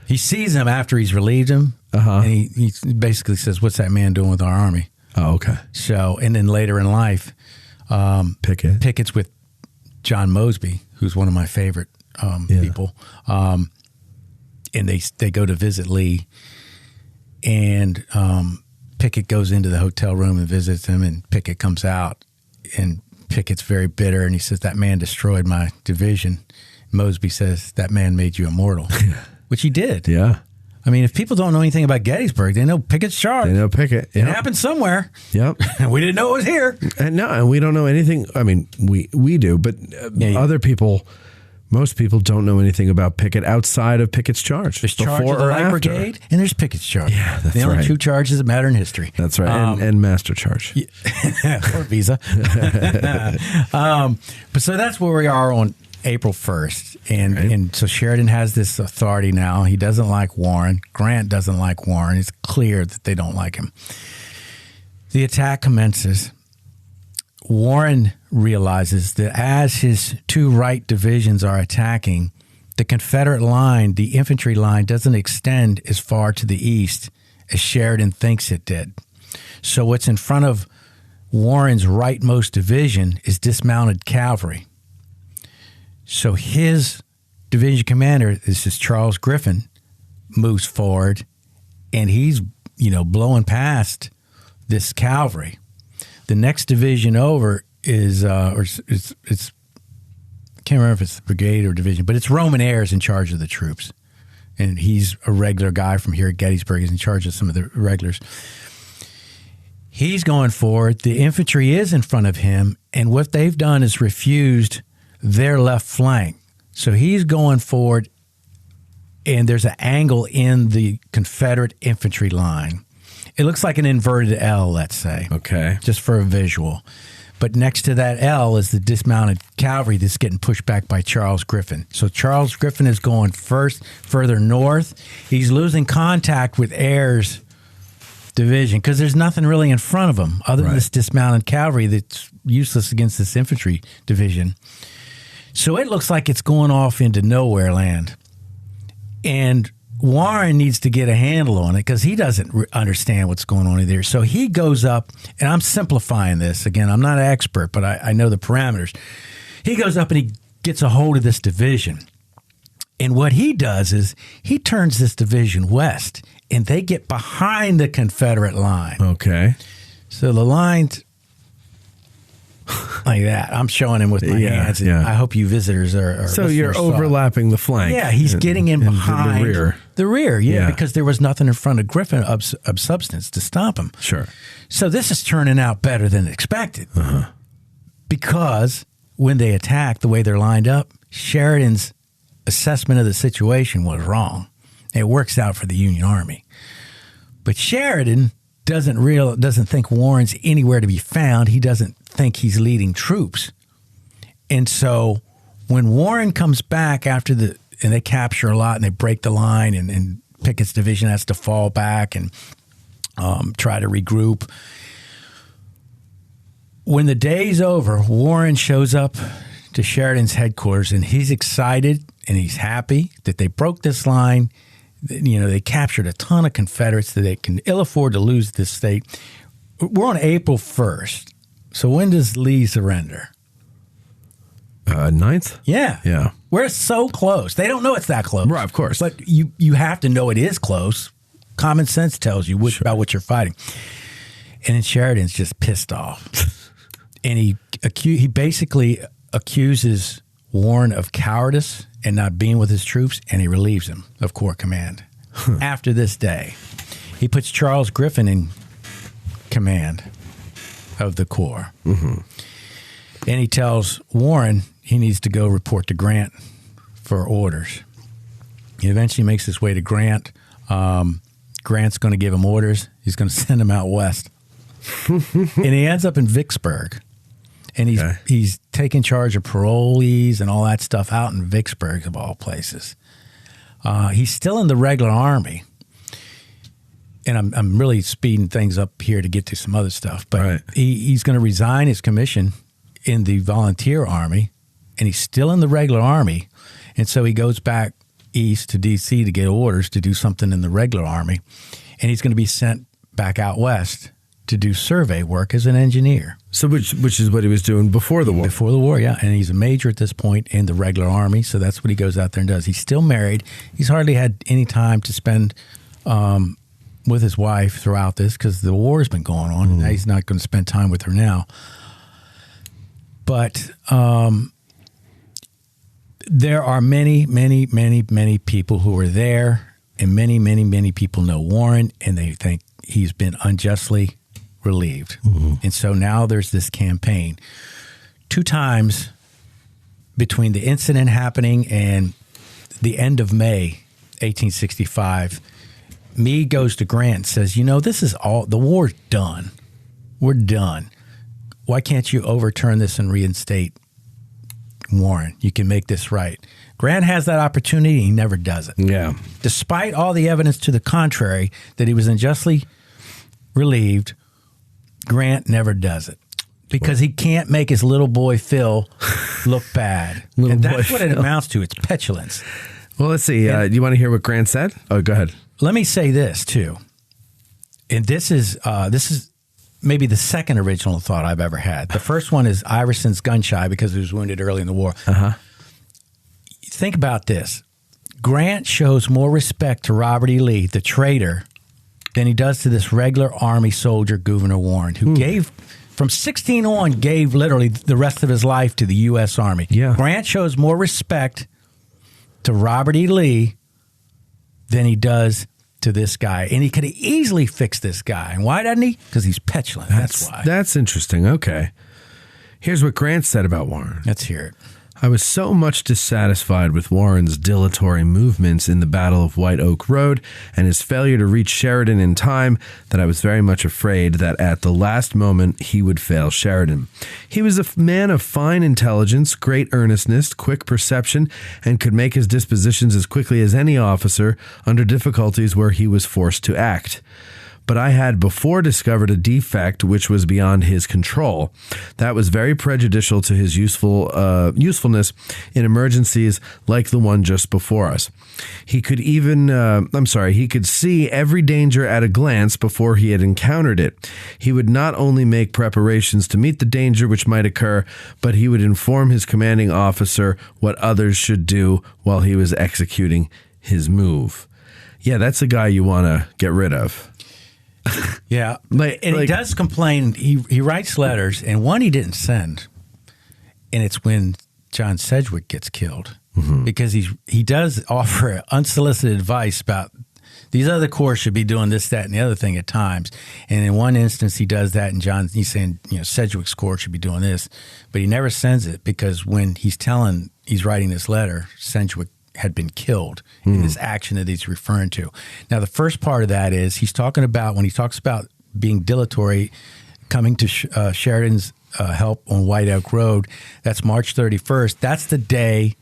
He sees him after he's relieved him. Uh-huh. And he basically says, what's that man doing with our army? Oh, okay. So, and then later in life, Pickett's with John Mosby, who's one of my favorite people. And they go to visit Lee. And Pickett goes into the hotel room and visits him, and Pickett comes out. And Pickett's very bitter, and he says, that man destroyed my division. Mosby says, that man made you immortal, which he did. Yeah. I mean, if people don't know anything about Gettysburg, they know Pickett's charge. They know Pickett. Yep. It happened somewhere. Yep. And we didn't know it was here. And we don't know anything. I mean, we do, but other people, most people don't know anything about Pickett outside of Pickett's charge. There's charge of the Light Brigade, and there's Pickett's charge. Yeah, that's the only right. two charges that matter in history. That's right. And Master Charge. Or Visa. But so that's where we are on April 1st. And so Sheridan has this authority now. He doesn't like Warren. Grant doesn't like Warren. It's clear that they don't like him. The attack commences. Warren realizes that as his two right divisions are attacking, the Confederate line, the infantry line, doesn't extend as far to the east as Sheridan thinks it did. So what's in front of Warren's rightmost division is dismounted cavalry. So his division commander, this is Charles Griffin, moves forward, and he's, blowing past this cavalry. The next division over is, it's I can't remember if it's the brigade or division, but it's Roman Ayres in charge of the troops. And he's a regular guy from here at Gettysburg. He's in charge of some of the regulars. He's going forward. The infantry is in front of him, and what they've done is refused their left flank. So he's going forward and there's an angle in the Confederate infantry line. It looks like an inverted L, let's say. Okay. Just for a visual. But next to that L is the dismounted cavalry that's getting pushed back by Charles Griffin. So Charles Griffin is going further north. He's losing contact with Ayres' division because there's nothing really in front of him other than this dismounted cavalry that's useless against this infantry division. So it looks like it's going off into nowhere land. And Warren needs to get a handle on it because he doesn't understand what's going on there. So he goes up, and I'm simplifying this. Again, I'm not an expert, but I know the parameters. He goes up and he gets a hold of this division. And what he does is he turns this division west, and they get behind the Confederate line. Okay. So the line's like that. I'm showing him with my hands. Yeah. I hope you visitors are So you're overlapping the flank. Yeah, he's getting in behind the rear. The rear, yeah, because there was nothing in front of Griffin of substance to stop him. Sure. So this is turning out better than expected. Because when they attacked, the way they're lined up, Sheridan's assessment of the situation was wrong. It works out for the Union Army. But Sheridan doesn't think Warren's anywhere to be found. He doesn't think he's leading troops. And so when Warren comes back and they capture a lot and they break the line and Pickett's division has to fall back and try to regroup. When the day's over, Warren shows up to Sheridan's headquarters and he's excited and he's happy that they broke this line. You know, they captured a ton of Confederates that they can ill afford to lose this state. We're on April 1st. So when does Lee surrender? 9th? Yeah. Yeah. We're so close. They don't know it's that close. Right, of course. But you have to know it is close. Common sense tells you about what you're fighting. And then Sheridan's just pissed off. And he basically accuses Warren of cowardice and not being with his troops, and he relieves him of Corps command. After this day, he puts Charles Griffin in command of the Corps. And he tells Warren he needs to go report to Grant for orders. He eventually makes his way to Grant. Grant's going to give him orders. He's going to send him out west. And he ends up in Vicksburg. And he's taking charge of parolees and all that stuff out in Vicksburg, of all places. He's still in the regular army. And I'm really speeding things up here to get to some other stuff. But he's going to resign his commission in the volunteer army. And he's still in the regular army. And so he goes back east to D.C. to get orders to do something in the regular army. And he's going to be sent back out west to do survey work as an engineer. So which is what he was doing before the war? Before the war, yeah. And he's a major at this point in the regular army, so that's what he goes out there and does. He's still married. He's hardly had any time to spend with his wife throughout this because the war's been going on. And he's not going to spend time with her now. But there are many, many, many, many people who are there, and many, many, many people know Warren, and they think he's been unjustly relieved. And so now there's this campaign. 2 times between the incident happening and the end of May 1865, Meade goes to Grant and says, you know, this is all, the war's done. We're done. Why can't you overturn this and reinstate Warren? You can make this right. Grant has that opportunity. He never does it. Yeah. Despite all the evidence to the contrary that he was unjustly relieved, Grant never does it because he can't make his little boy Phil look bad. And that's what it amounts to. It's petulance. Well, let's see. Do you want to hear what Grant said? Oh, go ahead. Let me say this, too. And this is maybe the second original thought I've ever had. The first one is Iverson's gun shy because he was wounded early in the war. Think about this. Grant shows more respect to Robert E. Lee, the traitor, than he does to this regular Army soldier, Gouverneur Warren, who gave, from 16 on, gave literally the rest of his life to the U.S. Army. Yeah. Grant shows more respect to Robert E. Lee than he does to this guy. And he could have easily fixed this guy. And why doesn't he? Because he's petulant. That's why. That's interesting. Okay. Here's what Grant said about Warren. Let's hear it. I was so much dissatisfied with Warren's dilatory movements in the Battle of White Oak Road and his failure to reach Sheridan in time that I was very much afraid that at the last moment he would fail Sheridan. He was a man of fine intelligence, great earnestness, quick perception, and could make his dispositions as quickly as any officer under difficulties where he was forced to act. But I had before discovered a defect which was beyond his control. That was very prejudicial to his usefulness in emergencies like the one just before us. He could he could see every danger at a glance before he had encountered it. He would not only make preparations to meet the danger which might occur, but he would inform his commanding officer what others should do while he was executing his move. Yeah, that's a guy you want to get rid of. Yeah, he does complain. He writes letters, and one he didn't send, and it's when John Sedgwick gets killed, because he does offer unsolicited advice about these other corps should be doing this, that, and the other thing at times. And in one instance, he does that, and he's saying, Sedgwick's corps should be doing this, but he never sends it because when he's writing this letter, Sedgwick had been killed in this action that he's referring to. Now, the first part of that is when he talks about being dilatory, coming to Sheridan's help on White Oak Road, that's March 31st. That's the day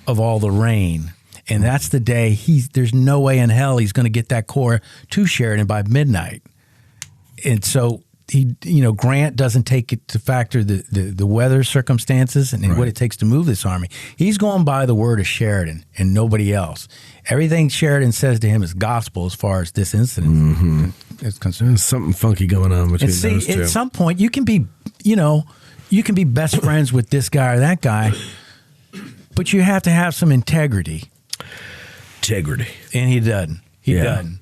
of all the rain. And that's the day there's no way in hell he's going to get that corps to Sheridan by midnight. And so Grant doesn't take it to factor the weather circumstances and what it takes to move this army. He's going by the word of Sheridan and nobody else. Everything Sheridan says to him is gospel as far as this incident is concerned. There's something funky going on between those two. At some point, you can be best friends with this guy or that guy, but you have to have some integrity. Integrity. And he doesn't. He doesn't.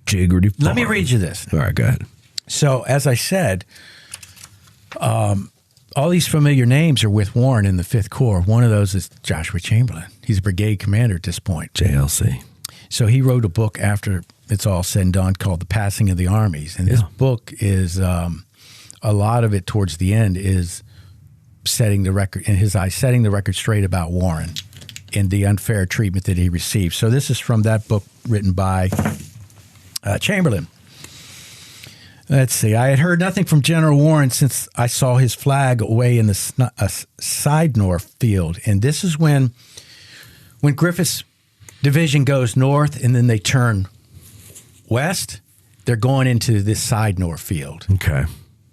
Integrity. Let me read you this. All right, go ahead. So, as I said, all these familiar names are with Warren in the 5th Corps. One of those is Joshua Chamberlain. He's a brigade commander at this point. JLC. So he wrote a book after it's all said and done called The Passing of the Armies. And this book is, a lot of it towards the end is setting the record, in his eyes, setting the record straight about Warren and the unfair treatment that he received. So this is from that book written by Chamberlain. Let's see. I had heard nothing from General Warren since I saw his flag away in the Sidnor field. And this is when Griffith's division goes north and then they turn west. They're going into this Sidnor field. Okay.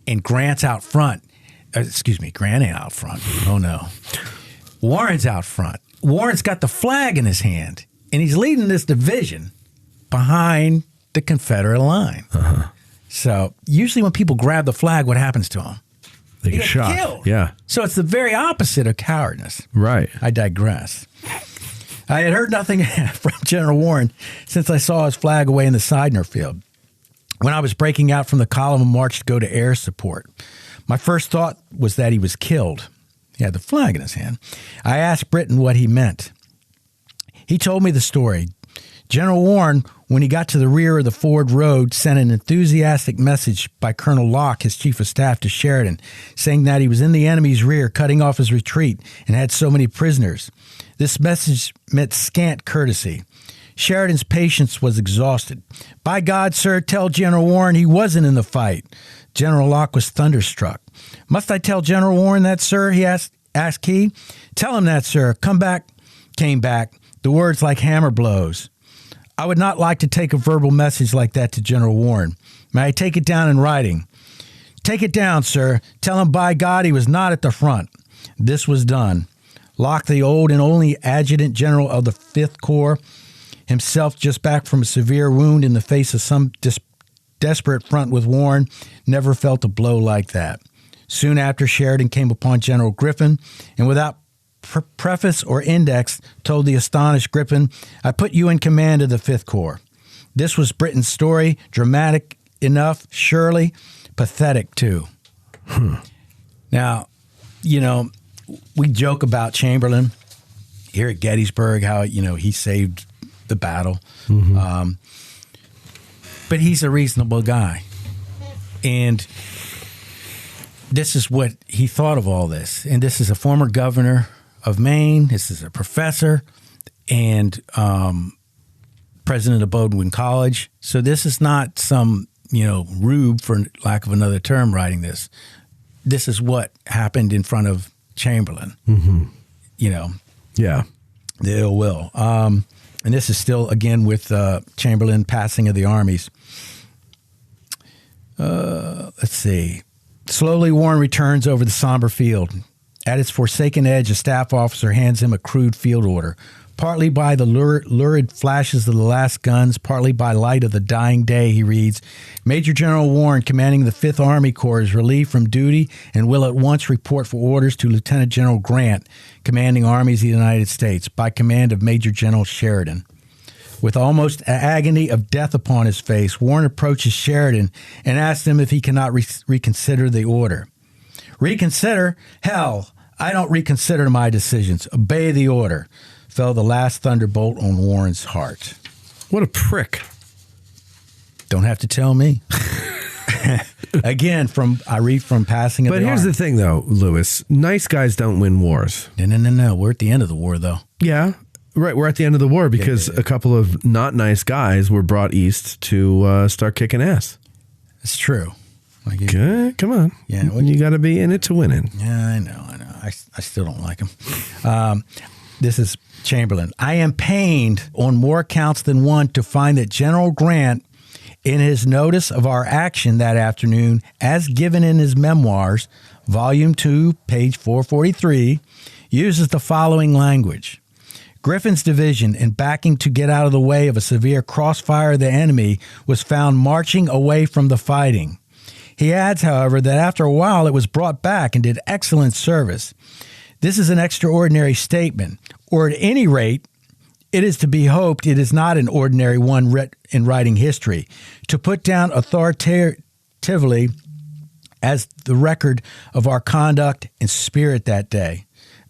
And Grant's out front. Grant ain't out front. Oh, no. Warren's out front. Warren's got the flag in his hand, and he's leading this division behind the Confederate line. Uh-huh. So usually when people grab the flag, what happens to them? They get shot. Killed. Yeah. So it's the very opposite of cowardness. Right. I digress. I had heard nothing from General Warren since I saw his flag away in the Sidnor field. When I was breaking out from the column of march to go to air support, my first thought was that he was killed. He had the flag in his hand. I asked Britton what he meant. He told me the story. General Warren, when he got to the rear of the Ford Road, sent an enthusiastic message by Colonel Locke, his chief of staff, to Sheridan, saying that he was in the enemy's rear, cutting off his retreat, and had so many prisoners. This message met scant courtesy. Sheridan's patience was exhausted. By God, sir, tell General Warren he wasn't in the fight. General Locke was thunderstruck. Must I tell General Warren that, sir? He asked he. Tell him that, sir. Come back. Came back. The words like hammer blows. I would not like to take a verbal message like that to General Warren. May I take it down in writing? Take it down, sir. Tell him by God he was not at the front. This was done. Locke, the old and only adjutant general of the 5th Corps, himself just back from a severe wound in the face of some desperate front with Warren, never felt a blow like that. Soon after, Sheridan came upon General Griffin, and without preface or index, told the astonished Griffin, I put you in command of the 5th Corps. This was Britton's story, dramatic enough, surely, pathetic too. Now, we joke about Chamberlain here at Gettysburg, how, he saved the battle. Mm-hmm. But he's a reasonable guy. And this is what he thought of all this. And this is a former governor of Maine. This is a professor and president of Bowdoin College. So this is not some, rube, for lack of another term, writing this. This is what happened in front of Chamberlain. Mm-hmm. Yeah. The ill will. And this is still, again, with Chamberlain passing of the armies. Let's see. Slowly, Warren returns over the somber field. At its forsaken edge, a staff officer hands him a crude field order. Partly by the lurid flashes of the last guns, partly by light of the dying day, he reads, Major General Warren, commanding the 5th Army Corps, is relieved from duty and will at once report for orders to Lieutenant General Grant, commanding armies of the United States, by command of Major General Sheridan. With almost an agony of death upon his face, Warren approaches Sheridan and asks him if he cannot reconsider the order. Reconsider? Hell, I don't reconsider my decisions. Obey the order. Fell the last thunderbolt on Warren's heart. What a prick. Don't have to tell me. Again, I read from Passing of the But here's Arm. the thing, though, Lewis. Nice guys don't win wars. No. We're at the end of the war, though. Yeah. Right. We're at the end of the war because a couple of not nice guys were brought east to start kicking ass. It's true. Okay, come on. Yeah, you got to be in it to win it. Yeah, I know. I still don't like him. This is Chamberlain. I am pained on more accounts than one to find that General Grant, in his notice of our action that afternoon, as given in his memoirs, Volume 2, page 443, uses the following language. Griffin's division, in backing to get out of the way of a severe crossfire of the enemy, was found marching away from the fighting. He adds, however, that after a while it was brought back and did excellent service. This is an extraordinary statement, or at any rate, it is to be hoped it is not an ordinary one in writing history, to put down authoritatively as the record of our conduct and spirit that day.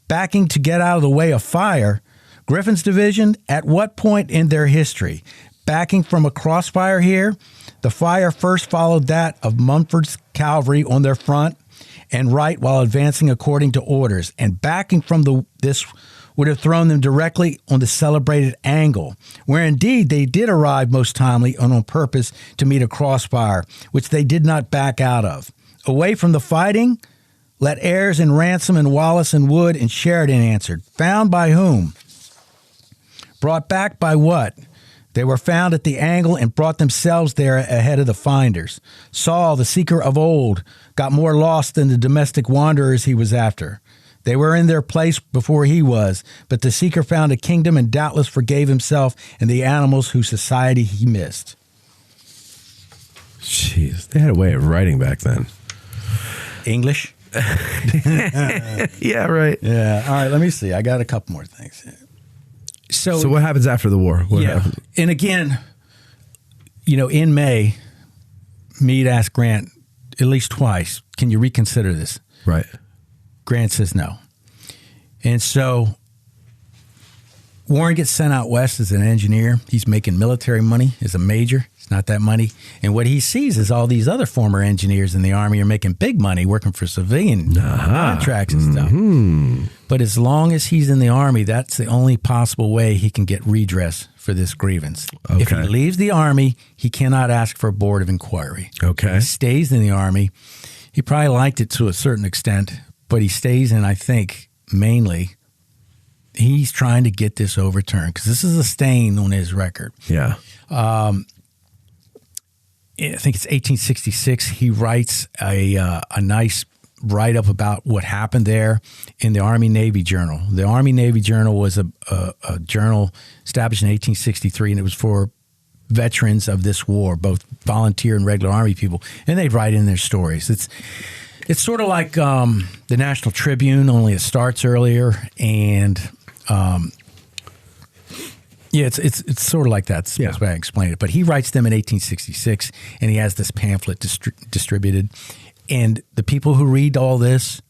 Backing to get out of the way of fire, Griffin's division, at what point in their history? Backing from a crossfire here, the fire first followed that of Mumford's cavalry on their front and right while advancing according to orders, and backing from this would have thrown them directly on the celebrated angle, where indeed they did arrive most timely and on purpose to meet a crossfire, which they did not back out of. Away from the fighting, let Ayres and Ransom and Wallace and Wood and Sheridan answered. Found by whom? Brought back by what? They were found at the angle and brought themselves there ahead of the finders. Saul, the seeker of old, got more lost than the domestic wanderers he was after. They were in their place before he was, but the seeker found a kingdom and doubtless forgave himself and the animals whose society he missed. Jeez, they had a way of writing back then. English? Yeah, right. Yeah. All right, let me see. I got a couple more things. So what happens after the war? What happens? And again, in May, Meade asked Grant at least twice, can you reconsider this? Right. Grant says no. And so Warren gets sent out west as an engineer. He's making military money as a major. It's not that money. And what he sees is all these other former engineers in the Army are making big money working for civilian contracts and stuff. Mm-hmm. But as long as he's in the Army, that's the only possible way he can get redress for this grievance. Okay. If he leaves the Army, he cannot ask for a board of inquiry. Okay. If he stays in the Army. He probably liked it to a certain extent, but he stays in, I think, mainly he's trying to get this overturned because this is a stain on his record. Yeah. I think it's 1866. He writes a nice write-up about what happened there in the Army-Navy Journal. The Army-Navy Journal was a journal established in 1863, and it was for veterans of this war, both volunteer and regular Army people, and they'd write in their stories. It's sort of like the National Tribune, only it starts earlier, and it's sort of like that. That's the best way I explain it. But he writes them in 1866, and he has this pamphlet distributed. And the people who read all this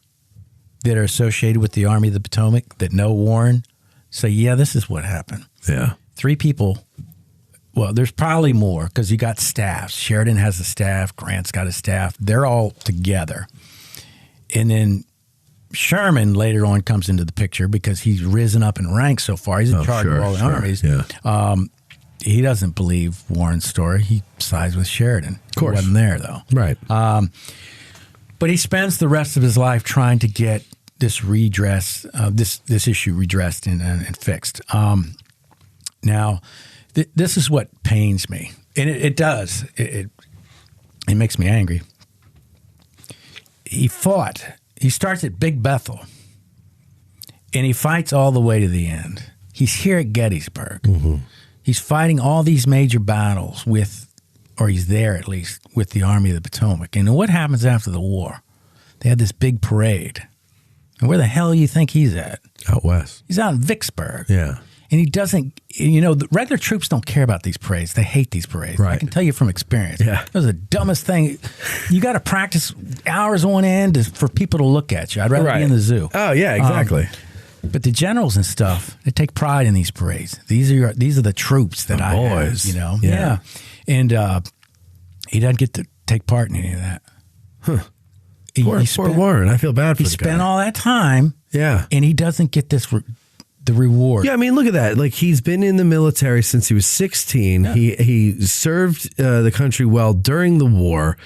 that are associated with the Army of the Potomac, that know Warren, say, yeah, this is what happened. Yeah. 3 people. Well, there's probably more because you got staffs. Sheridan has a staff. Grant's got a staff. They're all together. And then Sherman later on comes into the picture because he's risen up in rank so far. He's in charge of all the armies. Yeah. He doesn't believe Warren's story. He sides with Sheridan. Of course. He wasn't there, though. Right. But he spends the rest of his life trying to get this redress, this issue redressed and fixed. Now, this is what pains me, and it does. It makes me angry. He fought. He starts at Big Bethel, and he fights all the way to the end. He's here at Gettysburg. Mm-hmm. He's fighting all these major battles or he's there at least, with the Army of the Potomac. And what happens after the war? They had this big parade. And where the hell do you think he's at? Out west. He's out in Vicksburg. Yeah. And he doesn't, the regular troops don't care about these parades. They hate these parades. Right. I can tell you from experience. Yeah. It was the dumbest thing. You got to practice hours on end for people to look at you. I'd rather be in the zoo. Oh, yeah, exactly. But the generals and stuff, they take pride in these parades. These are the troops that I boys. have, Yeah. And he doesn't get to take part in any of that. Huh. Poor Warren. I feel bad for He the guy. spent all that time. Yeah. And he doesn't get the reward. Yeah, I mean, look at that. Like, he's been in the military since he was 16. Yeah. He served the country well during the war.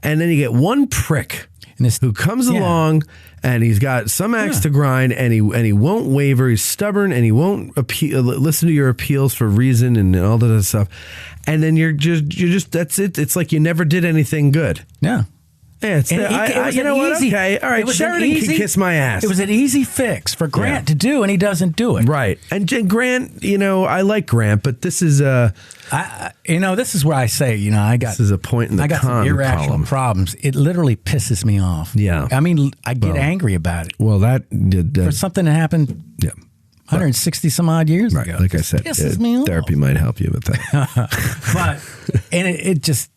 And then you get one prick who comes along and he's got some axe to grind, and he won't waver. He's stubborn, and he won't listen to your appeals for reason and all that other stuff. And then you're just that's it. It's like you never did anything good. Yeah. Yeah, you know what? Okay, all right. Sheridan can kiss my ass. It was an easy fix for Grant to do, and he doesn't do it. Right. And Grant, I like Grant, but this is this is where I say, this is a point in the I got some irrational column. problems. It literally pisses me off. Yeah. I mean, I get angry about it. Well, for something that happened 160 some odd years ago. Like I said, pisses me off. Therapy might help you with that. It just,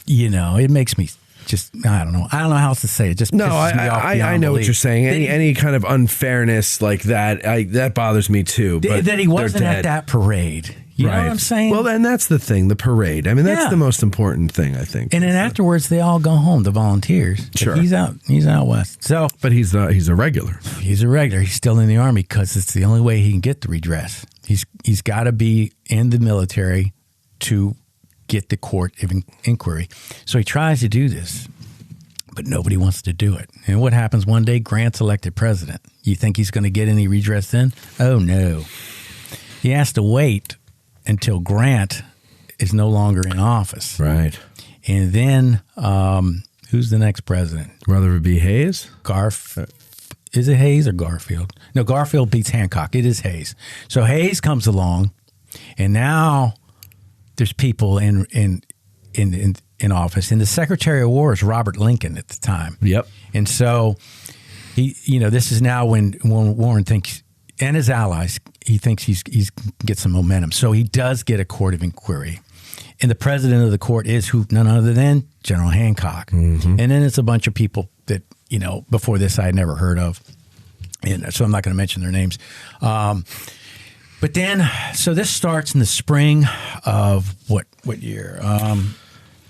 it makes me just, I don't know how else to say it. Just pisses me off. I know what you're saying. Any kind of unfairness like that, that bothers me too. But that he wasn't at that parade. You know what I'm saying? Well, then that's the thing, the parade. I mean, that's the most important thing, I think. And then afterwards, they all go home, the volunteers. Sure. He's out west. So, but he's a regular. He's a regular. He's still in the Army because it's the only way he can get the redress. He's got to be in the military to get the court of inquiry. So he tries to do this, but nobody wants to do it. And what happens one day? Grant's elected president. You think he's going to get any redress then? Oh, no. He has to wait until Grant is no longer in office. Right. And then who's the next president? Rutherford B. Hayes? Is it Hayes or Garfield? No, Garfield beats Hancock. It is Hayes. So Hayes comes along, and now there's people in office. And the Secretary of War is Robert Lincoln at the time. Yep. And so this is now when Warren thinks, and his allies, he thinks he's get some momentum. So he does get a court of inquiry. And the president of the court is none other than General Hancock. Mm-hmm. And then it's a bunch of people that, before this I had never heard of. And so I'm not going to mention their names. But then, so this starts in the spring of what year?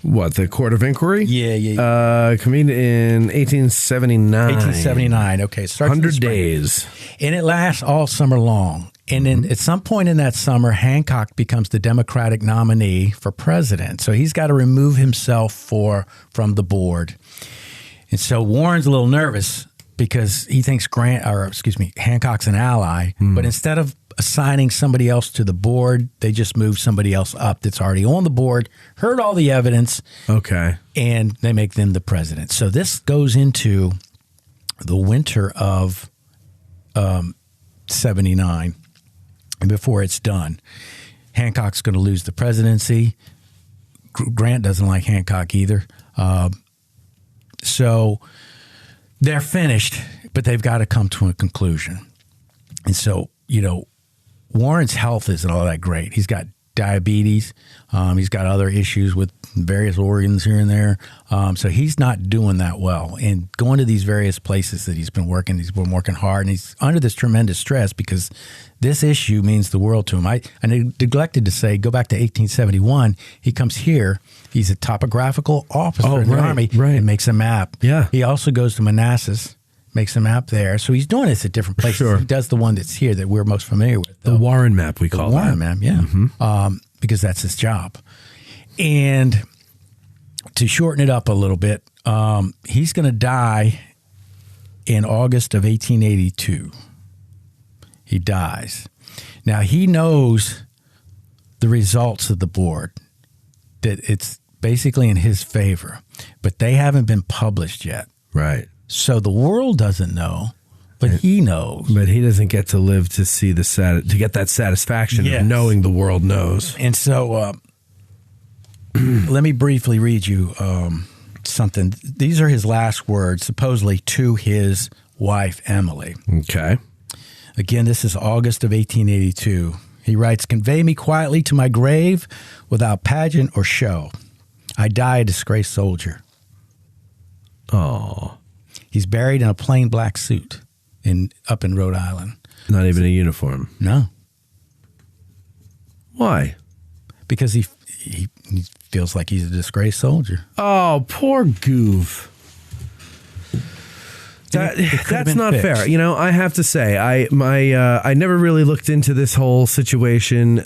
What, the Court of Inquiry? Yeah. Convened in 1879. 1879, okay. It starts 100 days. And it lasts all summer long. And then at some point in that summer, Hancock becomes the Democratic nominee for president. So he's got to remove himself from the board. And so Warren's a little nervous because he thinks Hancock's an ally. But instead of assigning somebody else to the board, they just move somebody else up that's already on the board, heard all the evidence. Okay. And they make them the president. So this goes into the winter of 79. And before it's done, Hancock's going to lose the presidency. Grant doesn't like Hancock either. So they're finished, but they've got to come to a conclusion. And so, Warren's health isn't all that great. He's got diabetes. He's got other issues with various organs here and there. So he's not doing that well. And going to these various places that he's been working hard, and he's under this tremendous stress because this issue means the world to him. I neglected to say, go back to 1871. He comes here. He's a topographical officer in the Army and makes a map. Yeah. He also goes to Manassas, makes a map there. So he's doing this at different places. Sure. He does the one that's here that we're most familiar with. The Warren map, we call the Warren that. map, yeah. Because that's his job. And to shorten it up a little bit, he's going to die in August of 1882. He dies. Now, he knows the results of the board, that it's basically in his favor, but they haven't been published yet. Right. So the world doesn't know, but he knows. But he doesn't get to live to see to get that satisfaction of knowing the world knows. And so let me briefly read you something. These are his last words, supposedly to his wife, Emily. Okay. Again, this is August of 1882. He writes, "Convey me quietly to my grave without pageant or show. I die a disgraced soldier." Oh. He's buried in a plain black suit up in Rhode Island. Not even a uniform. No. Why? Because he feels like he's a disgraced soldier. Oh, poor Goov. That's not fixed. fair. You know, I have to say, I never really looked into this whole situation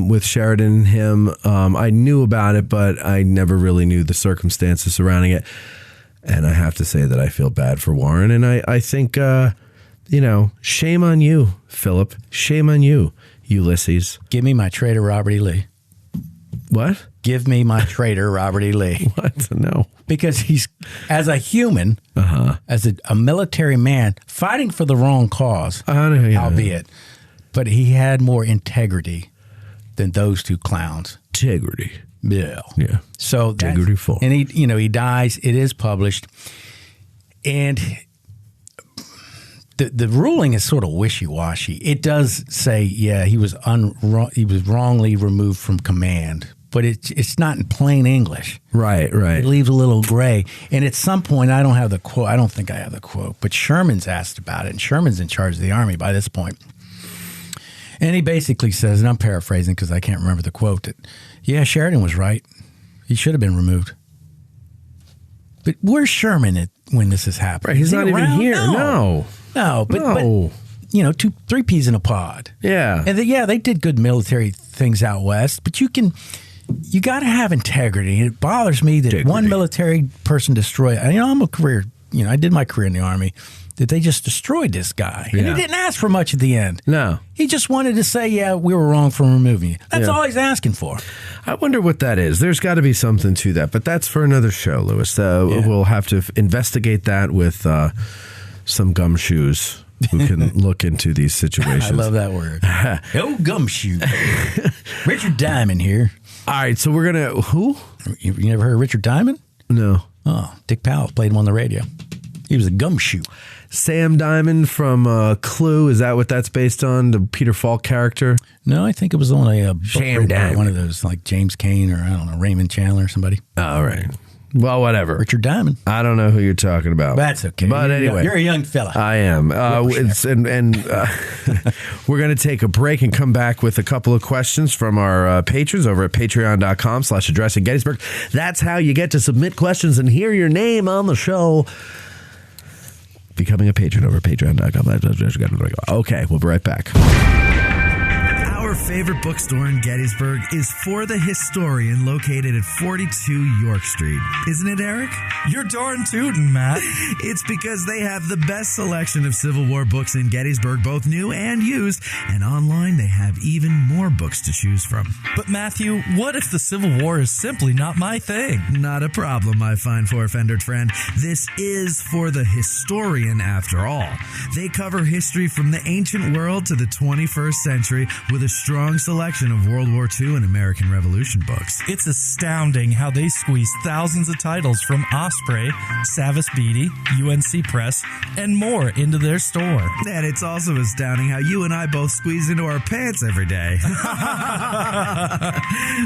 with Sheridan and him. I knew about it, but I never really knew the circumstances surrounding it. And I have to say that I feel bad for Warren. And I think, shame on you, Philip. Shame on you, Ulysses. Give me my traitor, Robert E. Lee. What? Give me my traitor, Robert E. Lee. What? No. Because he's, as a human, as a military man, fighting for the wrong cause, albeit, but he had more integrity than those two clowns. Integrity. Yeah. Yeah. So integrity full. And he dies. It is published. And the ruling is sort of wishy-washy. It does say, he was wrongly removed from command, but it's not in plain English. Right. It leaves a little gray. And at some point, I don't have the quote. I don't think I have the quote, but Sherman's asked about it, and Sherman's in charge of the Army by this point. And he basically says, and I'm paraphrasing because I can't remember the quote, that, Sheridan was right. He should have been removed. But where's Sherman when this is happening? Right, he's not even here. No, but 3 peas in a pod. Yeah. And they did good military things out west, but you got to have integrity. And it bothers me that one military person destroyed. I did my career in the Army. That they just destroyed this guy. And he didn't ask for much at the end. No. He just wanted to say, we were wrong for removing you. That's all he's asking for. I wonder what that is. There's got to be something to that. But that's for another show, Lewis. We'll have to investigate that with some gumshoes who can look into these situations. I love that word. Oh, gumshoe. Richard Diamond here. All right, so we're going to... Who? You never heard of Richard Diamond? No. Oh, Dick Powell played him on the radio. He was a gumshoe. Sam Diamond from Clue, is that what that's based on? The Peter Falk character? No, I think it was on a Sam Diamond. One of those, like James Cain or, I don't know, Raymond Chandler or somebody. All right. Well, whatever. Richard Diamond. I don't know who you're talking about. That's okay. But anyway. You're a young fella. I am. We're going to take a break and come back with a couple of questions from our patrons over at patreon.com/addressing Gettysburg. That's how you get to submit questions and hear your name on the show. Becoming a patron over at patreon.com. Okay, we'll be right back. Our favorite bookstore in Gettysburg is For the Historian, located at 42 York Street. Isn't it, Eric? You're darn tootin', Matt. It's because they have the best selection of Civil War books in Gettysburg, both new and used, and online they have even more books to choose from. But Matthew, what if the Civil War is simply not my thing? Not a problem, my fine four-fendered friend. This is For the Historian, after all. They cover history from the ancient world to the 21st century with a strong selection of World War II and American Revolution books. It's astounding how they squeeze thousands of titles from Osprey, Savas Beatty, UNC Press, and more into their store. And it's also astounding how you and I both squeeze into our pants every day.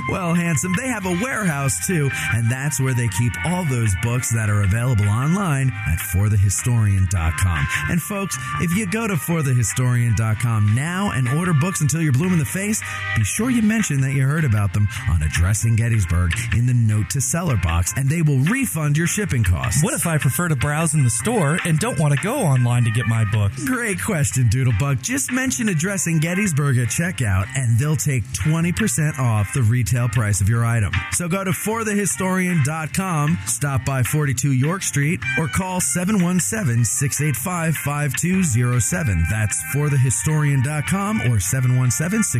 Well, handsome, they have a warehouse too, and that's where they keep all those books that are available online at forthehistorian.com. And folks, if you go to forthehistorian.com now and order books until you're blue in the face, be sure you mention that you heard about them on Addressing Gettysburg in the Note to Seller box, and they will refund your shipping costs. What if I prefer to browse in the store and don't want to go online to get my book? Great question, Doodlebug. Just mention Addressing Gettysburg at checkout, and they'll take 20% off the retail price of your item. So go to forthehistorian.com, stop by 42 York Street, or call 717-685-5207. That's forthehistorian.com or 717-685-5207.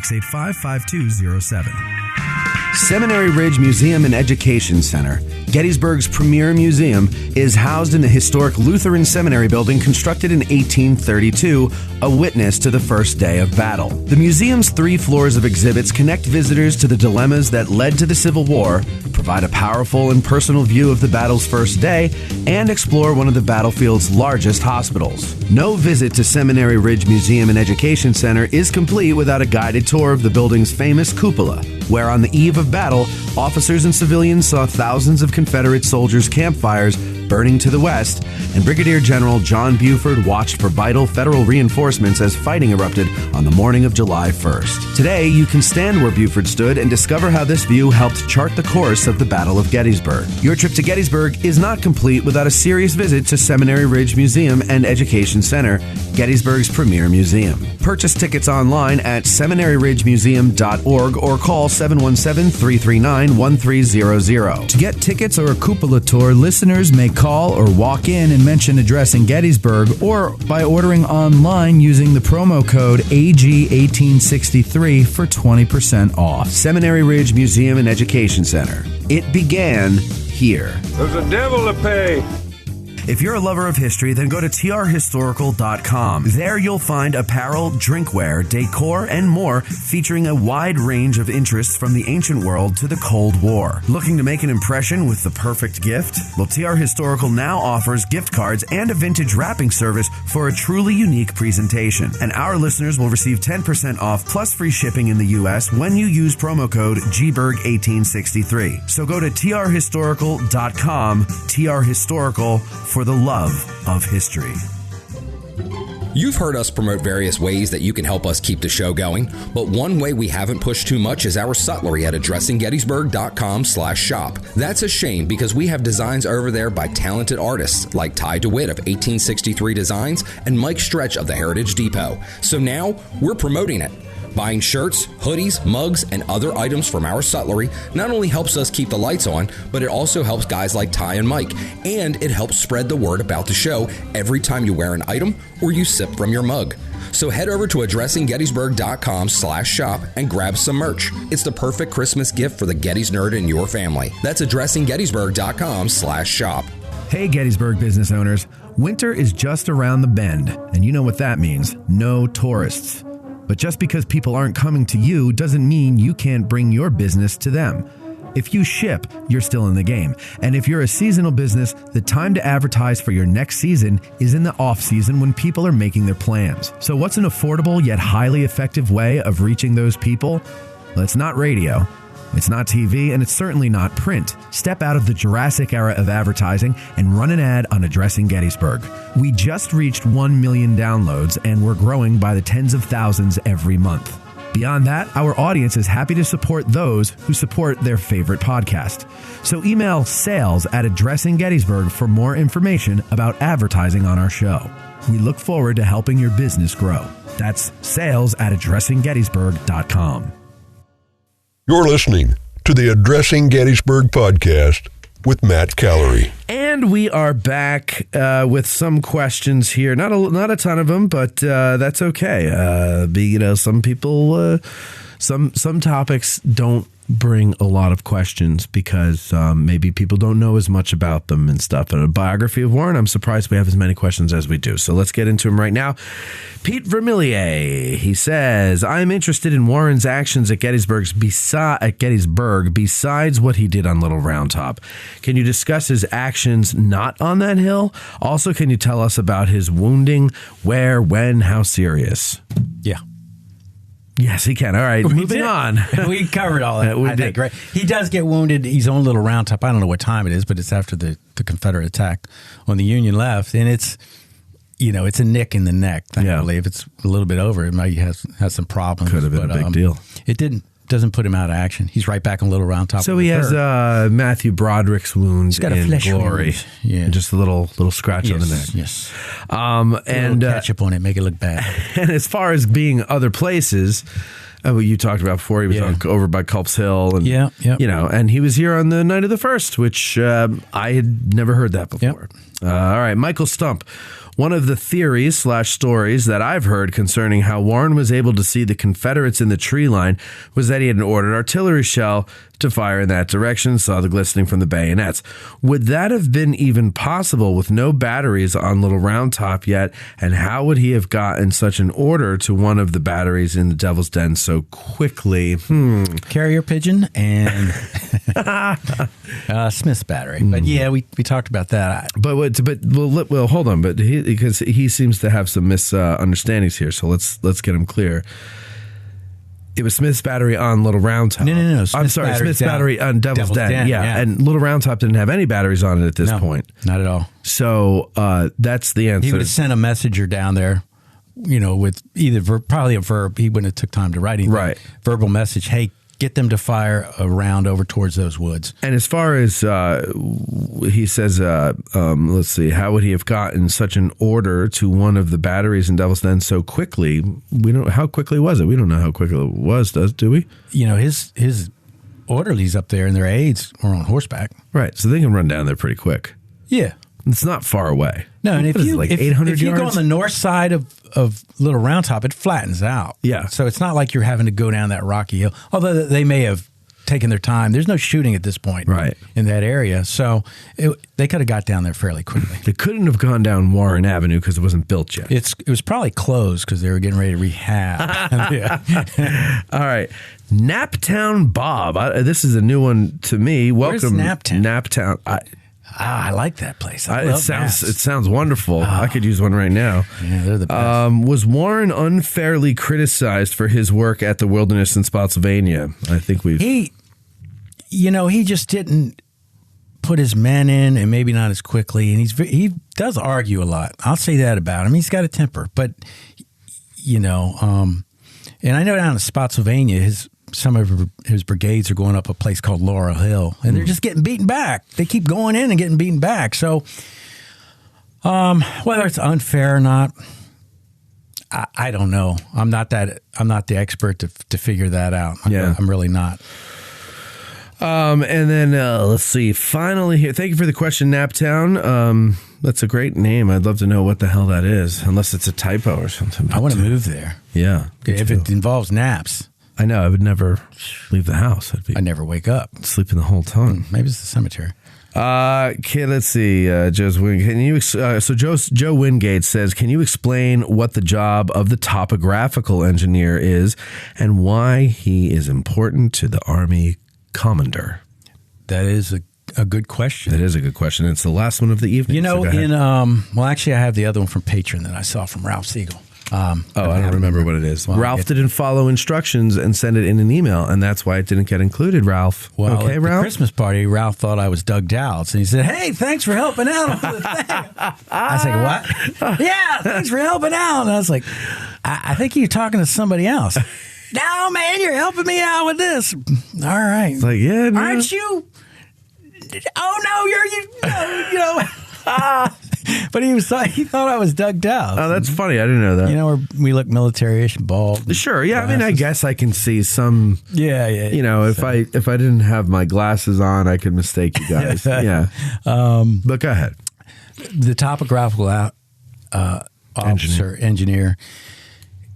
Seminary Ridge Museum and Education Center, Gettysburg's premier museum, is housed in the historic Lutheran Seminary building constructed in 1832, a witness to the first day of battle. The museum's 3 floors of exhibits connect visitors to the dilemmas that led to the Civil War, provide a powerful and personal view of the battle's first day, and explore one of the battlefield's largest hospitals. No visit to Seminary Ridge Museum and Education Center is complete without a guided tour of the building's famous cupola, where on the eve of battle, officers and civilians saw thousands of Confederate soldiers' campfires burning to the west, and Brigadier General John Buford watched for vital federal reinforcements as fighting erupted on the morning of July 1st. Today, you can stand where Buford stood and discover how this view helped chart the course of the Battle of Gettysburg. Your trip to Gettysburg is not complete without a serious visit to Seminary Ridge Museum and Education Center, Gettysburg's premier museum. Purchase tickets online at seminaryridgemuseum.org or call 717-339-1300. To get tickets or a cupola tour, listeners may call or walk in and mention Addressing Gettysburg, or by ordering online using the promo code AG1863 for 20% off. Seminary Ridge Museum and Education Center. It began here. There's a devil to pay. If you're a lover of history, then go to trhistorical.com. There you'll find apparel, drinkware, decor, and more featuring a wide range of interests from the ancient world to the Cold War. Looking to make an impression with the perfect gift? Well, TR Historical now offers gift cards and a vintage wrapping service for a truly unique presentation. And our listeners will receive 10% off plus free shipping in the U.S. when you use promo code GBERG1863. So go to trhistorical.com, TR Historical, for the love of history. You've heard us promote various ways that you can help us keep the show going, but one way we haven't pushed too much is our sutlery at addressinggettysburg.com/shop. That's a shame because we have designs over there by talented artists like Ty DeWitt of 1863 Designs and Mike Stretch of the Heritage Depot. So now we're promoting it. Buying shirts, hoodies, mugs, and other items from our sutlery not only helps us keep the lights on, but it also helps guys like Ty and Mike, and it helps spread the word about the show every time you wear an item or you sip from your mug. So head over to addressinggettysburg.com/shop and grab some merch. It's the perfect Christmas gift for the Gettys nerd in your family. That's addressinggettysburg.com/shop. Hey, Gettysburg business owners. Winter is just around the bend, and you know what that means. No tourists. But just because people aren't coming to you doesn't mean you can't bring your business to them. If you ship, you're still in the game. And if you're a seasonal business, the time to advertise for your next season is in the off-season when people are making their plans. So what's an affordable yet highly effective way of reaching those people? Well, it's not radio. It's not TV, and it's certainly not print. Step out of the Jurassic era of advertising and run an ad on Addressing Gettysburg. We just reached 1 million downloads, and we're growing by the tens of thousands every month. Beyond that, our audience is happy to support those who support their favorite podcast. So email sales@addressinggettysburg for more information about advertising on our show. We look forward to helping your business grow. That's sales@addressinggettysburg.com. You're listening to the Addressing Gettysburg podcast with Matt Callery. And we are back with some questions here. Not a ton of them, but that's okay. Some people, some topics don't bring a lot of questions because maybe people don't know as much about them and stuff. And a biography of Warren, I'm surprised we have as many questions as we do. So let's get into him right now. Pete Vermillier, he says, I'm interested in Warren's actions at Gettysburg besides what he did on Little Round Top. Can you discuss his actions not on that hill? Also, can you tell us about his wounding? Where, when, how serious? Yeah. Yes, he can. All right, moving on. We covered all that. I think, right? He does get wounded. He's on Little Round Top. I don't know what time it is, but it's after the Confederate attack on the Union left, and it's a nick in the neck. I believe it's a little bit over. It might has some problems. Could have been a big deal. It doesn't put him out of action. He's right back on Little Round Top. So he has Matthew Broderick's wound. He's got a flesh Glory. Wound. Yeah, just a little scratch on the neck. Yes, and ketchup on it, make it look bad. And as far as being other places, you talked about before, he was over by Culp's Hill, and and he was here on the night of the 1st, which I had never heard that before. All right, Michael Stump. One of the theories/stories that I've heard concerning how Warren was able to see the Confederates in the tree line was that he had an ordered artillery shell to fire in that direction, saw the glistening from the bayonets. Would that have been even possible with no batteries on Little Round Top yet? And how would he have gotten such an order to one of the batteries in the Devil's Den so quickly? Carrier pigeon and Smith's battery. But yeah, we talked about that. But hold on. But because he seems to have some misunderstandings here, so let's get him clear. It was Smith's battery on Little Round Top. No. I'm sorry, Smith's battery on Devil's Den. Yeah, and Little Round Top didn't have any batteries on it at this point. Not at all. So that's the answer. He would have sent a messenger down there, with either probably a verb. He wouldn't have took time to write anything. Right. Verbal message, hey, get them to fire a round over towards those woods. And as far as he says, let's see, how would he have gotten such an order to one of the batteries in Devil's Den so quickly? How quickly was it? We don't know how quickly it was, do we? His orderlies up there and their aides were on horseback. Right, so they can run down there pretty quick. Yeah. It's not far away. No, and if you 800 if you yards? go on the north side of Little Round Top, it flattens out. Yeah. So it's not like you're having to go down that rocky hill, although they may have taken their time. There's no shooting at this point in that area. So they could have got down there fairly quickly. They couldn't have gone down Warren Avenue because it wasn't built yet. It was probably closed because they were getting ready to rehab. All right. Naptown Bob. This is a new one to me. Welcome. Where's Naptown? Naptown. I like that place. It sounds wonderful. I could use one right now. Yeah, they're the best. Was Warren unfairly criticized for his work at the Wilderness in Spotsylvania? I think he just didn't put his men in, and maybe not as quickly. And he does argue a lot. I'll say that about him. He's got a temper, but and I know down in Spotsylvania, some of his brigades are going up a place called Laurel Hill, and they're just getting beaten back. They keep going in and getting beaten back. So, whether it's unfair or not, I don't know. I'm not the expert to figure that out. I'm really not. And then let's see. Finally, here. Thank you for the question, Naptown. That's a great name. I'd love to know what the hell that is, unless it's a typo or something. I want to move there. Yeah, if it involves naps. I know. I would never leave the house. I'd never wake up. Sleeping the whole time. Maybe it's the cemetery. Okay, let's see. Joe's Wingate. Joe Wingate says, can you explain what the job of the topographical engineer is and why he is important to the Army commander? That is a good question. It is a good question. It's the last one of the evening. Actually, I have the other one from Patreon that I saw from Ralph Siegel. I don't remember what it is. Well, Ralph didn't follow instructions and send it in an email, and that's why it didn't get included, Ralph. Well, okay, at Ralph? the Christmas party, Ralph thought I was Doug Dowds, and he said, hey, thanks for helping out on the thing. I was like, what? Yeah, thanks for helping out. And I was like, I think you're talking to somebody else. No, man, you're helping me out with this. All right. It's like, yeah, no. Aren't you? Oh, no, but he thought I was Doug Dowd. Oh, that's funny. I didn't know that. Where we look military-ish, bald. Sure, yeah. Glasses. I mean, I guess I can see some. Yeah. If I didn't have my glasses on, I could mistake you guys. Yeah. But go ahead. The topographical engineer.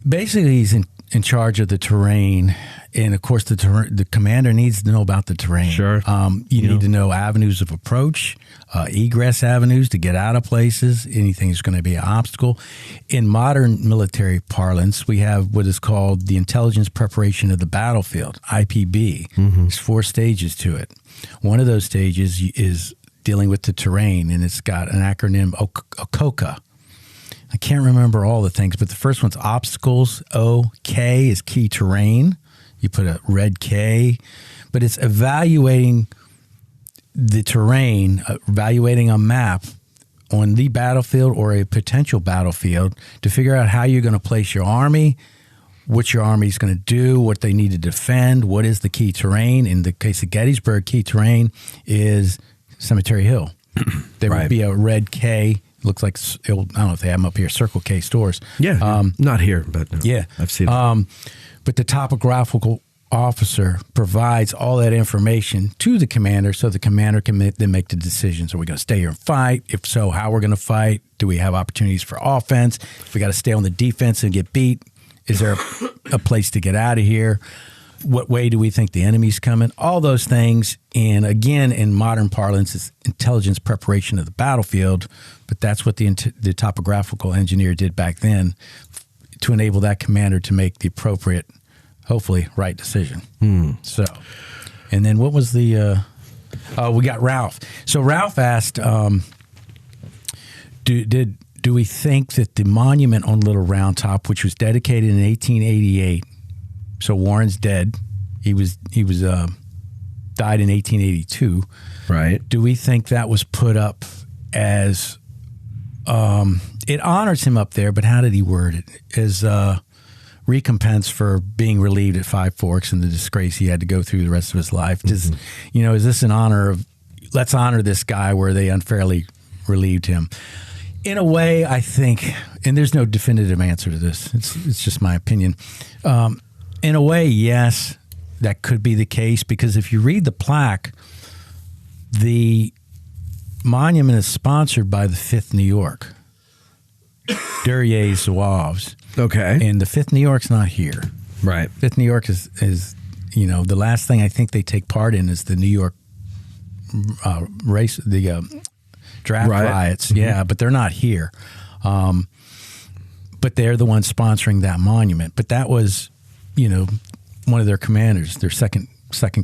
Basically, he's in charge of the terrain. And of course, the commander needs to know about the terrain. Sure. You need to know avenues of approach, egress avenues to get out of places, anything that's going to be an obstacle. In modern military parlance, we have what is called the intelligence preparation of the battlefield, IPB. There's 4 stages to it. One of those stages is dealing with the terrain, and it's got an acronym, OCOCA. I can't remember all the things, but the first one's obstacles. OK is key terrain. You put a red K, but it's evaluating the terrain, evaluating a map on the battlefield or a potential battlefield to figure out how you're going to place your army, what your army is going to do, what they need to defend, what is the key terrain. In the case of Gettysburg, key terrain is Cemetery Hill. There would be a red K. Looks like, I don't know if they have them up here, Circle K stores. Yeah, not here, but no, yeah, I've seen it. But the topographical officer provides all that information to the commander so the commander can then make the decisions. Are we going to stay here and fight? If so, how we're going to fight? Do we have opportunities for offense? If we got to stay on the defense and get beat, is there a place to get out of here? What way do we think the enemy's coming? All those things. And again, in modern parlance, it's intelligence preparation of the battlefield. But that's what the topographical engineer did back then to enable that commander to make the appropriate, hopefully, right decision. So, and then what was the? We got Ralph. So Ralph asked, do we think that the monument on Little Round Top, which was dedicated in 1888, so Warren's dead. He died in 1882. Right. Do we think that was put up as it honors him up there, but how did he word it? As recompense for being relieved at Five Forks and the disgrace he had to go through the rest of his life. Is this an honor of, let's honor this guy where they unfairly relieved him? In a way, I think, and there's no definitive answer to this. It's just my opinion. In a way, yes, that could be the case, because if you read the plaque, the monument is sponsored by the 5th New York, Duryea Zouaves. Okay. And the 5th New York's not here. Right. 5th New York is the last thing I think they take part in is the New York race, the draft riots. Mm-hmm. Yeah, but they're not here. But they're the ones sponsoring that monument. But that was, one of their commanders, their second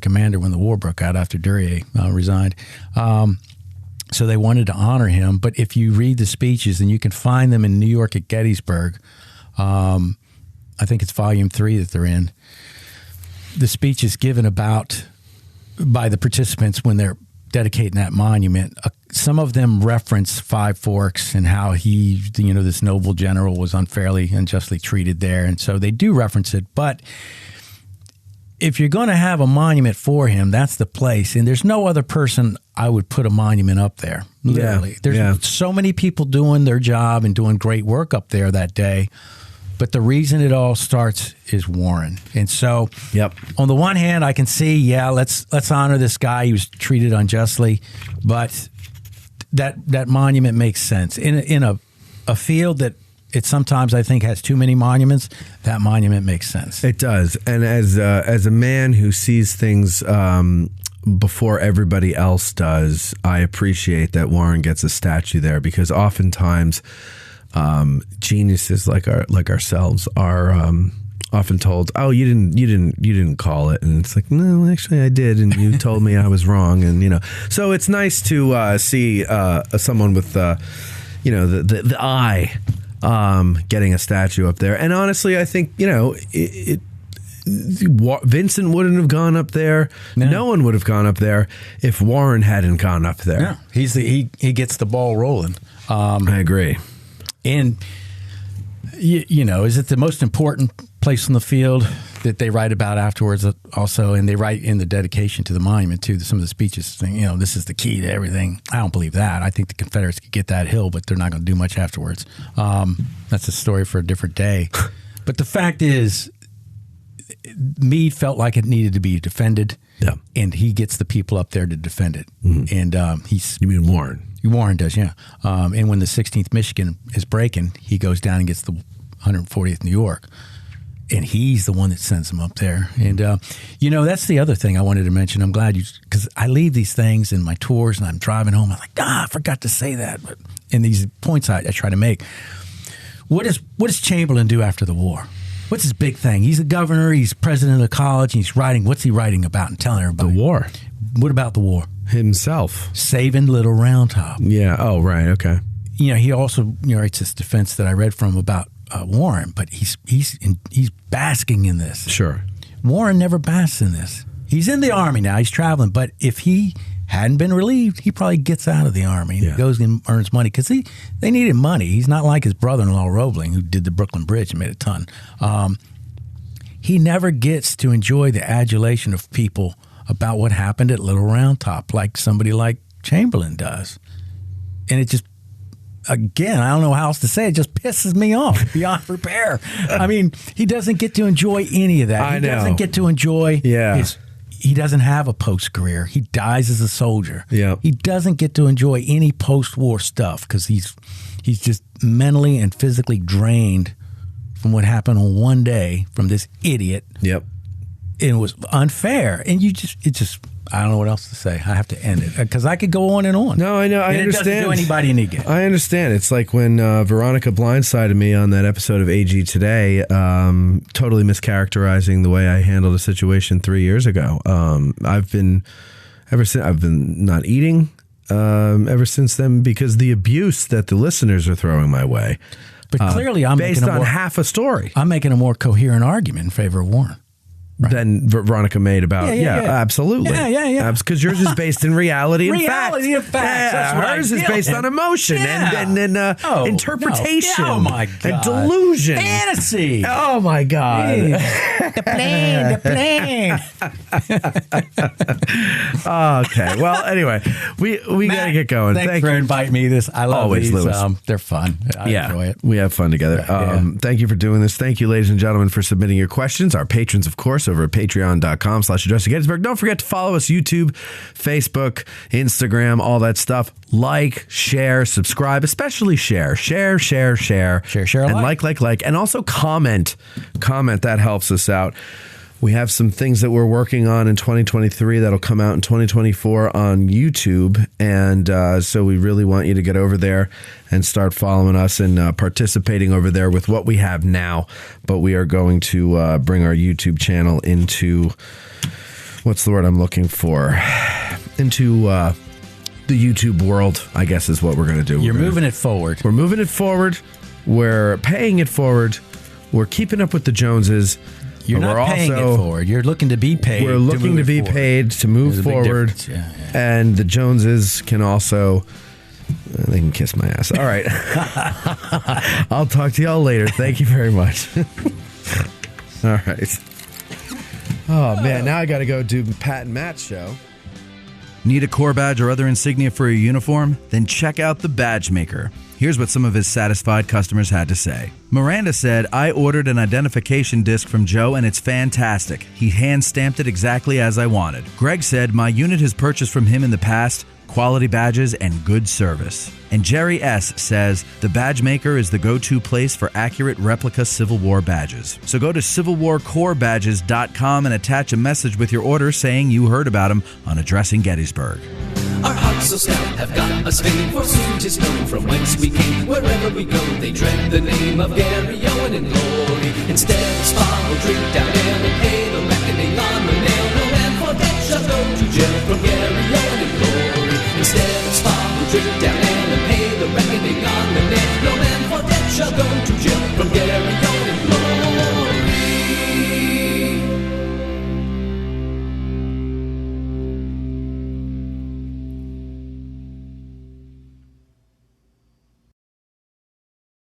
commander when the war broke out after Duryea resigned. So they wanted to honor him. But if you read the speeches, and you can find them in New York at Gettysburg, I think it's volume 3 that they're in, the speech is given by the participants when they're dedicating that monument. Some of them reference Five Forks and how he, this noble general was unfairly, unjustly treated there. And so they do reference it. But if you're going to have a monument for him, that's the place. And there's no other person I would put a monument up there, literally. Yeah. There's so many people doing their job and doing great work up there that day. But the reason it all starts is Warren. And so on the one hand, I can see, let's honor this guy. He was treated unjustly. But that monument makes sense. In a field that it sometimes, I think, has too many monuments, that monument makes sense. It does. And as a man who sees things before everybody else does, I appreciate that Warren gets a statue there, because oftentimes geniuses like ourselves are often told, "Oh, you didn't call it," and it's like, "No, actually, I did, and you told me I was wrong." And so it's nice to see someone with the eye getting a statue up there. And honestly, I think Vincent wouldn't have gone up there. No one would have gone up there if Warren hadn't gone up there. Yeah, he gets the ball rolling. I agree. And, is it the most important place on the field that they write about afterwards also? And they write in the dedication to the monument, too, some of the speeches saying, this is the key to everything. I don't believe that. I think the Confederates could get that hill, but they're not going to do much afterwards. That's a story for a different day. But the fact is, Meade felt like it needed to be defended, and he gets the people up there to defend it. Mm-hmm. And You mean Warren? Warren does, yeah. And when the 16th Michigan is breaking, he goes down and gets the 140th New York. And he's the one that sends them up there. And, that's the other thing I wanted to mention. I'm glad because I leave these things in my tours and I'm driving home. I'm like, I forgot to say that. But in these points I try to make. What does Chamberlain do after the war? What's his big thing? He's a governor. He's president of the college. And he's writing. What's he writing about and telling everybody? The war. What about the war? Himself. Saving Little Round Top. Yeah. Oh, right. Okay. He also writes this defense that I read from about Warren, but he's basking in this. Sure. Warren never basks in this. He's in the Army now. He's traveling, but if he hadn't been relieved, he probably gets out of the Army and goes and earns money because they needed money. He's not like his brother-in-law Roebling, who did the Brooklyn Bridge and made a ton. He never gets to enjoy the adulation of people about what happened at Little Round Top like somebody like Chamberlain does. And it just, again, I don't know how else to say it, just pisses me off beyond repair. I mean, he doesn't get to enjoy any of that. He doesn't get to enjoy he doesn't have a post-career. He dies as a soldier. Yeah. He doesn't get to enjoy any post-war stuff because he's just mentally and physically drained from what happened on one day from this idiot. Yep. It was unfair. And I don't know what else to say. I have to end it because I could go on and on. No, I know. I understand. It doesn't do anybody any good. I understand. It's like when Veronica blindsided me on that episode of AG Today, totally mischaracterizing the way I handled a situation 3 years ago. I've been not eating ever since then because the abuse that the listeners are throwing my way. But clearly, I'm based on half a story. I'm making a more coherent argument in favor of Warren. Right. Than Veronica made about, absolutely. Yeah. Because yours is based in reality and fact. Reality and facts. Yeah, hers is based on emotion and interpretation. No. Oh, my God. And delusion. Fantasy. Oh, my God. The plane. Okay. Well, anyway, we got to get going. Thanks for inviting me. I love always, these. Lewis. They're fun. I enjoy it. We have fun together. Thank you for doing this. Thank you, ladies and gentlemen, for submitting your questions. Our patrons, of course, over at patreon.com/Addressing Gettysburg. Don't forget to follow us, YouTube, Facebook, Instagram, all that stuff. Like, share, subscribe, especially share. Share. And like. And also comment. That helps us out. We have some things that we're working on in 2023 that'll come out in 2024 on YouTube. And so we really want you to get over there and start following us and participating over there with what we have now. But we are going to bring our YouTube channel into, what's the word I'm looking for? Into the YouTube world, I guess is what we're going to do. You're moving it forward. We're moving it forward. We're paying it forward. We're keeping up with the Joneses. You're not paying it forward. You're looking to be paid. We're looking to be paid to move forward. Yeah. And the Joneses can also, they can kiss my ass. All right. I'll talk to y'all later. Thank you very much. All right. Oh, man. Now I got to go do Pat and Matt's show. Need a Corps badge or other insignia for your uniform? Then check out the Badge Maker. Here's what some of his satisfied customers had to say. Miranda said, I ordered an identification disc from Joe and it's fantastic. He hand-stamped it exactly as I wanted. Greg said, my unit has purchased from him in the past quality badges and good service. And Jerry S. says, the Badge Maker is the go-to place for accurate replica Civil War badges. So go to CivilWarCorpsBadges.com and attach a message with your order saying you heard about him on Addressing Gettysburg. Our hearts so stout have got us fame, for soon 'tis known from whence we came. Wherever we go, they dread the name of Garryowen in glory. Instead of spa, we'll drink down ale and pay the reckoning on the nail. No man for debt shall go to jail from Garryowen in glory. Instead of spa, we'll drink down ale and pay the reckoning on the nail. No man for debt shall go to jail from Garryowen.